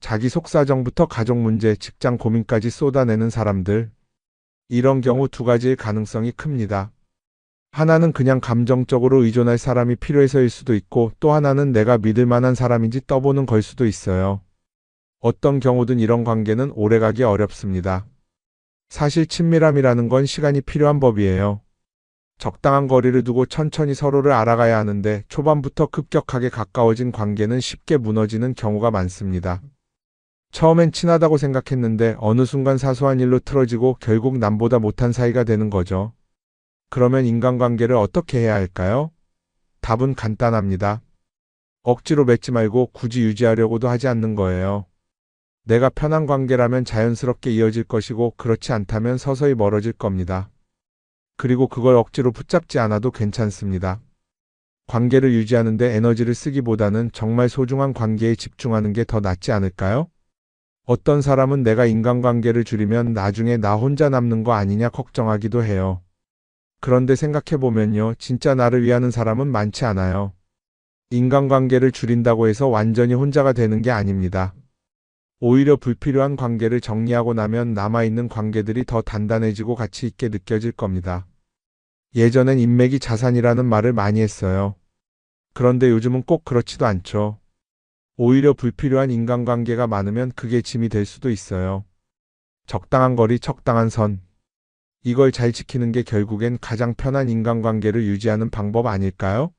자기 속사정부터 가족 문제, 직장 고민까지 쏟아내는 사람들. 이런 경우 두 가지일 가능성이 큽니다. 하나는 그냥 감정적으로 의존할 사람이 필요해서일 수도 있고 또 하나는 내가 믿을 만한 사람인지 떠보는 걸 수도 있어요. 어떤 경우든 이런 관계는 오래가기 어렵습니다. 사실 친밀함이라는 건 시간이 필요한 법이에요. 적당한 거리를 두고 천천히 서로를 알아가야 하는데 초반부터 급격하게 가까워진 관계는 쉽게 무너지는 경우가 많습니다. 처음엔 친하다고 생각했는데 어느 순간 사소한 일로 틀어지고 결국 남보다 못한 사이가 되는 거죠. 그러면 인간관계를 어떻게 해야 할까요? 답은 간단합니다. 억지로 맺지 말고 굳이 유지하려고도 하지 않는 거예요. 내가 편한 관계라면 자연스럽게 이어질 것이고 그렇지 않다면 서서히 멀어질 겁니다. 그리고 그걸 억지로 붙잡지 않아도 괜찮습니다. 관계를 유지하는 데 에너지를 쓰기보다는 정말 소중한 관계에 집중하는 게 더 낫지 않을까요? 어떤 사람은 내가 인간관계를 줄이면 나중에 나 혼자 남는 거 아니냐 걱정하기도 해요. 그런데 생각해보면요, 진짜 나를 위하는 사람은 많지 않아요. 인간관계를 줄인다고 해서 완전히 혼자가 되는 게 아닙니다. 오히려 불필요한 관계를 정리하고 나면 남아있는 관계들이 더 단단해지고 가치 있게 느껴질 겁니다. 예전엔 인맥이 자산이라는 말을 많이 했어요. 그런데 요즘은 꼭 그렇지도 않죠. 오히려 불필요한 인간관계가 많으면 그게 짐이 될 수도 있어요. 적당한 거리, 적당한 선. 이걸 잘 지키는 게 결국엔 가장 편한 인간관계를 유지하는 방법 아닐까요?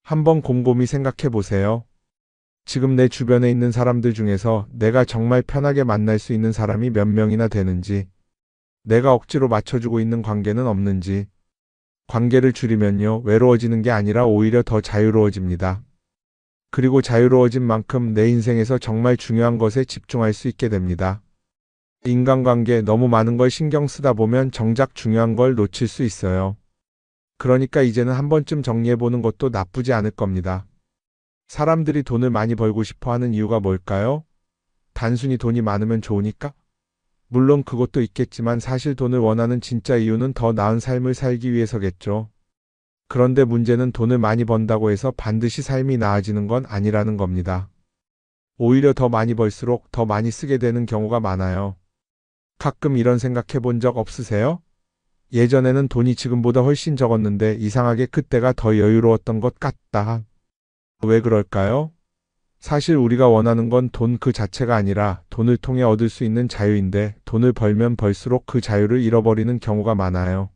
한번 곰곰이 생각해 보세요. 지금 내 주변에 있는 사람들 중에서 내가 정말 편하게 만날 수 있는 사람이 몇 명이나 되는지, 내가 억지로 맞춰주고 있는 관계는 없는지. 관계를 줄이면요, 외로워지는 게 아니라 오히려 더 자유로워집니다. 그리고 자유로워진 만큼 내 인생에서 정말 중요한 것에 집중할 수 있게 됩니다. 인간관계 너무 많은 걸 신경 쓰다 보면 정작 중요한 걸 놓칠 수 있어요. 그러니까 이제는 한 번쯤 정리해보는 것도 나쁘지 않을 겁니다. 사람들이 돈을 많이 벌고 싶어 하는 이유가 뭘까요? 단순히 돈이 많으면 좋으니까? 물론 그것도 있겠지만 사실 돈을 원하는 진짜 이유는 더 나은 삶을 살기 위해서겠죠. 그런데 문제는 돈을 많이 번다고 해서 반드시 삶이 나아지는 건 아니라는 겁니다. 오히려 더 많이 벌수록 더 많이 쓰게 되는 경우가 많아요. 가끔 이런 생각해 본 적 없으세요? 예전에는 돈이 지금보다 훨씬 적었는데 이상하게 그때가 더 여유로웠던 것 같다. 왜 그럴까요? 사실 우리가 원하는 건 돈 그 자체가 아니라 돈을 통해 얻을 수 있는 자유인데 돈을 벌면 벌수록 그 자유를 잃어버리는 경우가 많아요.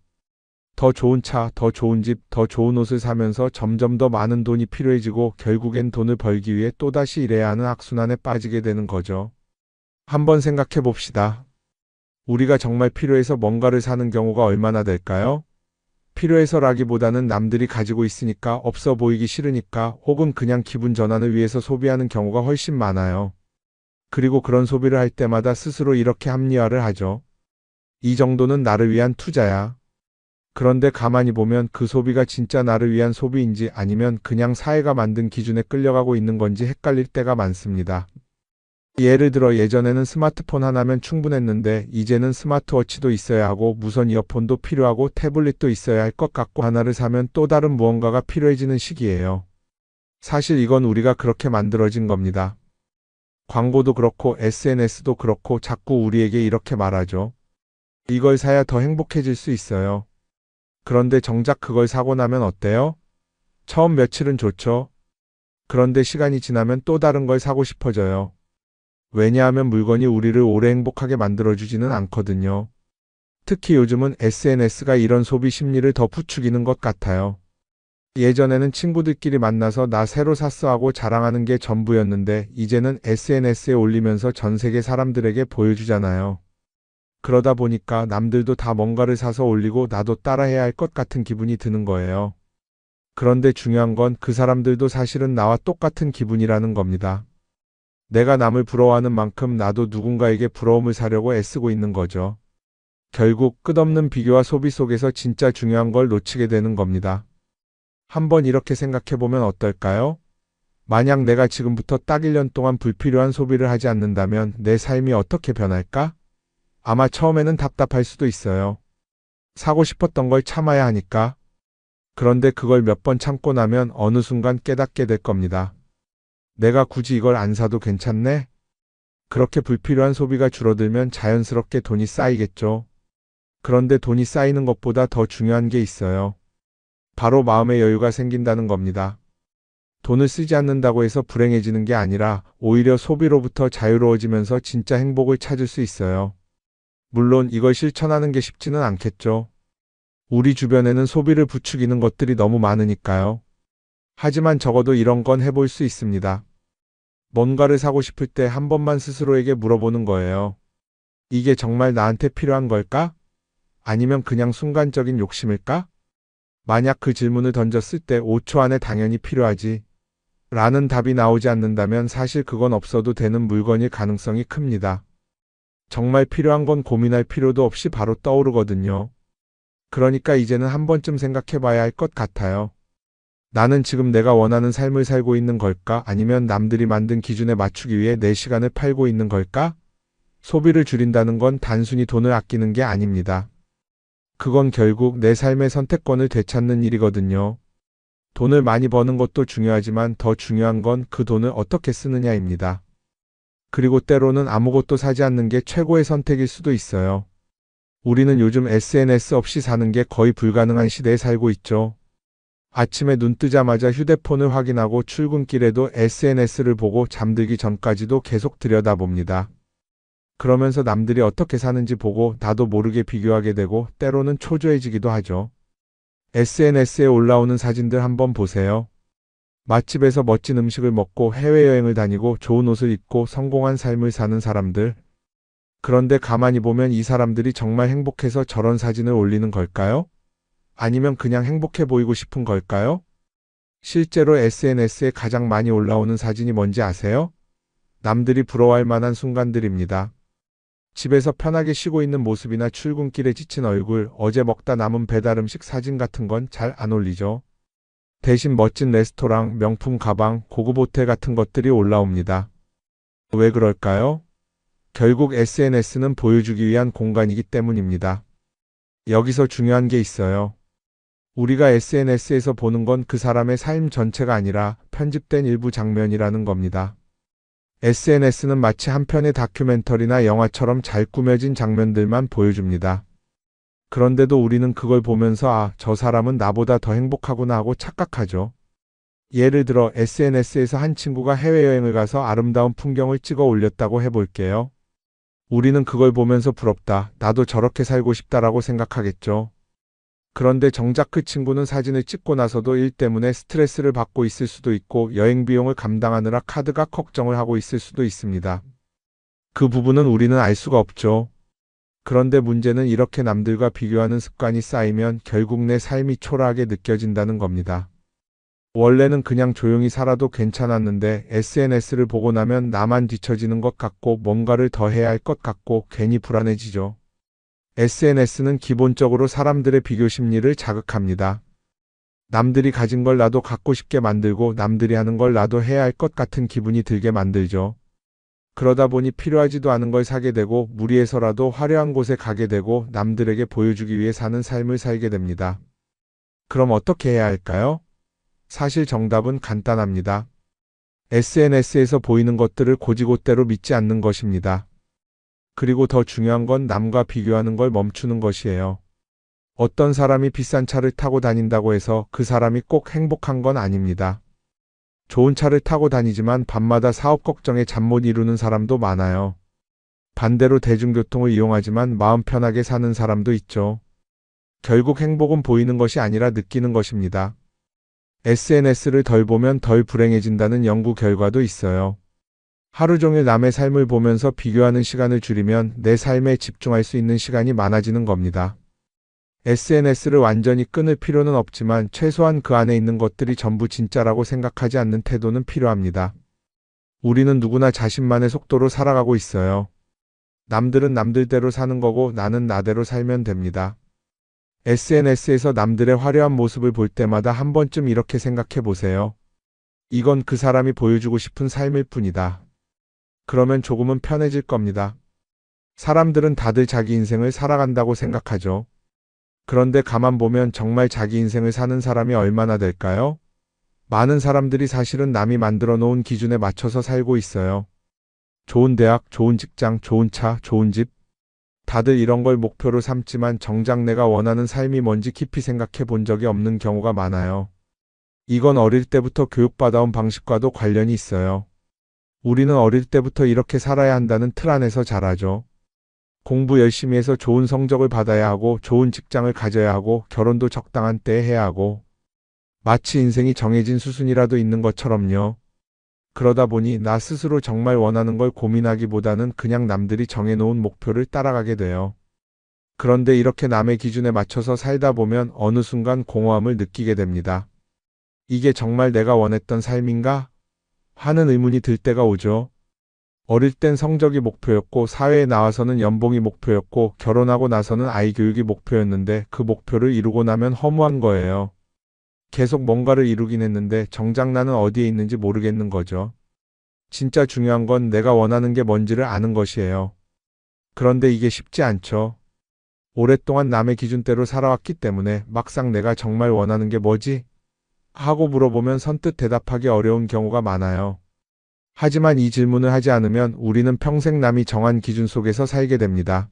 더 좋은 차, 더 좋은 집, 더 좋은 옷을 사면서 점점 더 많은 돈이 필요해지고 결국엔 돈을 벌기 위해 또다시 일해야 하는 악순환에 빠지게 되는 거죠. 한번 생각해 봅시다. 우리가 정말 필요해서 뭔가를 사는 경우가 얼마나 될까요? 필요해서라기보다는 남들이 가지고 있으니까 없어 보이기 싫으니까 혹은 그냥 기분 전환을 위해서 소비하는 경우가 훨씬 많아요. 그리고 그런 소비를 할 때마다 스스로 이렇게 합리화를 하죠. 이 정도는 나를 위한 투자야. 그런데 가만히 보면 그 소비가 진짜 나를 위한 소비인지 아니면 그냥 사회가 만든 기준에 끌려가고 있는 건지 헷갈릴 때가 많습니다. 예를 들어 예전에는 스마트폰 하나면 충분했는데 이제는 스마트워치도 있어야 하고 무선 이어폰도 필요하고 태블릿도 있어야 할 것 같고 하나를 사면 또 다른 무언가가 필요해지는 시기예요. 사실 이건 우리가 그렇게 만들어진 겁니다. 광고도 그렇고 SNS도 그렇고 자꾸 우리에게 이렇게 말하죠. 이걸 사야 더 행복해질 수 있어요. 그런데 정작 그걸 사고 나면 어때요? 처음 며칠은 좋죠. 그런데 시간이 지나면 또 다른 걸 사고 싶어져요. 왜냐하면 물건이 우리를 오래 행복하게 만들어주지는 않거든요. 특히 요즘은 SNS가 이런 소비 심리를 더 부추기는 것 같아요. 예전에는 친구들끼리 만나서 나 새로 샀어 하고 자랑하는 게 전부였는데 이제는 SNS에 올리면서 전 세계 사람들에게 보여주잖아요. 그러다 보니까 남들도 다 뭔가를 사서 올리고 나도 따라해야 할 것 같은 기분이 드는 거예요. 그런데 중요한 건 그 사람들도 사실은 나와 똑같은 기분이라는 겁니다. 내가 남을 부러워하는 만큼 나도 누군가에게 부러움을 사려고 애쓰고 있는 거죠. 결국 끝없는 비교와 소비 속에서 진짜 중요한 걸 놓치게 되는 겁니다. 한번 이렇게 생각해 보면 어떨까요? 만약 내가 지금부터 딱 1년 동안 불필요한 소비를 하지 않는다면 내 삶이 어떻게 변할까? 아마 처음에는 답답할 수도 있어요. 사고 싶었던 걸 참아야 하니까. 그런데 그걸 몇 번 참고 나면 어느 순간 깨닫게 될 겁니다. 내가 굳이 이걸 안 사도 괜찮네? 그렇게 불필요한 소비가 줄어들면 자연스럽게 돈이 쌓이겠죠. 그런데 돈이 쌓이는 것보다 더 중요한 게 있어요. 바로 마음의 여유가 생긴다는 겁니다. 돈을 쓰지 않는다고 해서 불행해지는 게 아니라 오히려 소비로부터 자유로워지면서 진짜 행복을 찾을 수 있어요. 물론 이걸 실천하는 게 쉽지는 않겠죠. 우리 주변에는 소비를 부추기는 것들이 너무 많으니까요. 하지만 적어도 이런 건 해볼 수 있습니다. 뭔가를 사고 싶을 때 한 번만 스스로에게 물어보는 거예요. 이게 정말 나한테 필요한 걸까? 아니면 그냥 순간적인 욕심일까? 만약 그 질문을 던졌을 때 5초 안에 당연히 필요하지. 라는 답이 나오지 않는다면 사실 그건 없어도 되는 물건일 가능성이 큽니다. 정말 필요한 건 고민할 필요도 없이 바로 떠오르거든요. 그러니까 이제는 한 번쯤 생각해 봐야 할 것 같아요. 나는 지금 내가 원하는 삶을 살고 있는 걸까? 아니면 남들이 만든 기준에 맞추기 위해 내 시간을 팔고 있는 걸까? 소비를 줄인다는 건 단순히 돈을 아끼는 게 아닙니다. 그건 결국 내 삶의 선택권을 되찾는 일이거든요. 돈을 많이 버는 것도 중요하지만 더 중요한 건 그 돈을 어떻게 쓰느냐입니다. 그리고 때로는 아무것도 사지 않는 게 최고의 선택일 수도 있어요. 우리는 요즘 SNS 없이 사는 게 거의 불가능한 시대에 살고 있죠. 아침에 눈 뜨자마자 휴대폰을 확인하고 출근길에도 SNS를 보고 잠들기 전까지도 계속 들여다봅니다. 그러면서 남들이 어떻게 사는지 보고 나도 모르게 비교하게 되고 때로는 초조해지기도 하죠. SNS에 올라오는 사진들 한번 보세요. 맛집에서 멋진 음식을 먹고 해외여행을 다니고 좋은 옷을 입고 성공한 삶을 사는 사람들. 그런데 가만히 보면 이 사람들이 정말 행복해서 저런 사진을 올리는 걸까요? 아니면 그냥 행복해 보이고 싶은 걸까요? 실제로 SNS에 가장 많이 올라오는 사진이 뭔지 아세요? 남들이 부러워할 만한 순간들입니다. 집에서 편하게 쉬고 있는 모습이나 출근길에 지친 얼굴, 어제 먹다 남은 배달 음식 사진 같은 건 잘 안 올리죠. 대신 멋진 레스토랑, 명품 가방, 고급 호텔 같은 것들이 올라옵니다. 왜 그럴까요? 결국 SNS는 보여주기 위한 공간이기 때문입니다. 여기서 중요한 게 있어요. 우리가 SNS에서 보는 건 그 사람의 삶 전체가 아니라 편집된 일부 장면이라는 겁니다. SNS는 마치 한 편의 다큐멘터리나 영화처럼 잘 꾸며진 장면들만 보여줍니다. 그런데도 우리는 그걸 보면서 아, 저 사람은 나보다 더 행복하구나 하고 착각하죠. 예를 들어 SNS에서 한 친구가 해외여행을 가서 아름다운 풍경을 찍어 올렸다고 해볼게요. 우리는 그걸 보면서 부럽다, 나도 저렇게 살고 싶다라고 생각하겠죠. 그런데 정작 그 친구는 사진을 찍고 나서도 일 때문에 스트레스를 받고 있을 수도 있고 여행 비용을 감당하느라 카드가 걱정을 하고 있을 수도 있습니다. 그 부분은 우리는 알 수가 없죠. 그런데 문제는 이렇게 남들과 비교하는 습관이 쌓이면 결국 내 삶이 초라하게 느껴진다는 겁니다. 원래는 그냥 조용히 살아도 괜찮았는데 SNS를 보고 나면 나만 뒤처지는 것 같고 뭔가를 더 해야 할 것 같고 괜히 불안해지죠. SNS는 기본적으로 사람들의 비교 심리를 자극합니다. 남들이 가진 걸 나도 갖고 싶게 만들고 남들이 하는 걸 나도 해야 할 것 같은 기분이 들게 만들죠. 그러다 보니 필요하지도 않은 걸 사게 되고 무리해서라도 화려한 곳에 가게 되고 남들에게 보여주기 위해 사는 삶을 살게 됩니다. 그럼 어떻게 해야 할까요? 사실 정답은 간단합니다. SNS에서 보이는 것들을 곧이곧대로 믿지 않는 것입니다. 그리고 더 중요한 건 남과 비교하는 걸 멈추는 것이에요. 어떤 사람이 비싼 차를 타고 다닌다고 해서 그 사람이 꼭 행복한 건 아닙니다. 좋은 차를 타고 다니지만 밤마다 사업 걱정에 잠 못 이루는 사람도 많아요. 반대로 대중교통을 이용하지만 마음 편하게 사는 사람도 있죠. 결국 행복은 보이는 것이 아니라 느끼는 것입니다. SNS를 덜 보면 덜 불행해진다는 연구 결과도 있어요. 하루 종일 남의 삶을 보면서 비교하는 시간을 줄이면 내 삶에 집중할 수 있는 시간이 많아지는 겁니다. SNS를 완전히 끊을 필요는 없지만 최소한 그 안에 있는 것들이 전부 진짜라고 생각하지 않는 태도는 필요합니다. 우리는 누구나 자신만의 속도로 살아가고 있어요. 남들은 남들대로 사는 거고 나는 나대로 살면 됩니다. SNS에서 남들의 화려한 모습을 볼 때마다 한 번쯤 이렇게 생각해 보세요. 이건 그 사람이 보여주고 싶은 삶일 뿐이다. 그러면 조금은 편해질 겁니다. 사람들은 다들 자기 인생을 살아간다고 생각하죠. 그런데 가만 보면 정말 자기 인생을 사는 사람이 얼마나 될까요? 많은 사람들이 사실은 남이 만들어 놓은 기준에 맞춰서 살고 있어요. 좋은 대학, 좋은 직장, 좋은 차, 좋은 집. 다들 이런 걸 목표로 삼지만 정작 내가 원하는 삶이 뭔지 깊이 생각해 본 적이 없는 경우가 많아요. 이건 어릴 때부터 교육받아온 방식과도 관련이 있어요. 우리는 어릴 때부터 이렇게 살아야 한다는 틀 안에서 자라죠. 공부 열심히 해서 좋은 성적을 받아야 하고 좋은 직장을 가져야 하고 결혼도 적당한 때에 해야 하고 마치 인생이 정해진 수순이라도 있는 것처럼요. 그러다 보니 나 스스로 정말 원하는 걸 고민하기보다는 그냥 남들이 정해놓은 목표를 따라가게 돼요. 그런데 이렇게 남의 기준에 맞춰서 살다 보면 어느 순간 공허함을 느끼게 됩니다. 이게 정말 내가 원했던 삶인가? 하는 의문이 들 때가 오죠. 어릴 땐 성적이 목표였고 사회에 나와서는 연봉이 목표였고 결혼하고 나서는 아이 교육이 목표였는데 그 목표를 이루고 나면 허무한 거예요. 계속 뭔가를 이루긴 했는데 정작 나는 어디에 있는지 모르겠는 거죠. 진짜 중요한 건 내가 원하는 게 뭔지를 아는 것이에요. 그런데 이게 쉽지 않죠. 오랫동안 남의 기준대로 살아왔기 때문에 막상 내가 정말 원하는 게 뭐지? 하고 물어보면 선뜻 대답하기 어려운 경우가 많아요. 하지만 이 질문을 하지 않으면 우리는 평생 남이 정한 기준 속에서 살게 됩니다.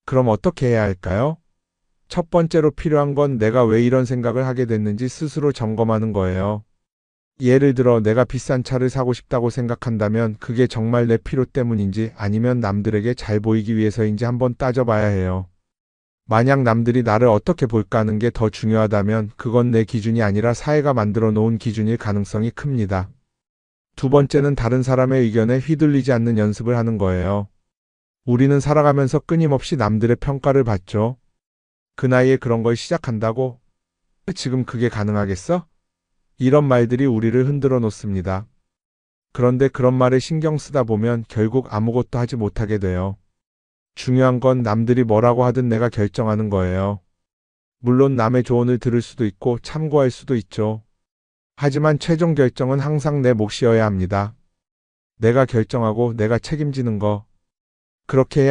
그럼 어떻게 해야 할까요? 첫 번째로 필요한 건 내가 왜 이런 생각을 하게 됐는지 스스로 점검하는 거예요. 예를 들어 내가 비싼 차를 사고 싶다고 생각한다면 그게 정말 내 필요 때문인지 아니면 남들에게 잘 보이기 위해서인지 한번 따져봐야 해요. 만약 남들이 나를 어떻게 볼까 하는 게 더 중요하다면 그건 내 기준이 아니라 사회가 만들어 놓은 기준일 가능성이 큽니다. 두 번째는 다른 사람의 의견에 휘둘리지 않는 연습을 하는 거예요. 우리는 살아가면서 끊임없이 남들의 평가를 받죠. 그 나이에 그런 걸 시작한다고? 지금 그게 가능하겠어? 이런 말들이 우리를 흔들어 놓습니다. 그런데 그런 말에 신경 쓰다 보면 결국 아무것도 하지 못하게 돼요. 중요한 건 남들이 뭐라고 하든 내가 결정하는 거예요. 물론 남의 조언을 들을 수도 있고 참고할 수도 있죠. 하지만 최종 결정은 항상 내 몫이어야 합니다. 내가 결정하고 내가 책임지는 거. 그렇게 해야